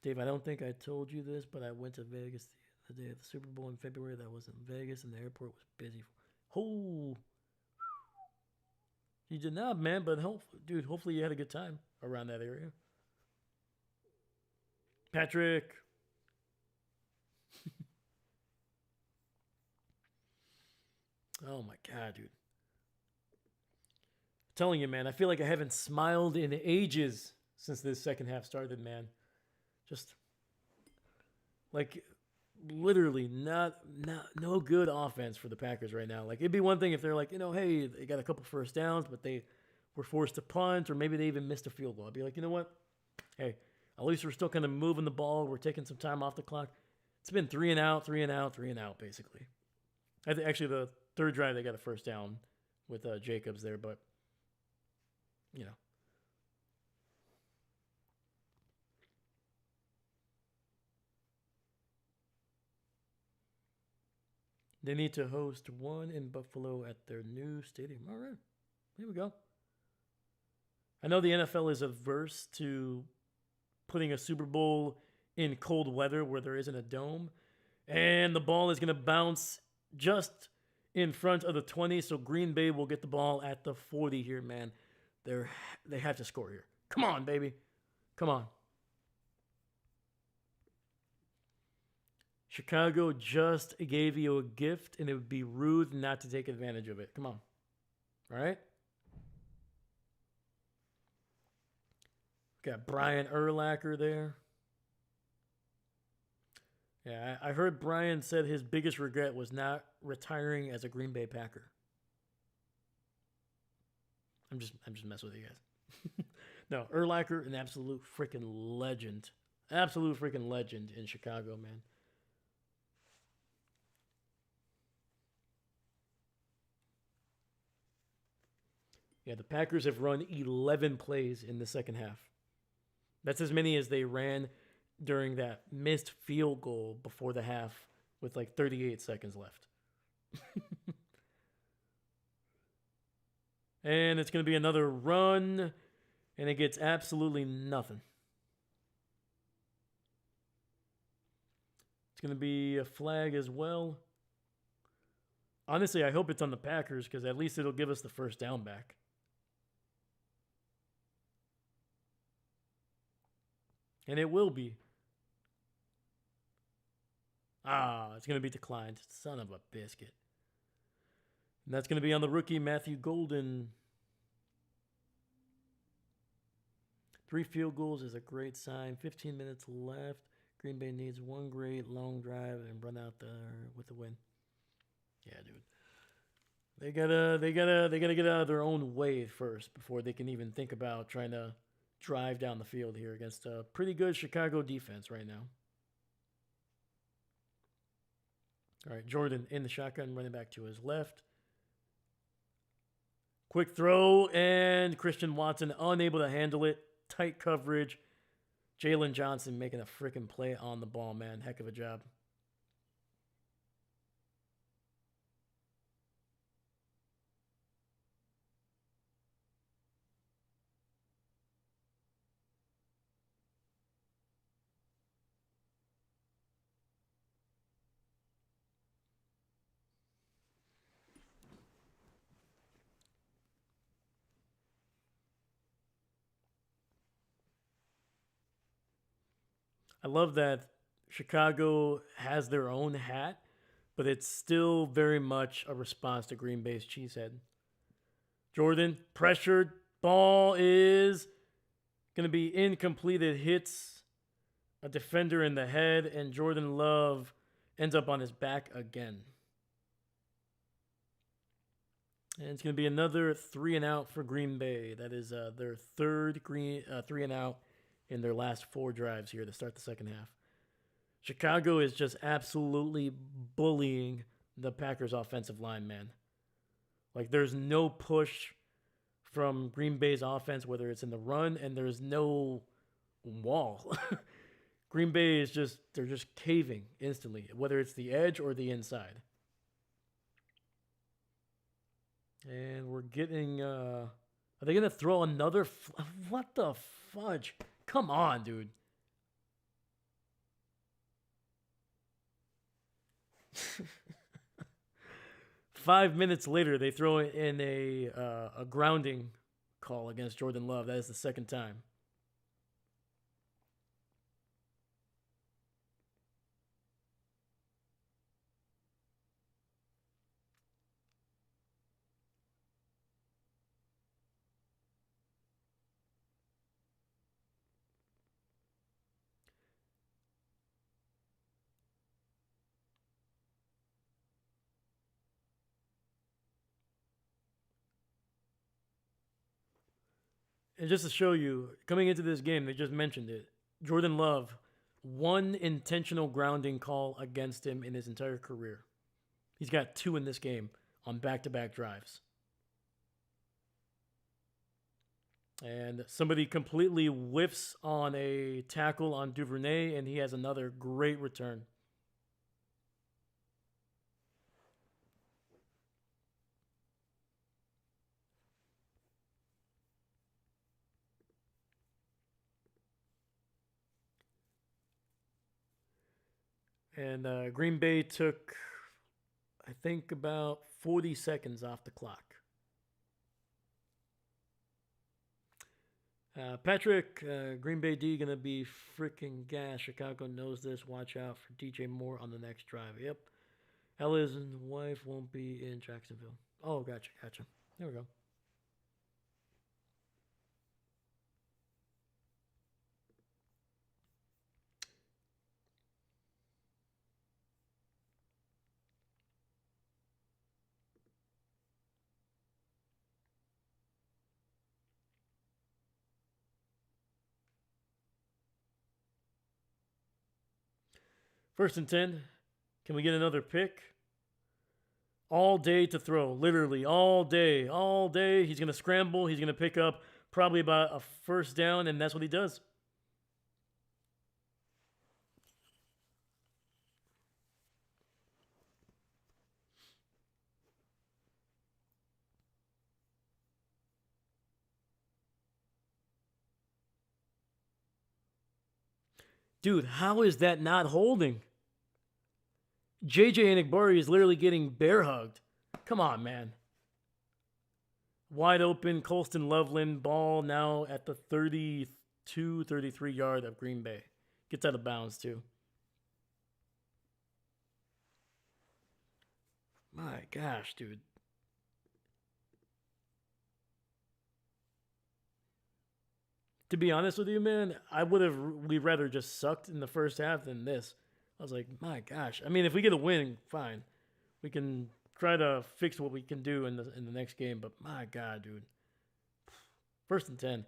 Dave, I don't think I told you this, but I went to Vegas the day of the Super Bowl in February. That was in Vegas, and the airport was busy. Oh, you did not, man. But hopefully you had a good time around that area. Patrick. Oh my God, dude. I'm telling you, man, I feel like I haven't smiled in ages since this second half started, man. Just like literally no good offense for the Packers right now. Like it'd be one thing if they're like, hey, they got a couple first downs, but they were forced to punt, or maybe they even missed a field goal. I'd be like, you know what? Hey, at least we're still kind of moving the ball. We're taking some time off the clock. It's been 3 and out, basically. I think actually the third drive they got a first down with Jacobs there, but they need to host one in Buffalo at their new stadium. All right, here we go. I know the NFL is averse to putting a Super Bowl in cold weather where there isn't a dome, and the ball is going to bounce just in front of the 20, so Green Bay will get the ball at the 40 here, man. They have to score here. Come on, baby. Come on. Chicago just gave you a gift, and it would be rude not to take advantage of it. Come on. All right? Got Brian Urlacher there. Yeah, I heard Brian said his biggest regret was not retiring as a Green Bay Packer. I'm just messing with you guys. No, Urlacher, an absolute freaking legend. Absolute freaking legend in Chicago, man. Yeah, the Packers have run 11 plays in the second half. That's as many as they ran during that missed field goal before the half with like 38 seconds left. And it's going to be another run, and it gets absolutely nothing. It's going to be a flag as well. Honestly, I hope it's on the Packers because at least it'll give us the first down back. And it will be. It's going to be declined. Son of a biscuit. And that's going to be on the rookie, Matthew Golden. 3 field goals is a great sign. 15 minutes left. Green Bay needs one great long drive and run out there with the win. Yeah, dude. They gotta get out of their own way first before they can even think about trying to drive down the field here against a pretty good Chicago defense right now. All right, Jordan in the shotgun, running back to his left. Quick throw, and Christian Watson unable to handle it. Tight coverage. Jalen Johnson making a freaking play on the ball, man. Heck of a job. I love that Chicago has their own hat, but it's still very much a response to Green Bay's cheesehead. Jordan, pressured. Ball is going to be incomplete. It hits a defender in the head, and Jordan Love ends up on his back again. And it's going to be another 3-and-out for Green Bay. That is their third 3-and-out in their last 4 drives here to start the second half. Chicago is just absolutely bullying the Packers' offensive line, man. Like, there's no push from Green Bay's offense, whether it's in the run, and there's no wall. Green Bay is they're just caving instantly, whether it's the edge or the inside. And we're getting, are they going to throw another? What the fudge? Come on, dude. Five minutes later, they throw in a grounding call against Jordan Love. That is the second time. And just to show you, coming into this game, they just mentioned it. Jordan Love, 1 intentional grounding call against him in his entire career. He's got 2 in this game on back-to-back drives. And somebody completely whiffs on a tackle on Duvernay, and he has another great return. And Green Bay took, I think, about 40 seconds off the clock. Patrick, Green Bay D going to be freaking gas. Chicago knows this. Watch out for DJ Moore on the next drive. Yep. Ella's wife won't be in Jacksonville. Oh, gotcha. There we go. First and 10. Can we get another pick? All day to throw. Literally all day. All day. He's going to scramble. He's going to pick up probably about a first down, and that's what he does. Dude, how is that not holding? JJ Enagbari is literally getting bear hugged. Come on, man. Wide open, Colston Loveland, ball now at the 32, 33 yard of Green Bay. Gets out of bounds, too. My gosh, dude. To be honest with you, man, we'd rather just sucked in the first half than this. I was like, my gosh. I mean, if we get a win, fine. We can try to fix what we can do in the next game, but my God, dude. First and 10.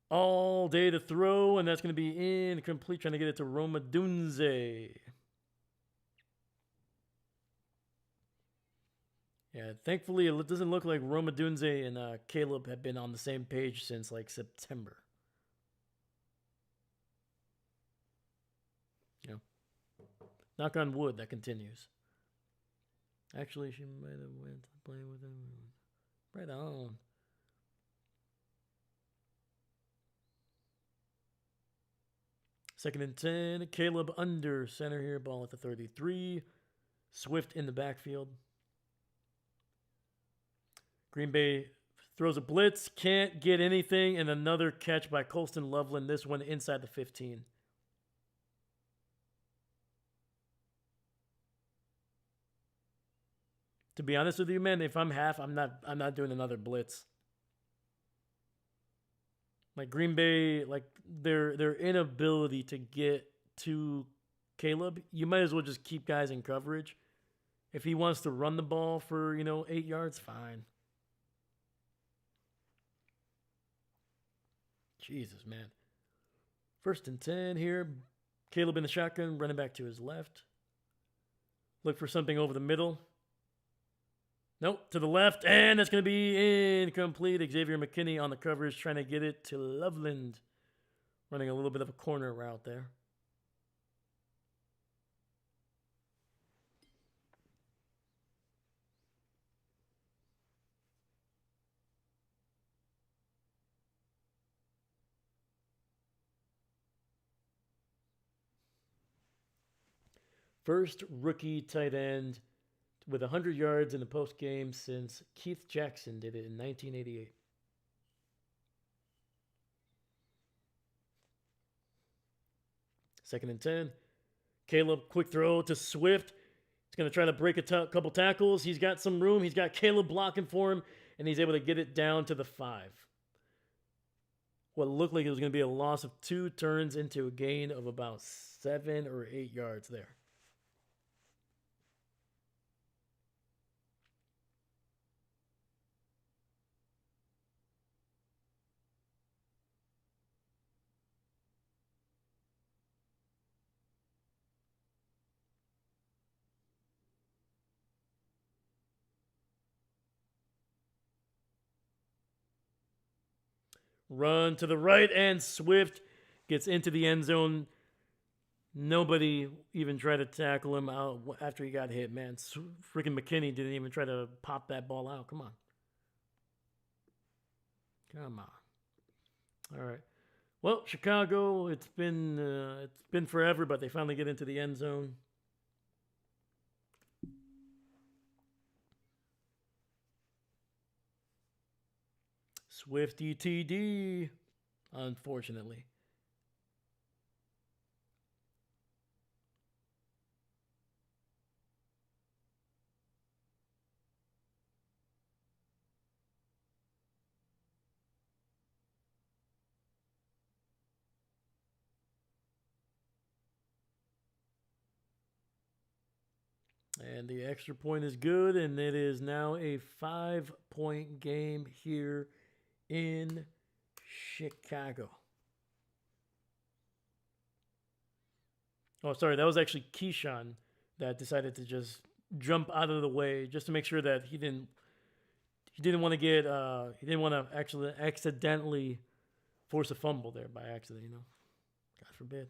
All day to throw, and that's going to be incomplete. Trying to get it to Rome Odunze. Yeah, thankfully it doesn't look like Rome Odunze and Caleb have been on the same page since like September. Yeah. Knock on wood, that continues. Actually, she might have went to play with him. Right on. Second and 10. Caleb under center here. Ball at the 33. Swift in the backfield. Green Bay throws a blitz. Can't get anything. And another catch by Colston Loveland. This one inside the 15. To be honest with you, man, if I'm half, I'm not doing another blitz. Like Green Bay, like their inability to get to Caleb, you might as well just keep guys in coverage. If he wants to run the ball for, 8 yards, fine. Jesus, man. 1st and 10 here. Caleb in the shotgun, running back to his left. Look for something over the middle. Nope, to the left, and that's going to be incomplete. Xavier McKinney on the coverage trying to get it to Loveland. Running a little bit of a corner route there. First rookie tight end with 100 yards in the post game since Keith Jackson did it in 1988. Second and 10. Caleb, quick throw to Swift. He's going to try to break a couple tackles. He's got some room. He's got Caleb blocking for him, and he's able to get it down to the 5. What looked like it was going to be a loss of 2 turns into a gain of about 7 or 8 yards there. Run to the right, and Swift gets into the end zone. Nobody even tried to tackle him out after he got hit, man. Freaking McKinney didn't even try to pop that ball out. Come on. Come on. All right. Well, Chicago, it's been forever, but they finally get into the end zone. Swift ETD, unfortunately. And the extra point is good, and it is now a 5-point game here in Chicago. Oh, sorry, that was actually Keyshawn that decided to just jump out of the way just to make sure that he didn't want to get he didn't want to actually accidentally force a fumble there by accident, God forbid.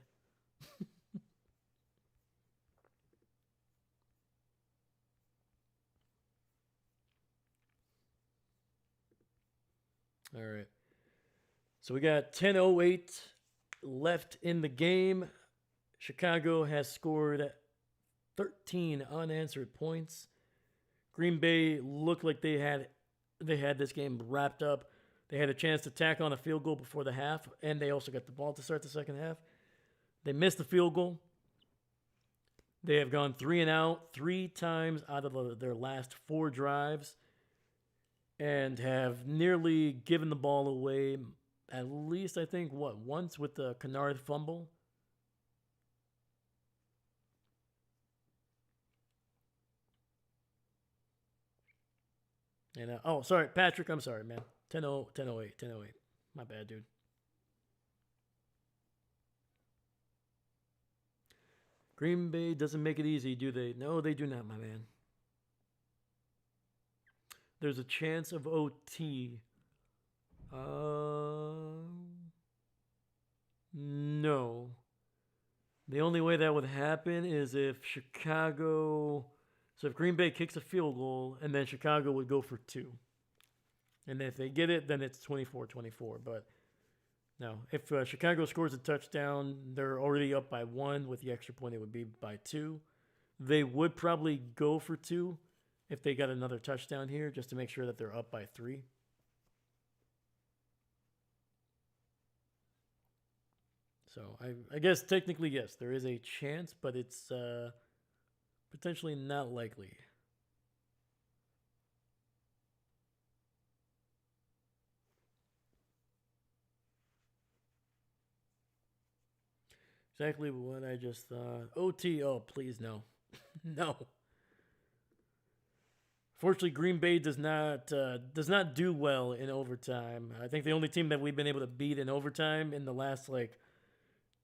All right. So we got 10:08 left in the game. Chicago has scored 13 unanswered points. Green Bay looked like they had this game wrapped up. They had a chance to tack on a field goal before the half, and they also got the ball to start the second half. They missed the field goal. They have gone 3 and out 3 times out of their last 4 drives and have nearly given the ball away at least, I think, once with the Kennard fumble. And, sorry, Patrick, I'm sorry, man. 10:08. My bad, dude. Green Bay doesn't make it easy, do they? No, they do not, my man. There's a chance of OT. No. The only way that would happen is if Chicago... So if Green Bay kicks a field goal, and then Chicago would go for 2. And if they get it, then it's 24-24. But no, if Chicago scores a touchdown, they're already up by 1. With the extra point, it would be by 2. They would probably go for 2 if they got another touchdown here, just to make sure that they're up by 3. So I guess technically, yes, there is a chance, but it's potentially not likely. Exactly what I just thought. OT, oh, please, no. No. Fortunately, Green Bay does not do well in overtime. I think the only team that we've been able to beat in overtime in the last like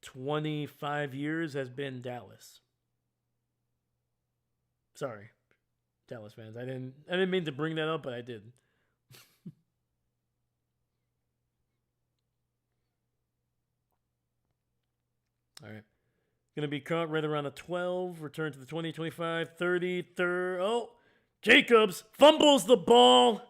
25 years has been Dallas. Sorry, Dallas fans. I didn't mean to bring that up, but I did. All right. Going to be caught right around the 12. Return to the 20, 25, 30, 30. Oh, Jacobs fumbles the ball.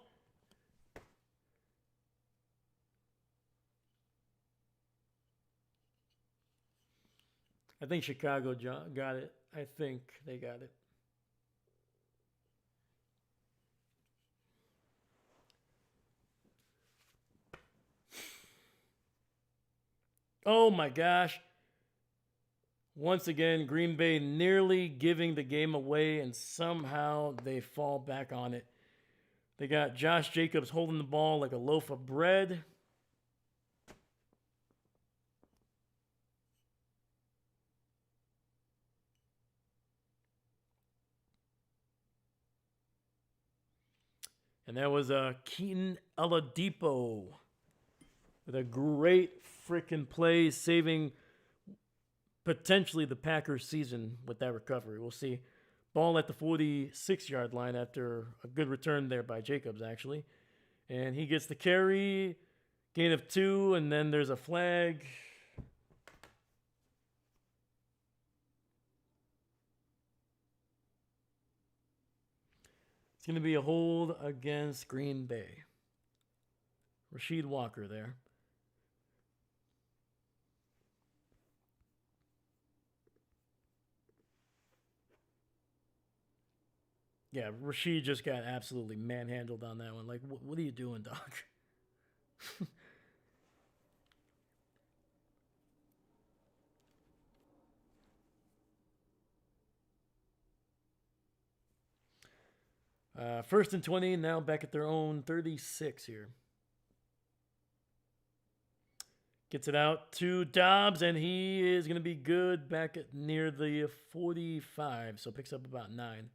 I think Chicago got it. I think they got it. Oh my gosh. Once again, Green Bay nearly giving the game away, and somehow they fall back on it. They got Josh Jacobs holding the ball like a loaf of bread. And that was Keaton Oladipo with a great freaking play, saving potentially the Packers' season with that recovery. We'll see. Ball at the 46-yard line after a good return there by Jacobs, actually. And he gets the carry, gain of 2, and then there's a flag. It's going to be a hold against Green Bay. Rasheed Walker there. Yeah, Rasheed just got absolutely manhandled on that one. Like, what are you doing, Doc? First and 20, now back at their own 36 here. Gets it out to Dobbs, and he is going to be good back at near the 45, so picks up about 9.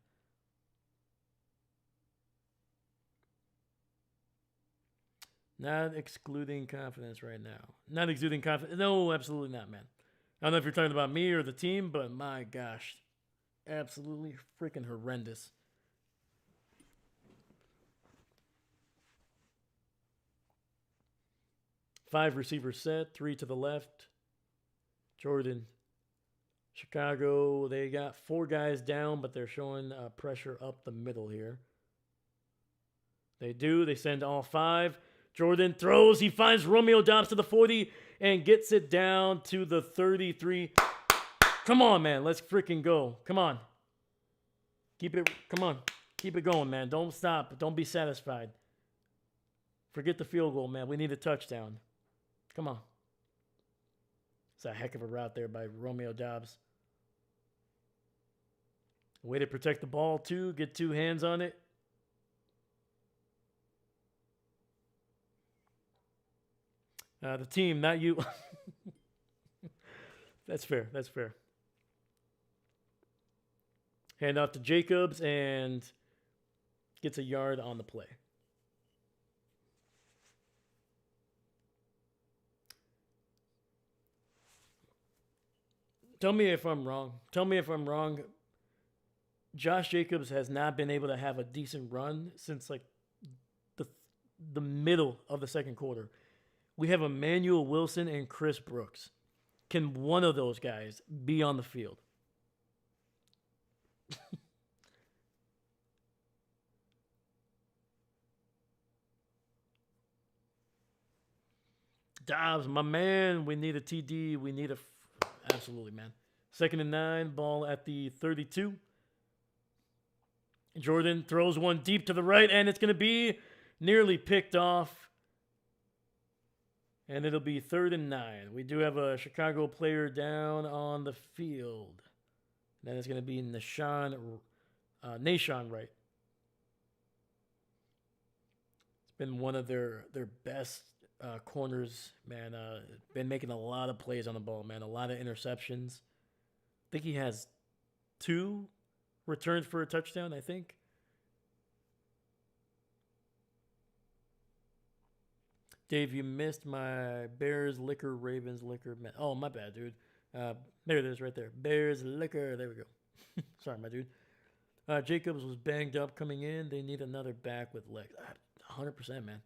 Not excluding confidence right now. Not exuding confidence. No, absolutely not, man. I don't know if you're talking about me or the team, but my gosh. Absolutely freaking horrendous. Five receivers set, 3 to the left. Jordan. Chicago, they got 4 guys down, but they're showing pressure up the middle here. They do. They send all 5. Jordan throws. He finds Romeo Doubs to the 40 and gets it down to the 33. Come on, man. Let's freaking go. Come on. Come on. Keep it going, man. Don't stop. Don't be satisfied. Forget the field goal, man. We need a touchdown. Come on. It's a heck of a route there by Romeo Doubs. Way to protect the ball, too. Get 2 hands on it. The team, not you. That's fair. That's fair. Hand off to Jacobs and gets a yard on the play. Tell me if I'm wrong. Tell me if I'm wrong. Josh Jacobs has not been able to have a decent run since like the middle of the second quarter. We have Emmanuel Wilson and Chris Brooks. Can one of those guys be on the field? Dobbs, my man. We need a TD. We need absolutely, man. 2nd and 9, ball at the 32. Jordan throws one deep to the right, and it's going to be nearly picked off. And it'll be 3rd and 9. We do have a Chicago player down on the field. Then it's going to be Nahshon Wright. It's been one of their best corners, man. Been making a lot of plays on the ball, man. A lot of interceptions. I think he has 2 returns for a touchdown, I think. Dave, you missed my Bears liquor, Ravens liquor. Oh, my bad, dude. There it is right there. Bears liquor. There we go. Sorry, my dude. Jacobs was banged up coming in. They need another back with legs. 100%, man.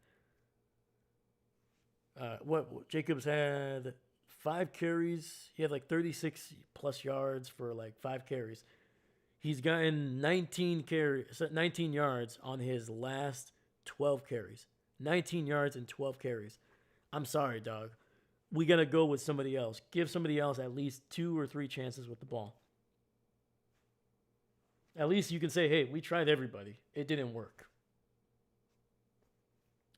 What Jacobs had 5 carries. He had like 36 plus yards for like 5 carries. He's gotten 19 yards on his last 12 carries. 19 yards and 12 carries. I'm sorry, dog. We got to go with somebody else. Give somebody else at least 2 or 3 chances with the ball. At least you can say, hey, we tried everybody. It didn't work.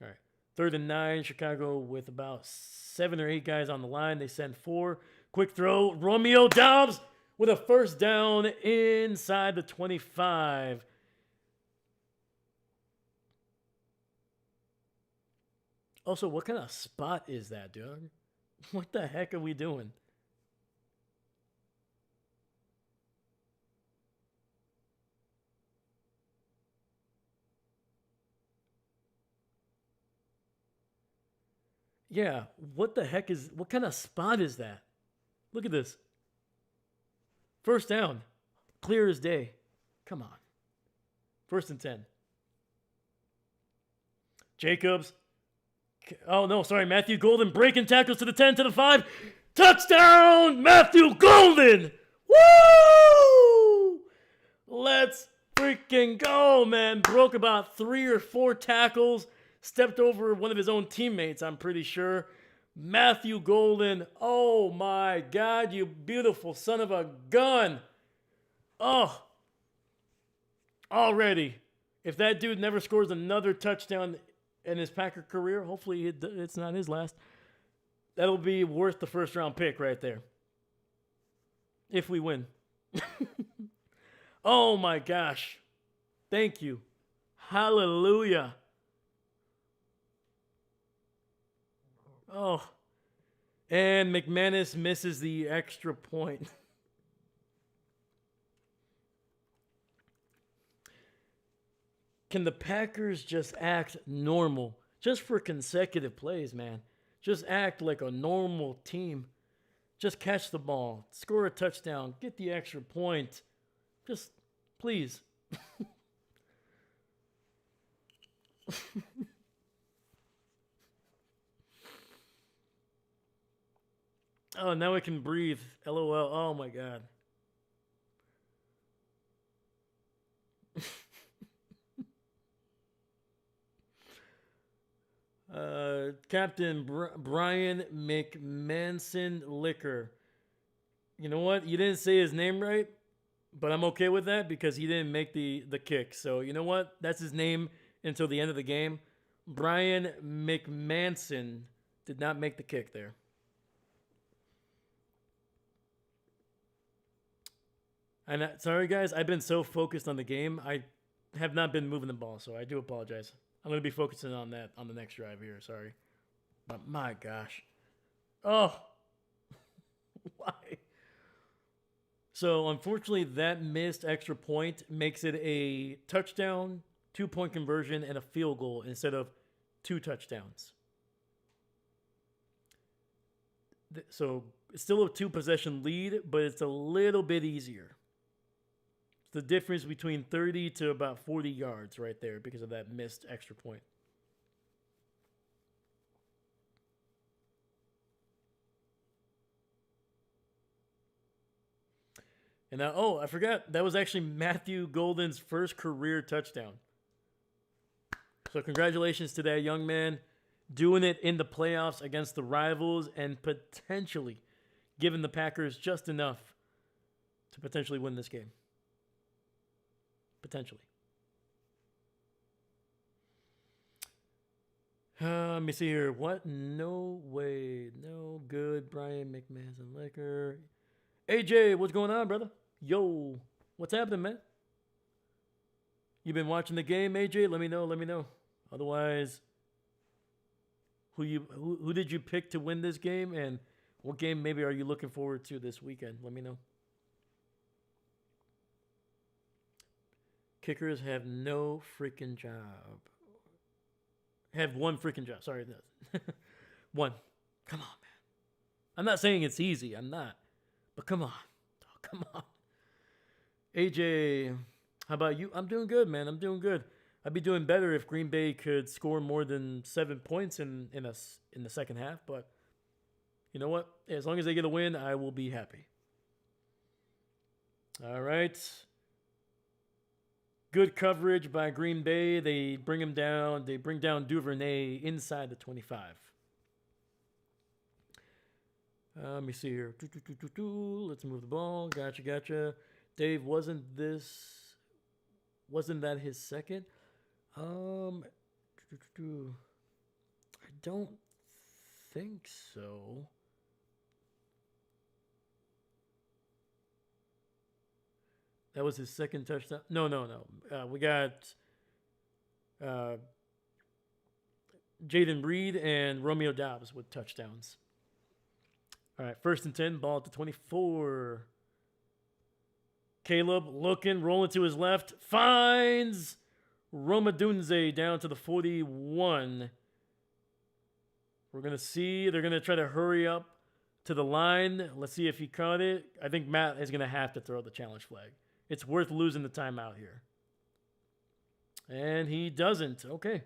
All right. 3rd and 9, Chicago with about 7 or 8 guys on the line. They send 4. Quick throw. Romeo Doubs with a first down inside the 25. Also, what kind of spot is that, dude? What the heck are we doing? Yeah, what kind of spot is that? Look at this. First down. Clear as day. Come on. 1st and 10. Jacobs. Oh, no, sorry. Matthew Golden breaking tackles to the 10, to the 5. Touchdown, Matthew Golden! Woo! Let's freaking go, man. Broke about 3 or 4 tackles. Stepped over one of his own teammates, I'm pretty sure. Matthew Golden. Oh, my God, you beautiful son of a gun. Oh. Already. If that dude never scores another touchdown in his Packer career, hopefully it's not his last, that'll be worth the 1st round pick right there. If we win. Oh my gosh. Thank you. Hallelujah. Oh. And McManus misses the extra point. Can the Packers just act normal? Just for consecutive plays, man. Just act like a normal team. Just catch the ball. Score a touchdown. Get the extra point. Just, please. Oh, now I can breathe. LOL. Oh, my God. Captain Brian McManson Liquor. You know what? You didn't say his name right, but I'm okay with that because he didn't make the kick. So you know what? That's his name until the end of the game. Brian McManson did not make the kick there. And sorry, guys. I've been so focused on the game. I have not been moving the ball, so I do apologize. I'm going to be focusing on that on the next drive here. Sorry. But my gosh. Oh. Why? So, unfortunately, that missed extra point makes it a touchdown, 2-point conversion, and a field goal instead of 2 touchdowns. So, it's still a 2-possession lead, but it's a little bit easier. The difference between 30 to about 40 yards right there because of that missed extra point. And now, oh, I forgot. That was actually Matthew Golden's first career touchdown. So congratulations to that young man doing it in the playoffs against the rivals and potentially giving the Packers just enough to potentially win this game. Potentially. Let me see here. What? No way. No good. Brian McManson Liquor. AJ, what's going on, brother? Yo, what's happening, man? You been watching the game, AJ? Let me know. Otherwise, who did you pick to win this game, and what game maybe are you looking forward to this weekend? Let me know. Kickers have no freaking job. Have one freaking job. Sorry. One. Come on, man. I'm not saying it's easy. I'm not. But come on. Oh, come on. AJ, how about you? I'm doing good, man. I'm doing good. I'd be doing better if Green Bay could score more than 7 points in the second half. But you know what? As long as they get a win, I will be happy. All right. Good coverage by Green Bay. They bring him down. They bring down Duvernay inside the 25. Let me see here. Let's move the ball. Gotcha. Dave, wasn't that his second? I don't think so. That was his second touchdown. No. We got Jaden Reed and Romeo Doubs with touchdowns. All right, 1st and 10, ball at the 24. Caleb looking, rolling to his left, finds Romadunze down to the 41. We're going to see. They're going to try to hurry up to the line. Let's see if he caught it. I think Matt is going to have to throw the challenge flag. It's worth losing the timeout here. And he doesn't. Okay.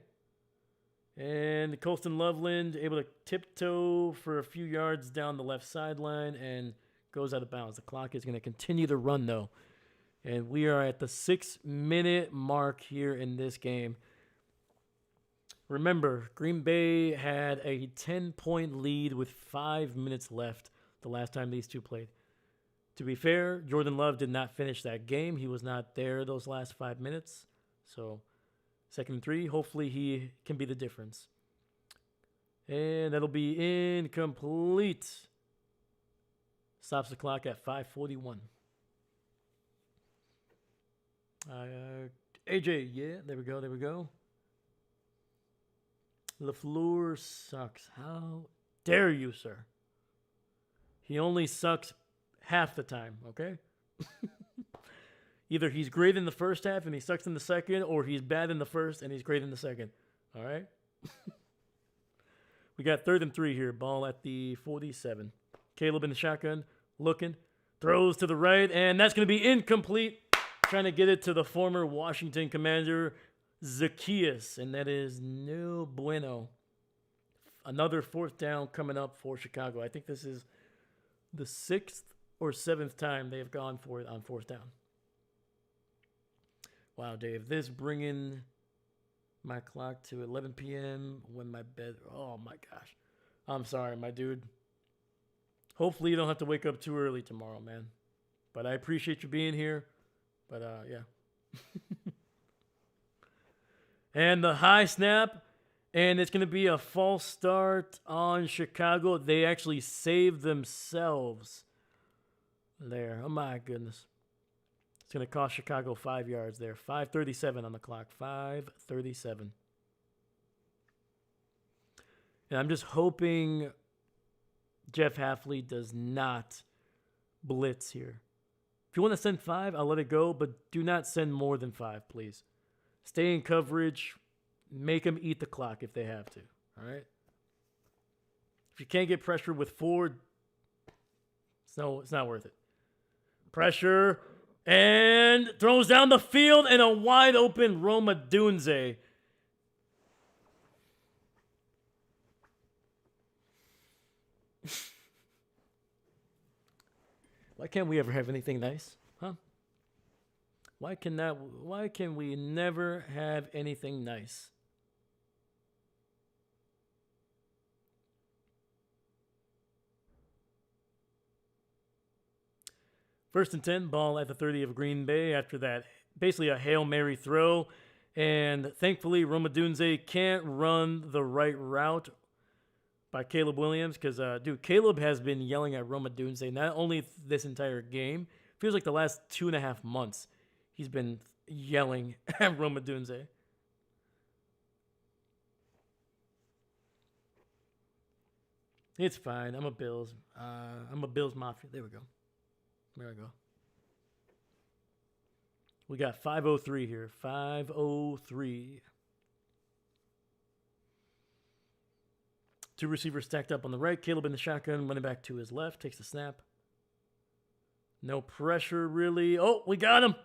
And Colston Loveland able to tiptoe for a few yards down the left sideline and goes out of bounds. The clock is going to continue to run, though. And we are at the 6-minute mark here in this game. Remember, Green Bay had a 10-point lead with 5 minutes left the last time these two played. To be fair, Jordan Love did not finish that game. He was not there those last 5 minutes. So, 2nd and 3. Hopefully he can be the difference. And that'll be incomplete. Stops the clock at 5:41. AJ, yeah, there we go. LaFleur sucks. How dare you, sir? He only sucks half the time, okay? Either he's great in the first half and he sucks in the second, or he's bad in the first and he's great in the second. All right? We got 3rd and 3 here. Ball at the 47. Caleb in the shotgun, looking, throws to the right, and that's going to be incomplete. Trying to get it to the former Washington Commander, Zacchaeus, and that is no bueno. Another 4th down coming up for Chicago. I think this is the 6th or 7th time they have gone for it on 4th down. Wow, Dave, this bringing my clock to 11 p.m. when my bed... Oh, my gosh. I'm sorry, my dude. Hopefully you don't have to wake up too early tomorrow, man. But I appreciate you being here. But, yeah. And the high snap, and it's going to be a false start on Chicago. They actually saved themselves there. Oh, my goodness. It's going to cost Chicago 5 yards there. 5:37 on the clock. 5:37. And I'm just hoping Jeff Hafley does not blitz here. If you want to send 5, I'll let it go, but do not send more than 5, please. Stay in coverage. Make them eat the clock if they have to. All right? If you can't get pressure with 4, it's not worth it. Pressure. And throws down the field and a wide open Romadunze. Why can't we ever have anything nice? Huh? Why can we never have anything nice? First and 10, ball at the 30 of Green Bay after that. Basically a Hail Mary throw. And thankfully, Romadunze can't run the right route by Caleb Williams. Because, dude, Caleb has been yelling at Romadunze not only this entire game. Feels like the last 2.5 months he's been yelling at Romadunze. It's fine. I'm a Bills. I'm a Bills mafia. There we go. There we go. We got 503 here. 503. Two receivers stacked up on the right. Caleb in the shotgun. Running back to his left. Takes the snap. No pressure, really. Oh, we got him.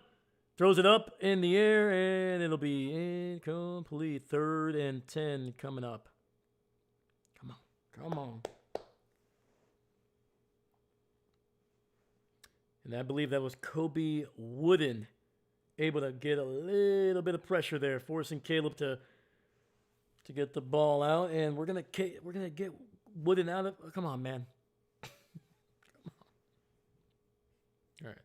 Throws it up in the air, and it'll be incomplete. 3rd and 10 coming up. Come on. Come on. And I believe that was Kobe Wooden able to get a little bit of pressure there, forcing Caleb to get the ball out. And we're gonna get Wooden out of. Come on, man. Come on. All right.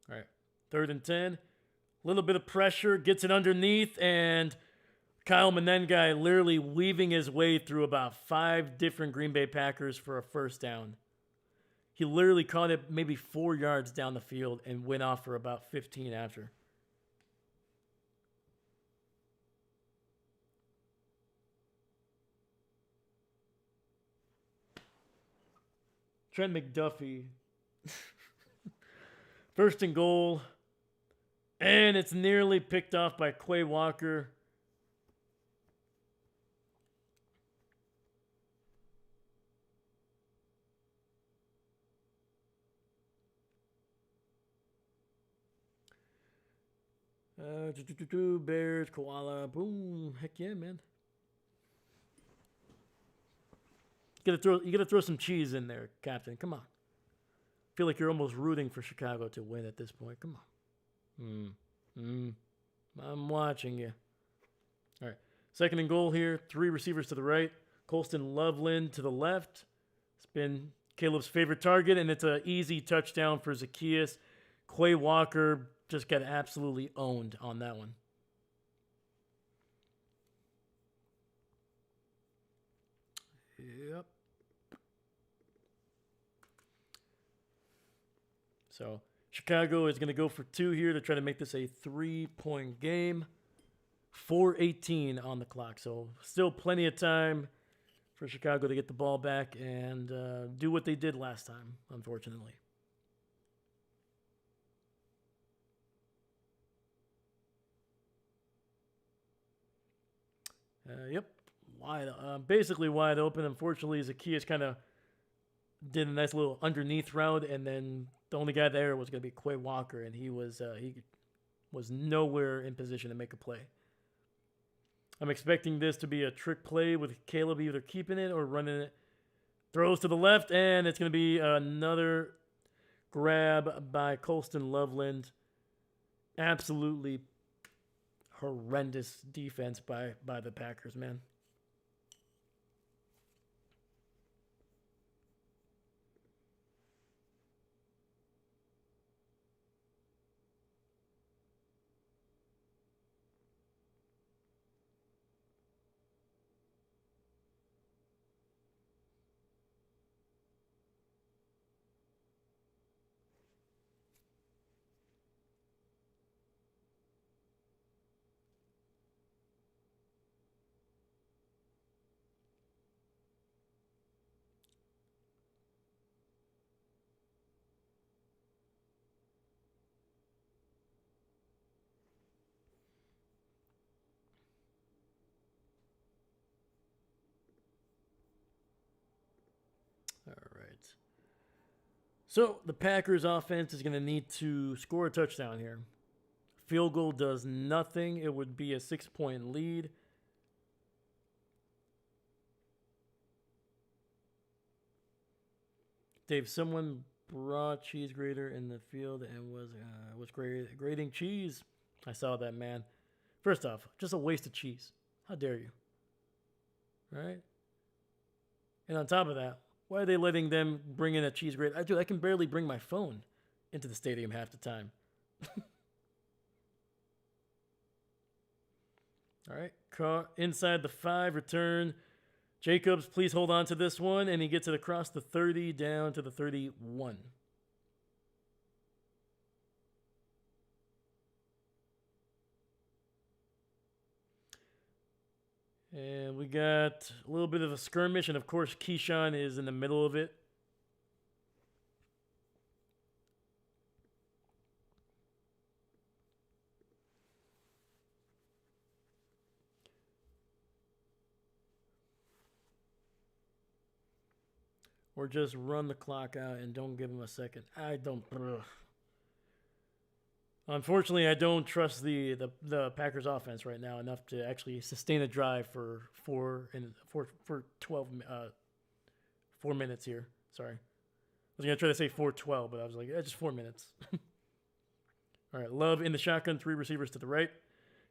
All right. 3rd and 10. A little bit of pressure, gets it underneath, and Kyle Menengai literally weaving his way through about 5 different Green Bay Packers for a first down. He literally caught it maybe 4 yards down the field and went off for about 15 after. Trent McDuffie. 1st and goal. And it's nearly picked off by Quay Walker. Bears, koala, boom. Heck yeah, man. You gotta throw some cheese in there, Captain. Come on. Feel like you're almost rooting for Chicago to win at this point. Come on. I'm watching you. All right. 2nd and goal here. 3 receivers to the right. Colston Loveland to the left. It's been Caleb's favorite target, and it's an easy touchdown for Zacchaeus. Quay Walker just got absolutely owned on that one. Yep. So Chicago is going to go for 2 here to try to make this a 3-point game. 4:18 on the clock. So still plenty of time for Chicago to get the ball back and do what they did last time, unfortunately. Yep, basically wide open. Unfortunately, Zacchaeus kind of did a nice little underneath route, and then the only guy there was going to be Quay Walker, and he was nowhere in position to make a play. I'm expecting this to be a trick play with Caleb either keeping it or running it. Throws to the left, and it's going to be another grab by Colston Loveland. Absolutely horrendous defense by the Packers, man. All right. So the Packers offense is going to need to score a touchdown here. Field goal does nothing. It would be a 6-point lead. Dave, someone brought cheese grater in the field and was grating cheese. I saw that, man. First off, just a waste of cheese. How dare you? Right? And on top of that, why are they letting them bring in a cheese grater? I can barely bring my phone into the stadium half the time. All right, caught inside the 5, return. Jacobs, please hold on to this one, and he gets it across the 30 down to the 31. And we got a little bit of a skirmish, and of course, Keyshawn is in the middle of it. Or just run the clock out and don't give him a second. I don't. Unfortunately, I don't trust the Packers offense right now enough to actually sustain a drive for 4 minutes here. Sorry, I was gonna try to say 4:12, but I was like, yeah, just 4 minutes. All right, Love in the shotgun, 3 receivers to the right,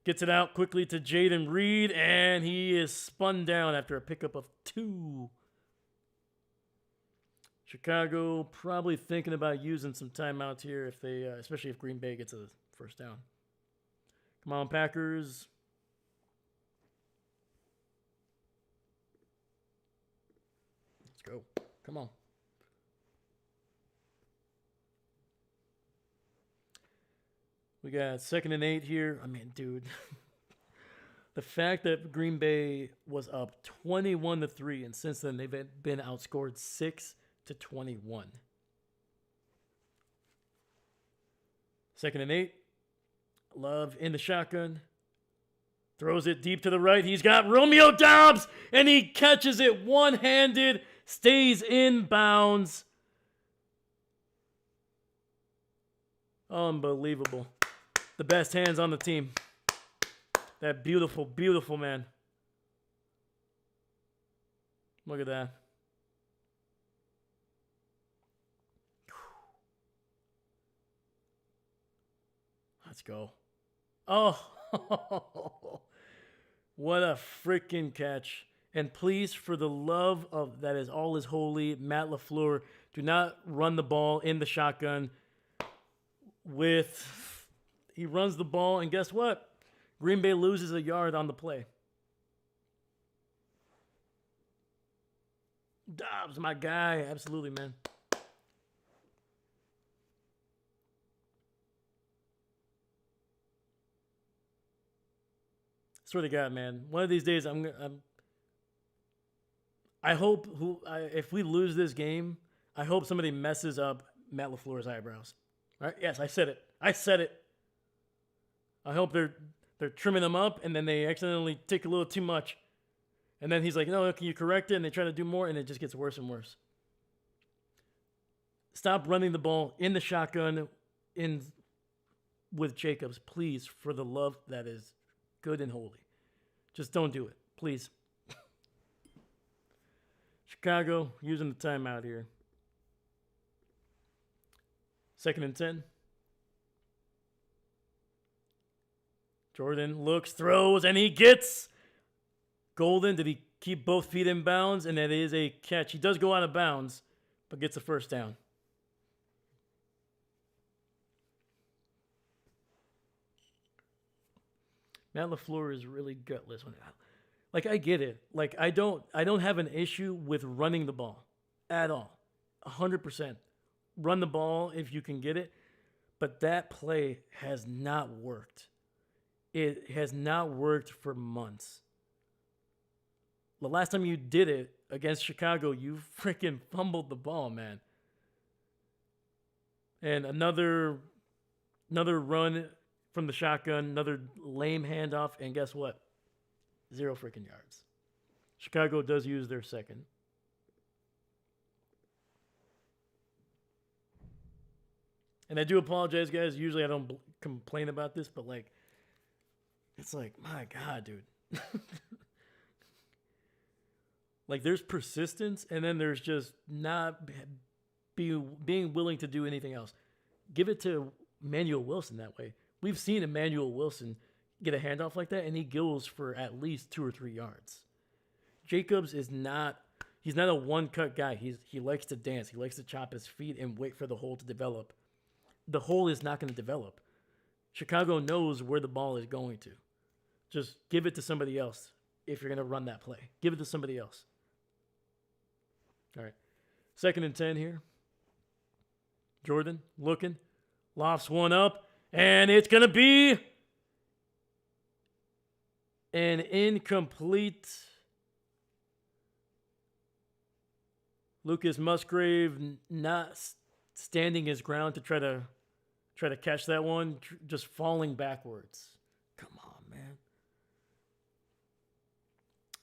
gets it out quickly to Jaden Reed, and he is spun down after a pickup of 2. Chicago probably thinking about using some timeouts here if they, especially if Green Bay gets a first down. Come on, Packers. Let's go. Come on. We got 2nd and 8 here. I mean, dude. The fact that Green Bay was up 21-3, and since then they've been outscored 6-21. 2nd and 8. Love in the shotgun. Throws it deep to the right. He's got Romeo Doubs, and he catches it one-handed. Stays in bounds. Unbelievable. The best hands on the team. That beautiful, beautiful man. Look at that. Let's go. Oh, what a freaking catch. And please, for the love of that is all is holy, Matt LaFleur, do not run the ball in the shotgun he runs the ball, and guess what? Green Bay loses a yard on the play. Dobbs, my guy. Absolutely, man. Swear to God, man. One of these days, I hope if we lose this game, I hope somebody messes up Matt LaFleur's eyebrows. All right? Yes, I said it. I said it. I hope they're trimming them up, and then they accidentally take a little too much. And then he's like, no, can you correct it? And they try to do more, and it just gets worse and worse. Stop running the ball in the shotgun with Jacobs, please, for the love that is good and holy. Just don't do it, please. Chicago using the timeout here. 2nd and 10. Jordan looks, throws, and he gets Golden. Did he keep both feet in bounds? And that is a catch. He does go out of bounds, but gets a first down. Matt LaFleur is really gutless. Like, I get it. Like, I don't have an issue with running the ball at all. 100%. Run the ball if you can get it. But that play has not worked. It has not worked for months. The last time you did it against Chicago, you freaking fumbled the ball, man. And another run from the shotgun, another lame handoff, and guess what? 0 freaking yards. Chicago does use their second. And I do apologize, guys. Usually I don't complain about this, but like, it's like, my God, dude. Like, there's persistence, and then there's just not being willing to do anything else. Give it to Emmanuel Wilson that way. We've seen Emmanuel Wilson get a handoff like that, and he goes for at least 2 or 3 yards. Jacobs is not, he's not a one-cut guy. He likes to dance. He likes to chop his feet and wait for the hole to develop. The hole is not going to develop. Chicago knows where the ball is going to. Just give it to somebody else if you're going to run that play. Give it to somebody else. All right. 2nd and 10 here. Jordan looking. Lofts one up. And it's going to be An incomplete. Lucas Musgrave not standing his ground to try to catch that one, just falling backwards. Come on, man.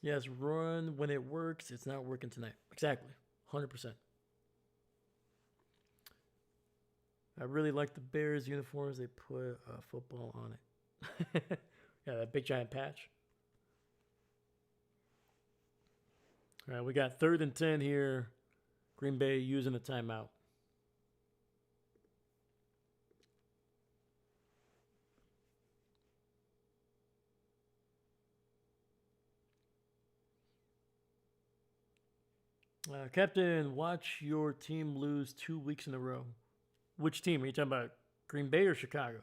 Yes, run when it works. It's not working tonight. Exactly. 100%. I really like the Bears uniforms. They put football on it. Yeah, that big giant patch. All right, we got 3rd and 10 here. Green Bay using a timeout. Captain, watch your team lose 2 weeks in a row. Which team? Are you talking about Green Bay or Chicago?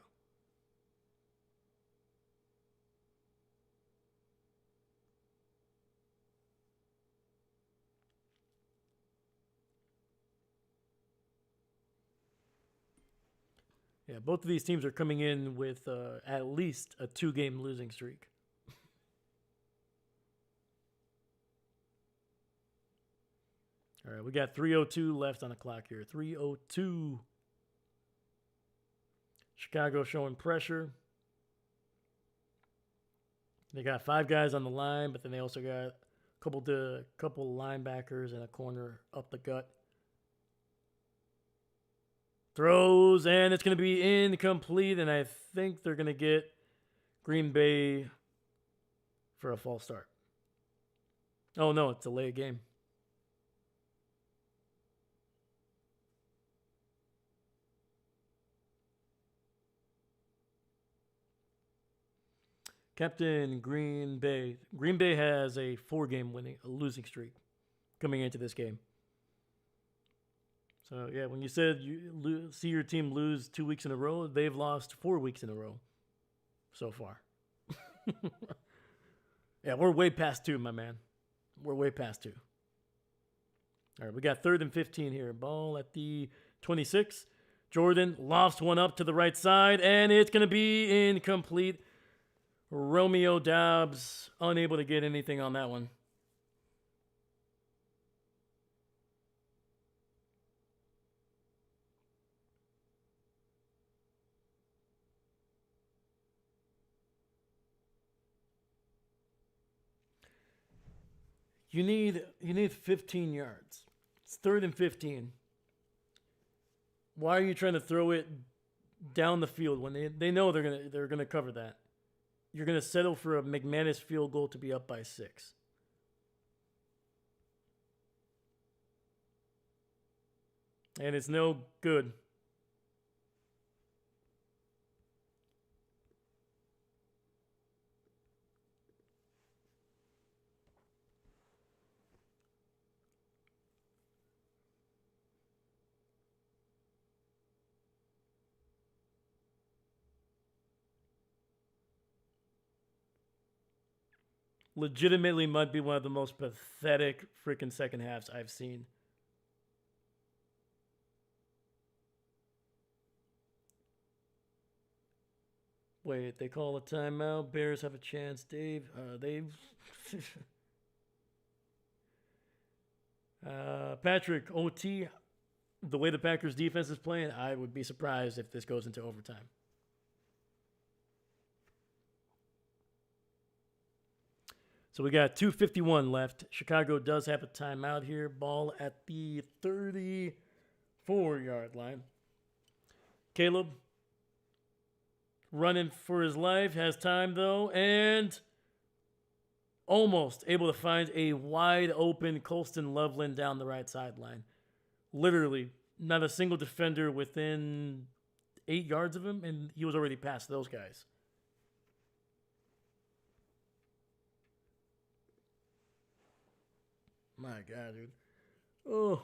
Yeah, both of these teams are coming in with at least a 2-game losing streak. All right, we got 3:02 left on the clock here. 3:02. Chicago showing pressure. They got 5 guys on the line, but then they also got a couple linebackers and a corner up the gut. Throws, and it's going to be incomplete, and I think they're going to get Green Bay for a false start. Oh, no, it's a late game. Captain Green Bay. Green Bay has a 4-game losing streak coming into this game. So, yeah, when you said you see your team lose 2 weeks in a row, they've lost 4 weeks in a row so far. Yeah, we're way past 2, my man. We're way past 2. All right, we got 3rd and 15 here. Ball at the 26. Jordan lofts one up to the right side, and it's going to be incomplete. Romeo Doubs unable to get anything on that one. You need 15 yards. It's 3rd and 15. Why are you trying to throw it down the field when they know they're gonna cover that? You're gonna settle for a McManus field goal to be up by 6. And it's no good. Legitimately might be one of the most pathetic freaking second halves I've seen. Wait, they call a timeout. Bears have a chance, Dave. They've. Patrick, OT, the way the Packers defense is playing, I would be surprised if this goes into overtime. So we got 2:51 left. Chicago does have a timeout here. Ball at the 34-yard line. Caleb running for his life, has time though, and almost able to find a wide open Colston Loveland down the right sideline. Literally, not a single defender within 8 yards of him, and he was already past those guys. My God, dude. Oh.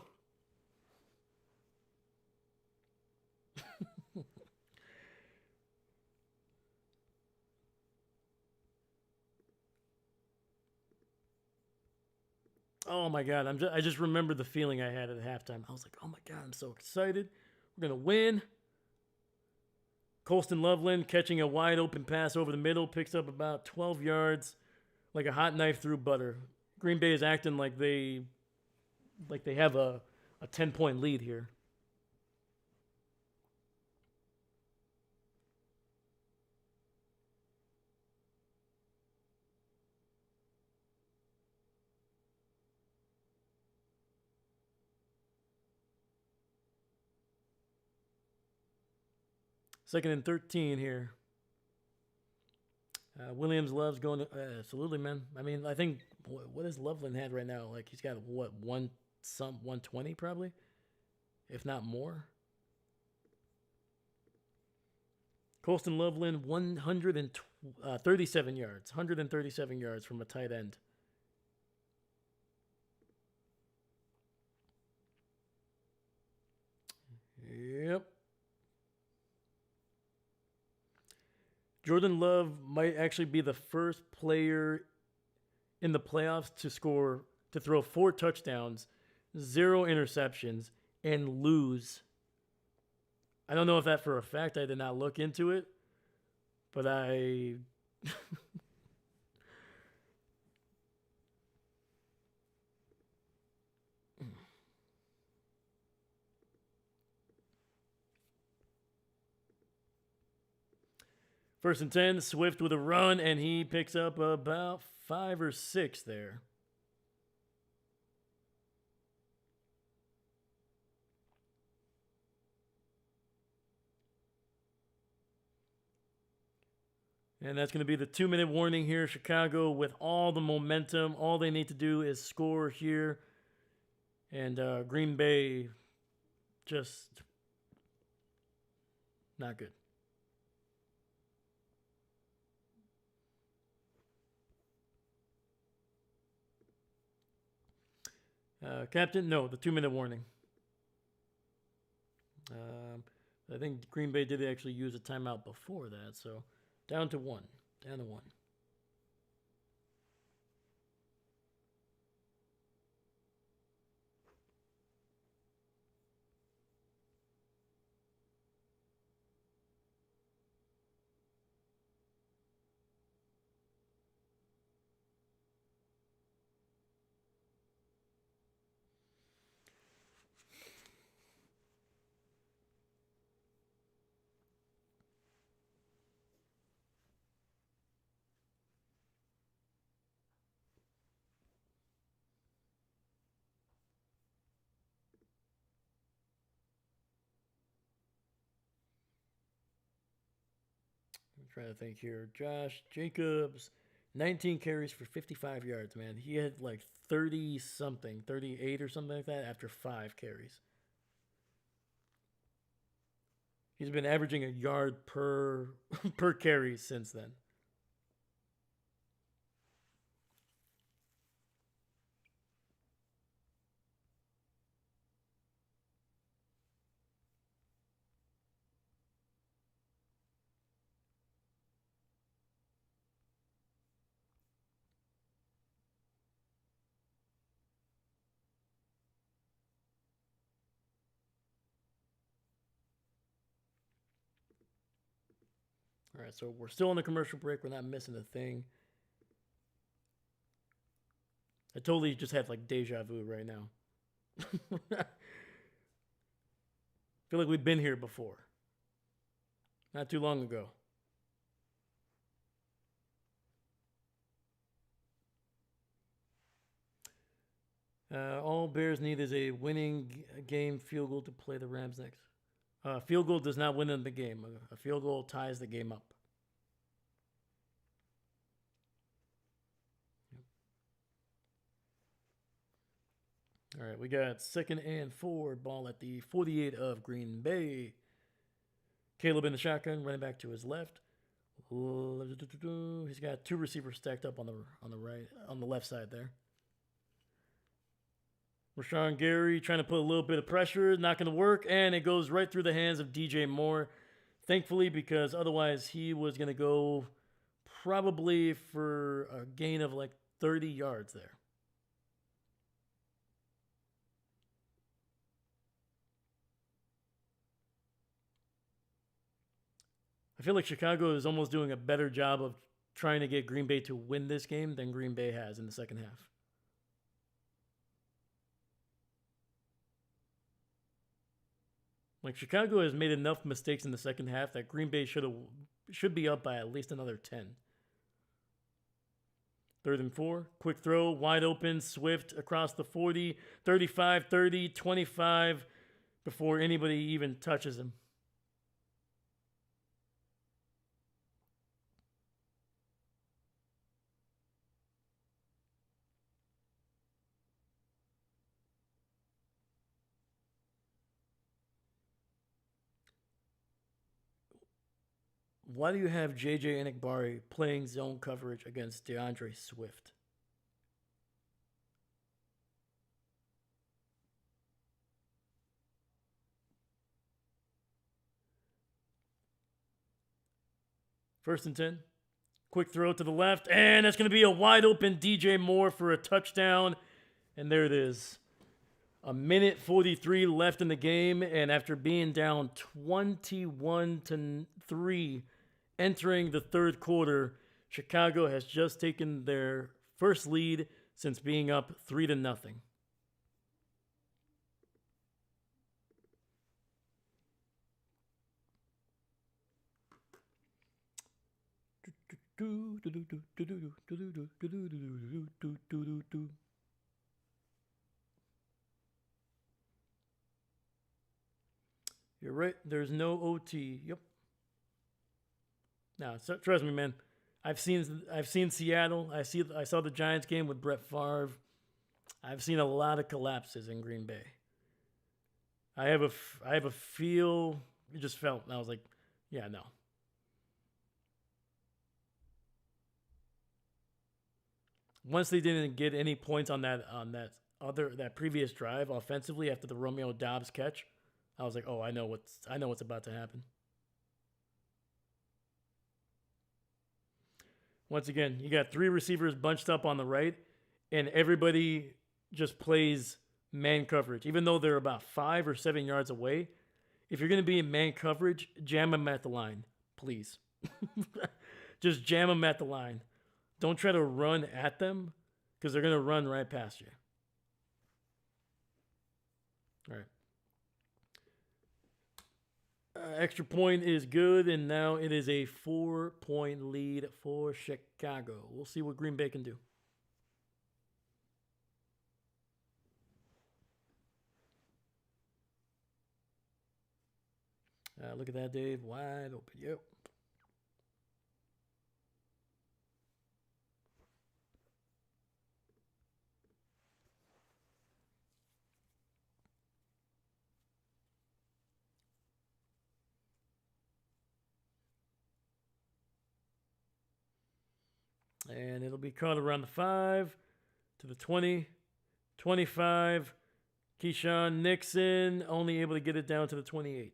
Oh my God. I just remember the feeling I had at halftime. I was like, oh my God, I'm so excited. We're going to win. Colston Loveland catching a wide open pass over the middle, picks up about 12 yards. like a hot knife through butter. Green Bay is acting like they have a 10-point lead here. Second and 13 here. Williams loves going to, absolutely, man. I mean, I think what does Loveland had right now? Like he's got what 120 probably, if not more. Colston Loveland 137 yards, 137 yards from a tight end. Yep. Jordan Love might actually be the first player in the playoffs to throw 4 touchdowns, 0 interceptions, and lose. I don't know if that for a fact. I did not look into it, but I. First and 10, Swift with a run, and he picks up about 5 or 6 there. And that's going to be the 2-minute warning here. Chicago with all the momentum. All they need to do is score here. And Green Bay just not good. Captain, no, the 2-minute warning. I think Green Bay did actually use a timeout before that, so down to 1. Down to 1. I'm trying to think here. Josh Jacobs, 19 carries for 55 yards, man. He had like 30 something, 38 or something like that after 5 carries. He's been averaging a yard per per carry since then. All right, so we're still on the commercial break. We're not missing a thing. I totally just have like deja vu right now. I feel like we've been here before. Not too long ago. All Bears need is a winning game field goal to play the Rams next. Field goal does not win them the game. A field goal ties the game up. All right, we got 2nd and 4, ball at the 48 of Green Bay. Caleb in the shotgun, running back to his left. He's got 2 receivers stacked up on the left side there. Rashawn Gary trying to put a little bit of pressure, not going to work, and it goes right through the hands of DJ Moore. Thankfully, because otherwise he was going to go probably for a gain of like 30 yards there. I feel like Chicago is almost doing a better job of trying to get Green Bay to win this game than Green Bay has in the second half. Like Chicago has made enough mistakes in the second half that Green Bay should be up by at least another 10. 3rd and 4. Quick throw, wide open, Swift across the 40, 35, 30, 25 before anybody even touches him. Why do you have JJ Enikbari playing zone coverage against DeAndre Swift? First and 10. Quick throw to the left, and that's going to be a wide open DJ Moore for a touchdown. And there it is. 1:43 left in the game, and after being down 21-3 entering the third quarter, Chicago has just taken their first lead since being up 3-0. You're right. There's no OT. Yep. Now, trust me, man. I've seen Seattle. I saw the Giants game with Brett Favre. I've seen a lot of collapses in Green Bay. I have a feel. It just felt. And I was like, yeah, no. Once they didn't get any points on that previous drive offensively after the Romeo Doubs catch, I was like, oh, I know what's about to happen. Once again, you got 3 receivers bunched up on the right, and everybody just plays man coverage. Even though they're about 5 or 7 yards away, if you're going to be in man coverage, jam them at the line, please. Just jam them at the line. Don't try to run at them because they're going to run right past you. All right. Extra point is good, and now it is a 4-point lead for Chicago. We'll see what Green Bay can do. Look at that, Dave. Wide open. Yep. And it'll be caught around the 5 to the 20, 25. Keyshawn Nixon only able to get it down to the 28.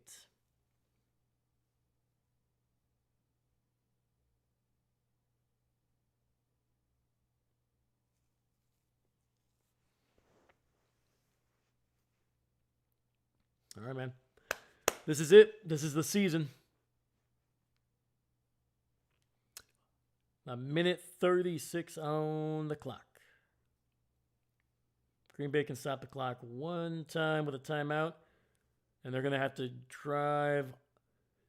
All right, man. This is it. This is the season. 1:36 on the clock. Green Bay can stop the clock one time with a timeout, and they're going to have to drive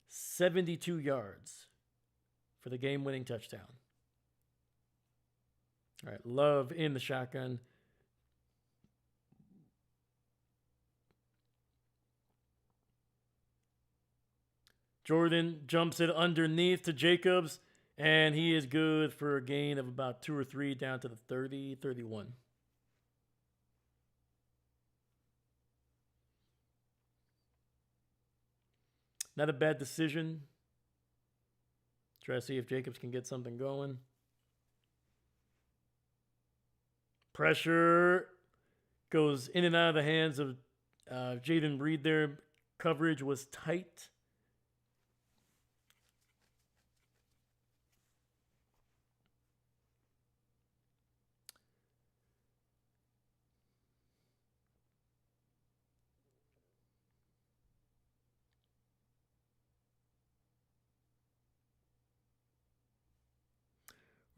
72 yards for the game-winning touchdown. All right, Love in the shotgun. Jordan jumps it underneath to Jacobs, and he is good for a gain of about 2 or 3 down to the 30, 31. Not a bad decision. Try to see if Jacobs can get something going. Pressure goes in and out of the hands of Jaden Reed there. Coverage was tight.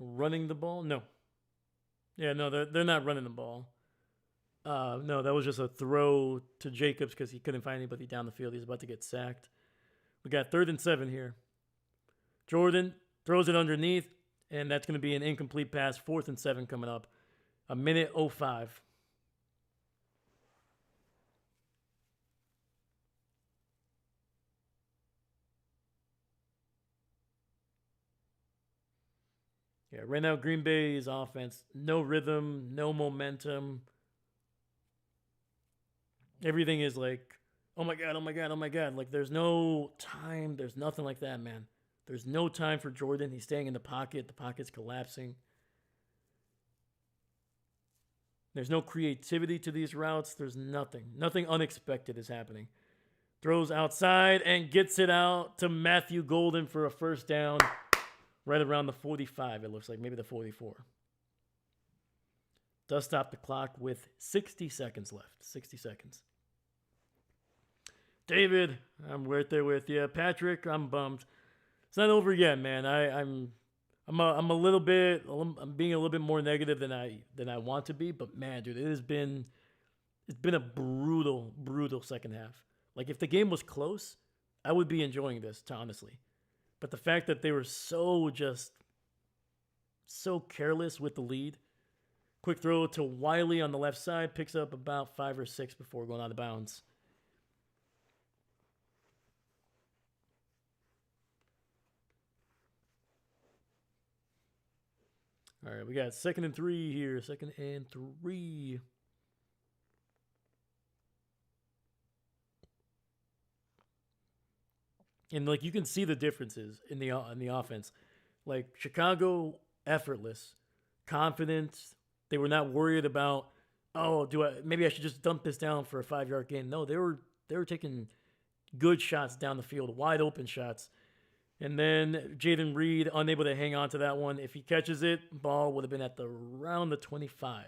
running the ball. No. Yeah, no, they're not running the ball. No, that was just a throw to Jacobs because he couldn't find anybody down the field. He's about to get sacked. We got 3rd and 7 here. Jordan throws it underneath, and that's going to be an incomplete pass. 4th and 7 coming up. 1:05. Yeah, right now Green Bay's offense, no rhythm, no momentum. Everything is like, oh my god, oh my god, oh my god. Like there's no time, there's nothing like that, man. There's no time for Jordan. He's staying in the pocket. The pocket's collapsing. There's no creativity to these routes. There's nothing. Nothing unexpected is happening. Throws outside and gets it out to Matthew Golden for a first down. Right around the 45, it looks like. Maybe the 44. Does stop the clock with 60 seconds left. 60 seconds. David, I'm right there with you. Patrick, I'm bummed. It's not over yet, man. I'm a little bit. I'm being a little bit more negative than I want to be. But man, dude, it's been a brutal second half. Like if the game was close, I would be enjoying this, honestly. But the fact that they were so careless with the lead. Quick throw to Wiley on the left side. Picks up about 5 or 6 before going out of bounds. All right, we got 2nd and 3 here. 2nd and 3. And like you can see the differences in the offense. Like Chicago, effortless, confident. They were not worried about, oh, maybe I should just dump this down for a 5-yard gain. No, they were taking good shots down the field, wide open shots. And then Jayden Reed unable to hang on to that one. If he catches it, ball would have been at around the 25.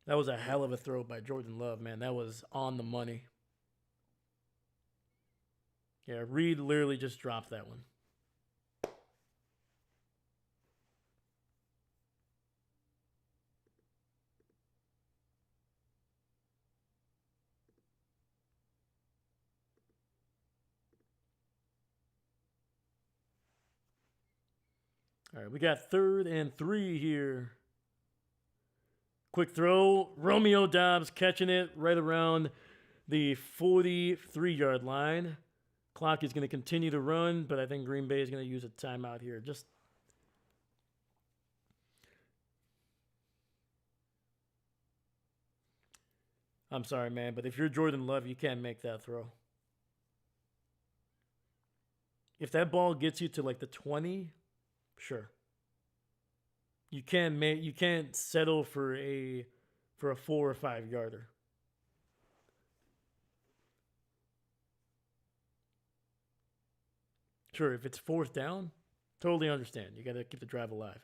That was a hell of a throw by Jordan Love, man. That was on the money. Yeah, Reed literally just dropped that one. All right, we got 3rd and 3 here. Quick throw. Romeo Doubs catching it right around the 43-yard line. Clock is going to continue to run, but I think Green Bay is going to use a timeout here. I'm sorry, man, but if you're Jordan Love, you can't make that throw. If that ball gets you to like the 20, sure. You can't settle for a 4 or 5 yarder. Sure, if it's 4th down, totally understand. You got to keep the drive alive.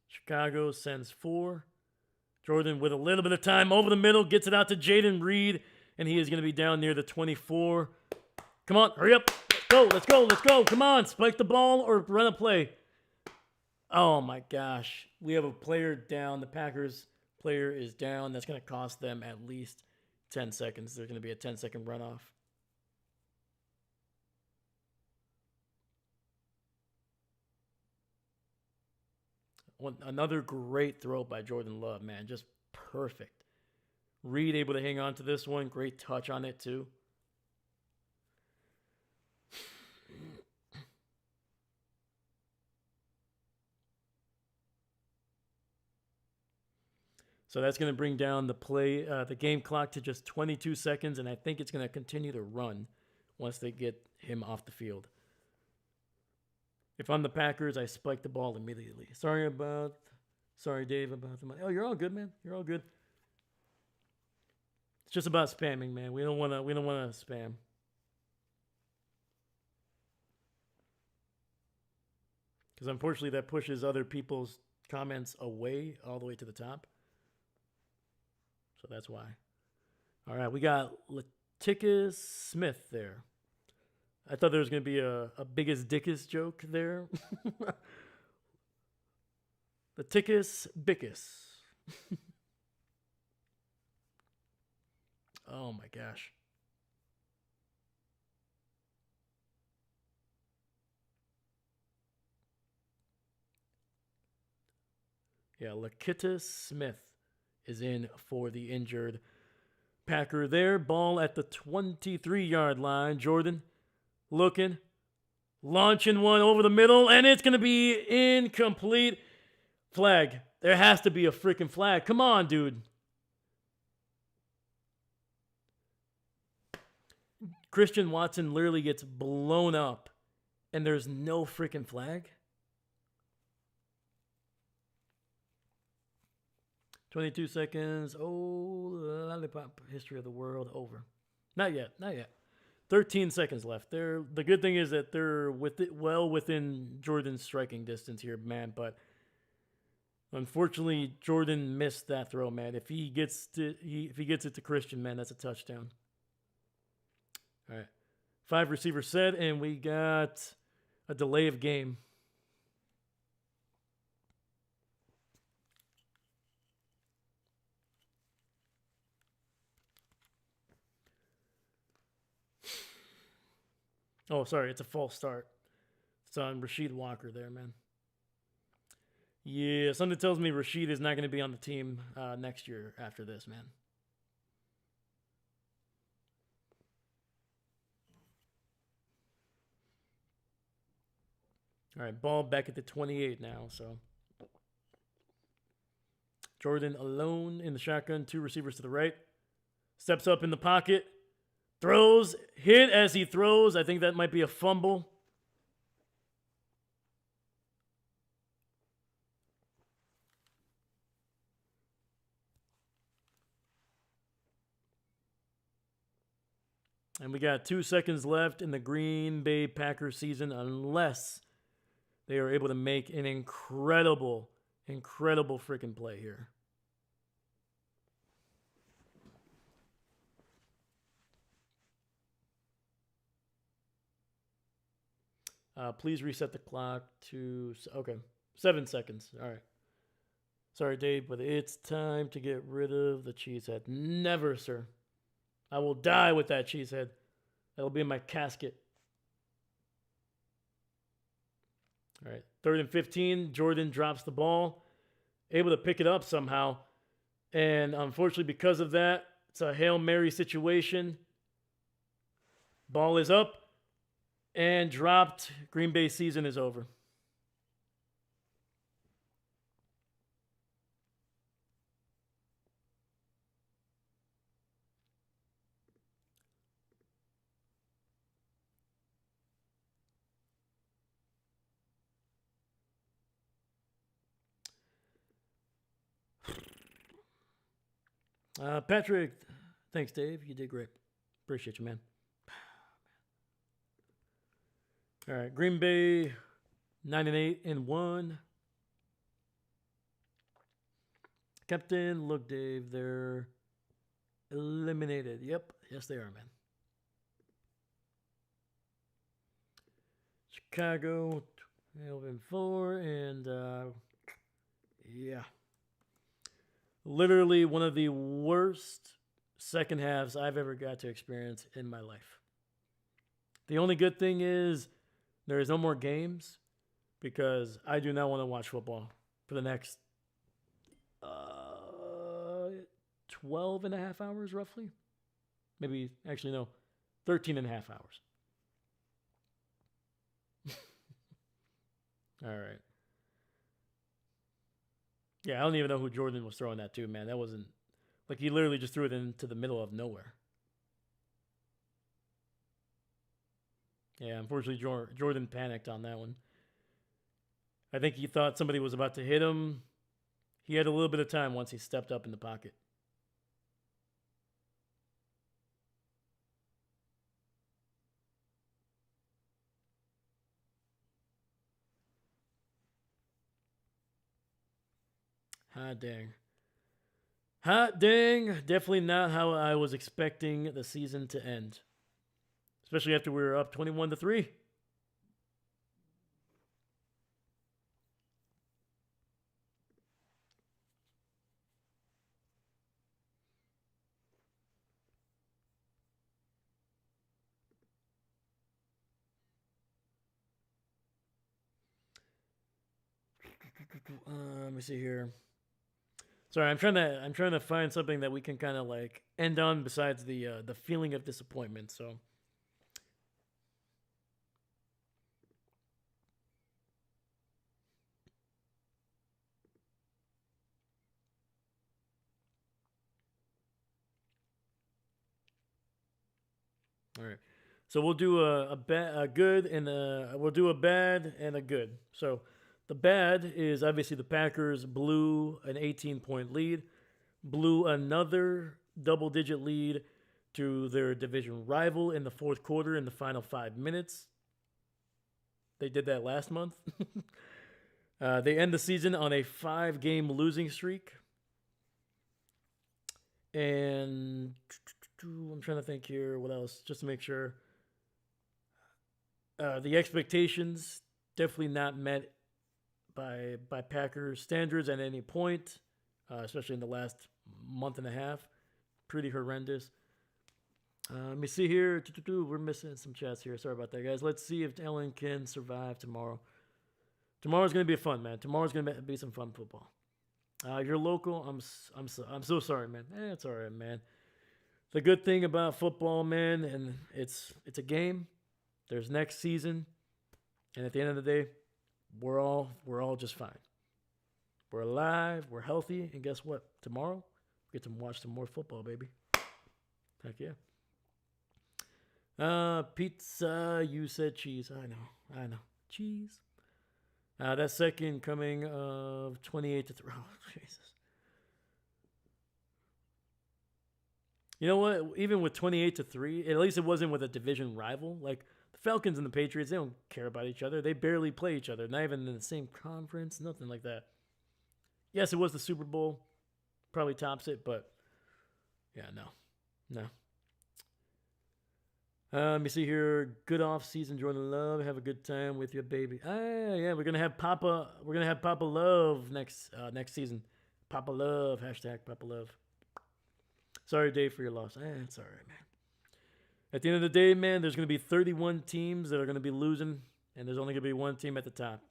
Chicago sends 4. Jordan with a little bit of time over the middle, gets it out to Jayden Reed, and he is going to be down near the 24. Come on, hurry up. Let's go. Come on, spike the ball or run a play. Oh my gosh. We have a player down. The Packers player is down. That's going to cost them at least 10 seconds. There's going to be a 10-second runoff. Another great throw by Jordan Love, man. Just perfect. Reed able to hang on to this one. Great touch on it, too. So that's going to bring down the game clock to just 22 seconds, and I think it's going to continue to run once they get him off the field. If I'm the Packers, I spike the ball immediately. Sorry, Dave, about the money. Oh, you're all good, man. You're all good. It's just about spamming, man. We don't want to spam. Because unfortunately, that pushes other people's comments away all the way to the top. So that's why. All right, we got Laticus Smith there. I thought there was going to be a biggest dickus joke there. Laticus Bickus. Oh my gosh. Yeah, Lakitus Smith is in for the injured Packer there. Ball at the 23-yard line. Jordan looking, launching one over the middle, and it's going to be incomplete. Flag. There has to be a freaking flag. Come on, dude. Christian Watson literally gets blown up, and there's no freaking flag. 22 seconds. Oh, lollipop. History of the world over. Not yet. Not yet. 13 seconds left. The good thing is that they're well within Jordan's striking distance here, man. But unfortunately, Jordan missed that throw, man. If he gets it to Christian, man, that's a touchdown. All right, 5 receivers set, and we got a delay of game. Oh, sorry, it's a false start. It's on Rasheed Walker there, man. Yeah, something tells me Rasheed is not going to be on the team next year after this, man. All right, ball back at the 28 now, so. Jordan alone in the shotgun, 2 receivers to the right. Steps up in the pocket. Throws, hit as he throws. I think that might be a fumble. And we got 2 seconds left in the Green Bay Packers season unless they are able to make an incredible freaking play here. Please reset the clock to, okay, 7 seconds. All right. Sorry, Dave, but it's time to get rid of the cheesehead. Never, sir. I will die with that cheesehead. That'll be in my casket. All right, 3rd and 15. Jordan drops the ball, able to pick it up somehow. And unfortunately, because of that, it's a Hail Mary situation. Ball is up and dropped. Green Bay season is over. Patrick, thanks, Dave. You did great. Appreciate you, man. All right, Green Bay, 9-8-1. Captain, look, Dave, they're eliminated. Yep, yes, they are, man. Chicago, 12-4, and yeah. Literally one of the worst second halves I've ever got to experience in my life. The only good thing is there is no more games because I do not want to watch football for the next 12 and a half hours, roughly. Maybe, actually, no, 13 and a half hours. All right. Yeah, I don't even know who Jordan was throwing that to, man. That wasn't, like, he literally just threw it into the middle of nowhere. Yeah, unfortunately, Jordan panicked on that one. I think he thought somebody was about to hit him. He had a little bit of time once he stepped up in the pocket. Hot dang. Hot dang. Definitely not how I was expecting the season to end. Especially after we were up 21-3. Let me see here. Sorry, I'm trying to find something that we can kind of like end on besides the feeling of disappointment. So all right, so we'll do a good and we'll do a bad and a good. So the bad is obviously the Packers blew an 18-point lead, blew another double-digit lead to their division rival in the fourth quarter in the final 5 minutes. They did that last month. They end the season on a 5-game losing streak. And I'm trying to think here what else, just to make sure. The expectations definitely not met by Packers standards at any point, especially in the last month and a half. Pretty horrendous. Let me see here. We're missing some chats here. Sorry about that, guys. Let's see if Ellen can survive tomorrow. Tomorrow's gonna be fun, man. Tomorrow's gonna be some fun football. You're local. I'm so sorry, man. It's all right, man. The good thing about football, man, and it's a game. There's next season, and at the end of the day, we're all just fine. We're alive. We're healthy, and guess what? Tomorrow, we get to watch some more football, baby. Heck yeah. Pizza. You said cheese. I know. Cheese. That second coming of 28-3. Oh, Jesus. You know what? Even with 28-3, at least it wasn't with a division rival. Like the Falcons and the Patriots, they don't care about each other. They barely play each other. Not even in the same conference. Nothing like that. Yes, it was the Super Bowl. Probably tops it, but yeah, no. Let me see here. Good off season, Jordan Love. Have a good time with your baby. Yeah, we're gonna have Papa. We're gonna have Papa Love next season. Papa Love. Hashtag Papa Love. Sorry, Dave, for your loss. It's all right, man. At the end of the day, man, there's gonna be 31 teams that are gonna be losing, and there's only gonna be one team at the top.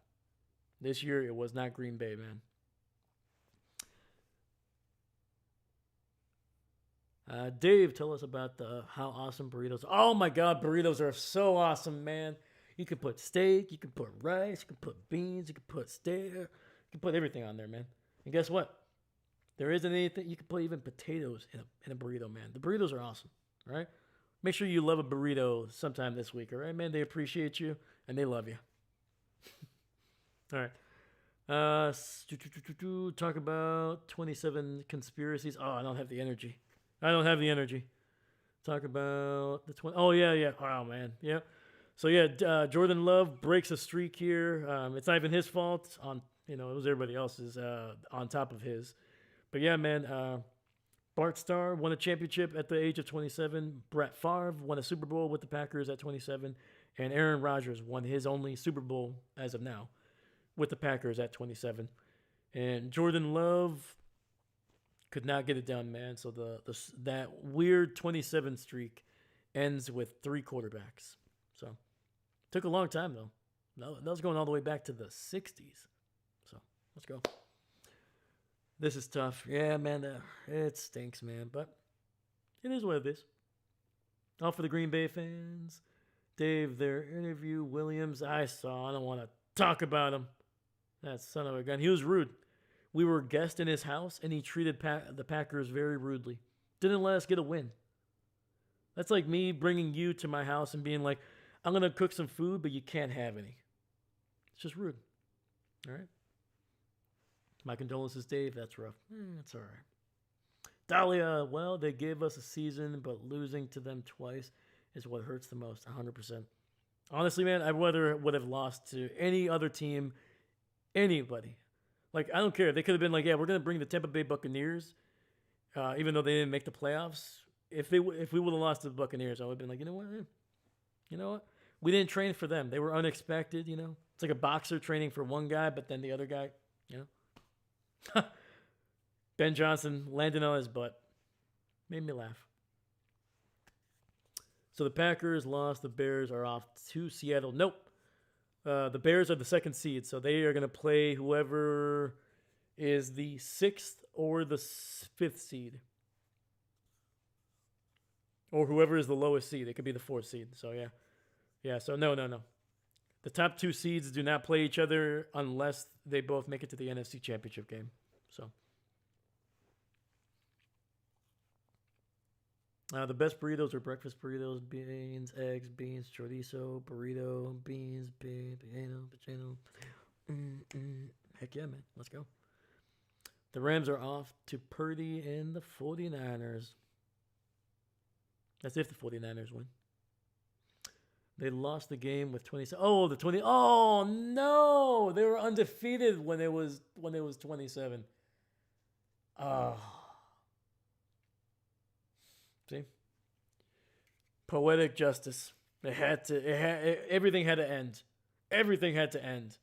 This year, it was not Green Bay, man. Dave, tell us about how awesome burritos. Oh my God, burritos are so awesome, man. You can put steak, you can put rice, you can put beans, you can put you can put everything on there, man. And guess what? There isn't anything you can put even potatoes in a burrito, man. The burritos are awesome, all right? Make sure you love a burrito sometime this week, all right, man? They appreciate you and they love you. All right. Talk about 27 conspiracies. Oh, I don't have the energy. Talk about the 20. Oh, yeah. Oh, man. Yeah. So, yeah, Jordan Love breaks a streak here. It's not even his fault. It was everybody else's on top of his. But, yeah, man, Bart Starr won a championship at the age of 27. Brett Favre won a Super Bowl with the Packers at 27. And Aaron Rodgers won his only Super Bowl as of now with the Packers at 27. And Jordan Love could not get it done, man. So that weird 27 streak ends with 3 quarterbacks. So took a long time though. That was going all the way back to the 60s. So let's go. This is tough. Yeah, man. It stinks, man. But it is what it is. All for the Green Bay fans. Dave, their interview, Williams, I don't want to talk about him. That son of a gun. He was rude. We were guests in his house, and he treated the Packers very rudely. Didn't let us get a win. That's like me bringing you to my house and being like, I'm going to cook some food, but you can't have any. It's just rude. All right? My condolences, Dave. That's rough. It's all right. Dahlia, well, they gave us a season, but losing to them twice is what hurts the most, 100%. Honestly, man, I would have lost to any other team, anybody. Like, I don't care. They could have been like, yeah, we're gonna bring the Tampa Bay Buccaneers, even though they didn't make the playoffs. If we would have lost to the Buccaneers, I would have been like, you know what, you know what? We didn't train for them. They were unexpected. You know, it's like a boxer training for one guy, but then the other guy, you know, Ben Johnson landing on his butt made me laugh. So the Packers lost. The Bears are off to Seattle. Nope. The Bears are the second seed, so they are going to play whoever is the 6th or the 5th seed. Or whoever is the lowest seed. It could be the 4th seed. So, yeah. Yeah, so no. The top 2 seeds do not play each other unless they both make it to the NFC Championship game. So, the best burritos are breakfast burritos: beans, eggs, beans, chorizo, burrito, beans, potato. Heck yeah, man. Let's go. The Rams are off to Purdy and the 49ers. That's if the 49ers win. They lost the game with 27. Oh, the 20. Oh, no. They were undefeated when it was 27. Oh. See? Poetic justice. Everything had to end. Everything had to end.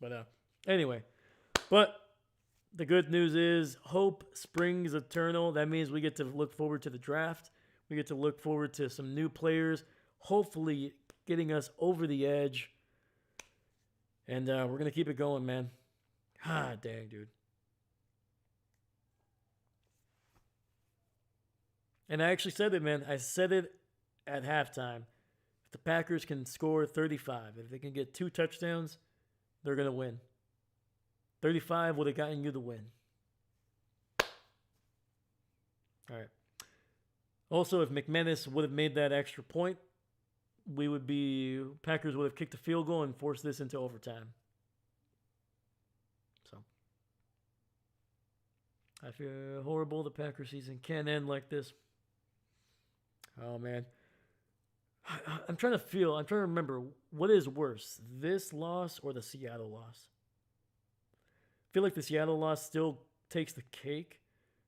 But anyway. But the good news is hope springs eternal. That means we get to look forward to the draft. We get to look forward to some new players, hopefully getting us over the edge. And we're going to keep it going, man. Dang, dude. And I actually said it, man. I said it at halftime. If the Packers can score 35, if they can get 2 touchdowns, they're going to win. 35 would have gotten you the win. All right. Also, if McManus would have made that extra point, Packers would have kicked a field goal and forced this into overtime. So, I feel horrible. The Packers season can't end like this. Oh, man. I'm trying to remember, what is worse, this loss or the Seattle loss? I feel like the Seattle loss still takes the cake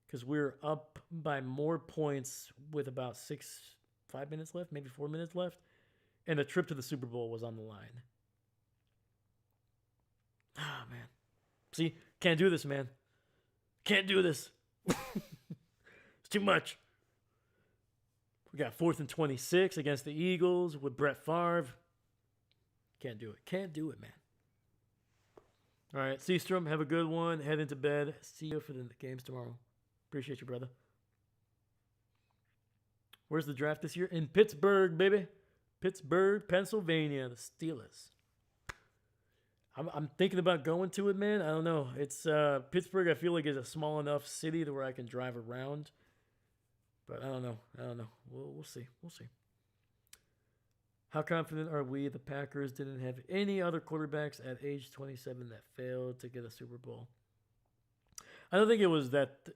because we're up by more points with about 5 minutes left, maybe 4 minutes left, and the trip to the Super Bowl was on the line. Man. See, can't do this, man. Can't do this. It's too much. We got 4th and 26 against the Eagles with Brett Favre. Can't do it. Can't do it, man. All right, Seastrom, have a good one. Head into bed. See you for the games tomorrow. Appreciate you, brother. Where's the draft this year? In Pittsburgh, baby. Pittsburgh, Pennsylvania, the Steelers. I'm thinking about going to it, man. I don't know. It's Pittsburgh, I feel like, is a small enough city to where I can drive around. But I don't know. We'll see. We'll see. How confident are we the Packers didn't have any other quarterbacks at age 27 that failed to get a Super Bowl? I don't think it was that,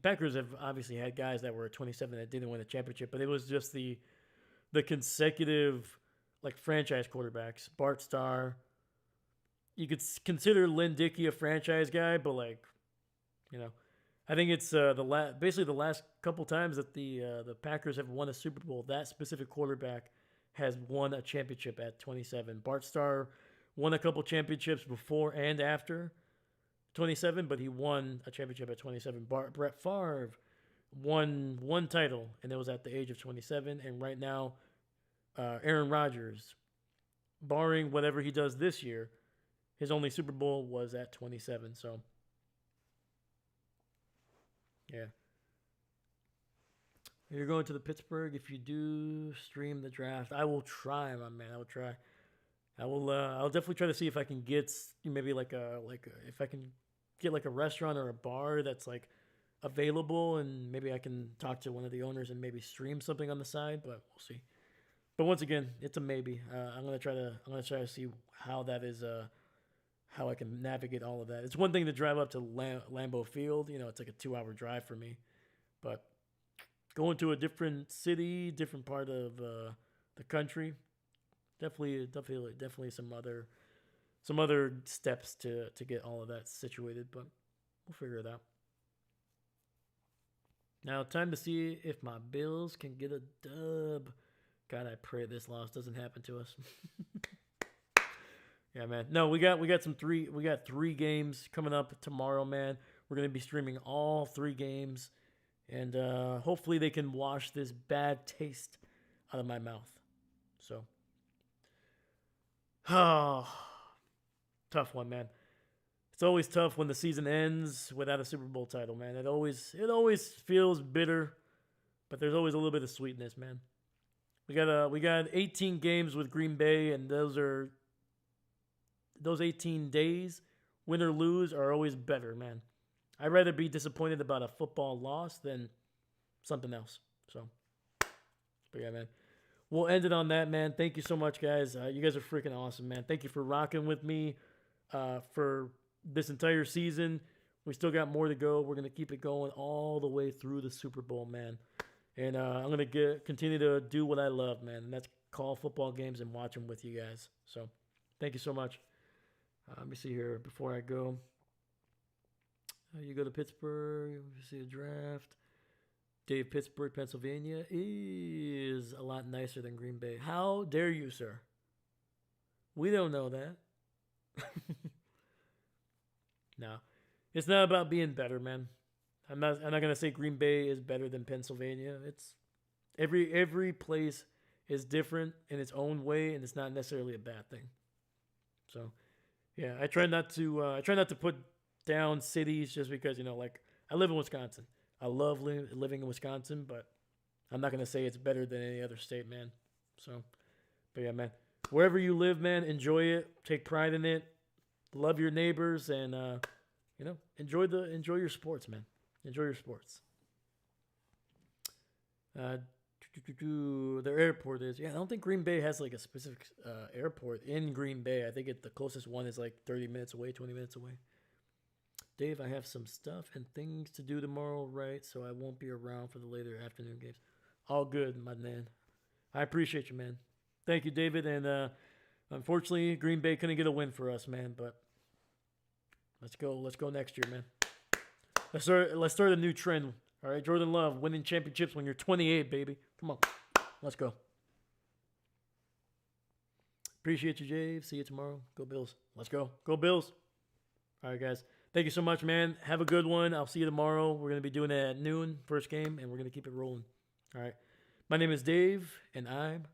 Packers have obviously had guys that were 27 that didn't win a championship, but it was just the consecutive, franchise quarterbacks. Bart Starr. You could consider Lynn Dickey a franchise guy, but, I think it's basically the last couple times that the Packers have won a Super Bowl, that specific quarterback has won a championship at 27. Bart Starr won a couple championships before and after 27, but he won a championship at 27. Brett Favre won one title, and it was at the age of 27. And right now, Aaron Rodgers, barring whatever he does this year, his only Super Bowl was at 27. So, yeah. You're going to the Pittsburgh. If you do stream the draft, I will try, my man. I will try. I'll definitely try to see if I can get maybe if I can get a restaurant or a bar that's available, and maybe I can talk to one of the owners and maybe stream something on the side. But we'll see. But once again, it's a maybe. I'm gonna try to see how that is. How I can navigate all of that. It's one thing to drive up to Lambeau Field. It's like a 2-hour drive for me, but going to a different city, different part of the country, definitely some other some other steps to get all of that situated, but we'll figure it out. Now, time to see if my Bills can get a dub. God, I pray this loss doesn't happen to us. Yeah, man. No, we got three games coming up tomorrow, man. We're gonna be streaming all three games, and hopefully they can wash this bad taste out of my mouth. So, oh, tough one, man. It's always tough when the season ends without a Super Bowl title, man. It always feels bitter, but there's always a little bit of sweetness, man. We got 18 games with Green Bay, and those 18 days, win or lose, are always better, man. I'd rather be disappointed about a football loss than something else. So, but yeah, man. We'll end it on that, man. Thank you so much, guys. You guys are freaking awesome, man. Thank you for rocking with me for this entire season. We still got more to go. We're going to keep it going all the way through the Super Bowl, man. And I'm going to continue to do what I love, man. And that's call football games and watch them with you guys. So thank you so much. Let me see here before I go. You go to Pittsburgh. You see a draft. Dave, Pittsburgh, Pennsylvania is a lot nicer than Green Bay. How dare you, sir? We don't know that. No, it's not about being better, man. I'm not gonna say Green Bay is better than Pennsylvania. It's every place is different in its own way, and it's not necessarily a bad thing. So, yeah, I try not to put down cities just because, like, I live in Wisconsin. I love living in Wisconsin, but I'm not gonna say it's better than any other state, man. So, but yeah, man, wherever you live, man, enjoy it. Take pride in it. Love your neighbors, and enjoy your sports, man. Enjoy your sports. Their airport is, I don't think Green Bay has like a specific airport in Green Bay. I think the closest one is like 30 minutes away, 20 minutes away. Dave, I have some stuff and things to do tomorrow, right? So I won't be around for the later afternoon games. All good, my man. I appreciate you, man. Thank you, David. And unfortunately, Green Bay couldn't get a win for us, man. But let's go next year, man. Let's start a new trend. All right, Jordan Love winning championships when you're 28, baby. Come on, let's go. Appreciate you, Dave. See you tomorrow. Go Bills. Let's go. Go Bills. All right, guys. Thank you so much, man. Have a good one. I'll see you tomorrow. We're going to be doing it at noon, first game, and we're going to keep it rolling. All right. My name is Dave, and I'm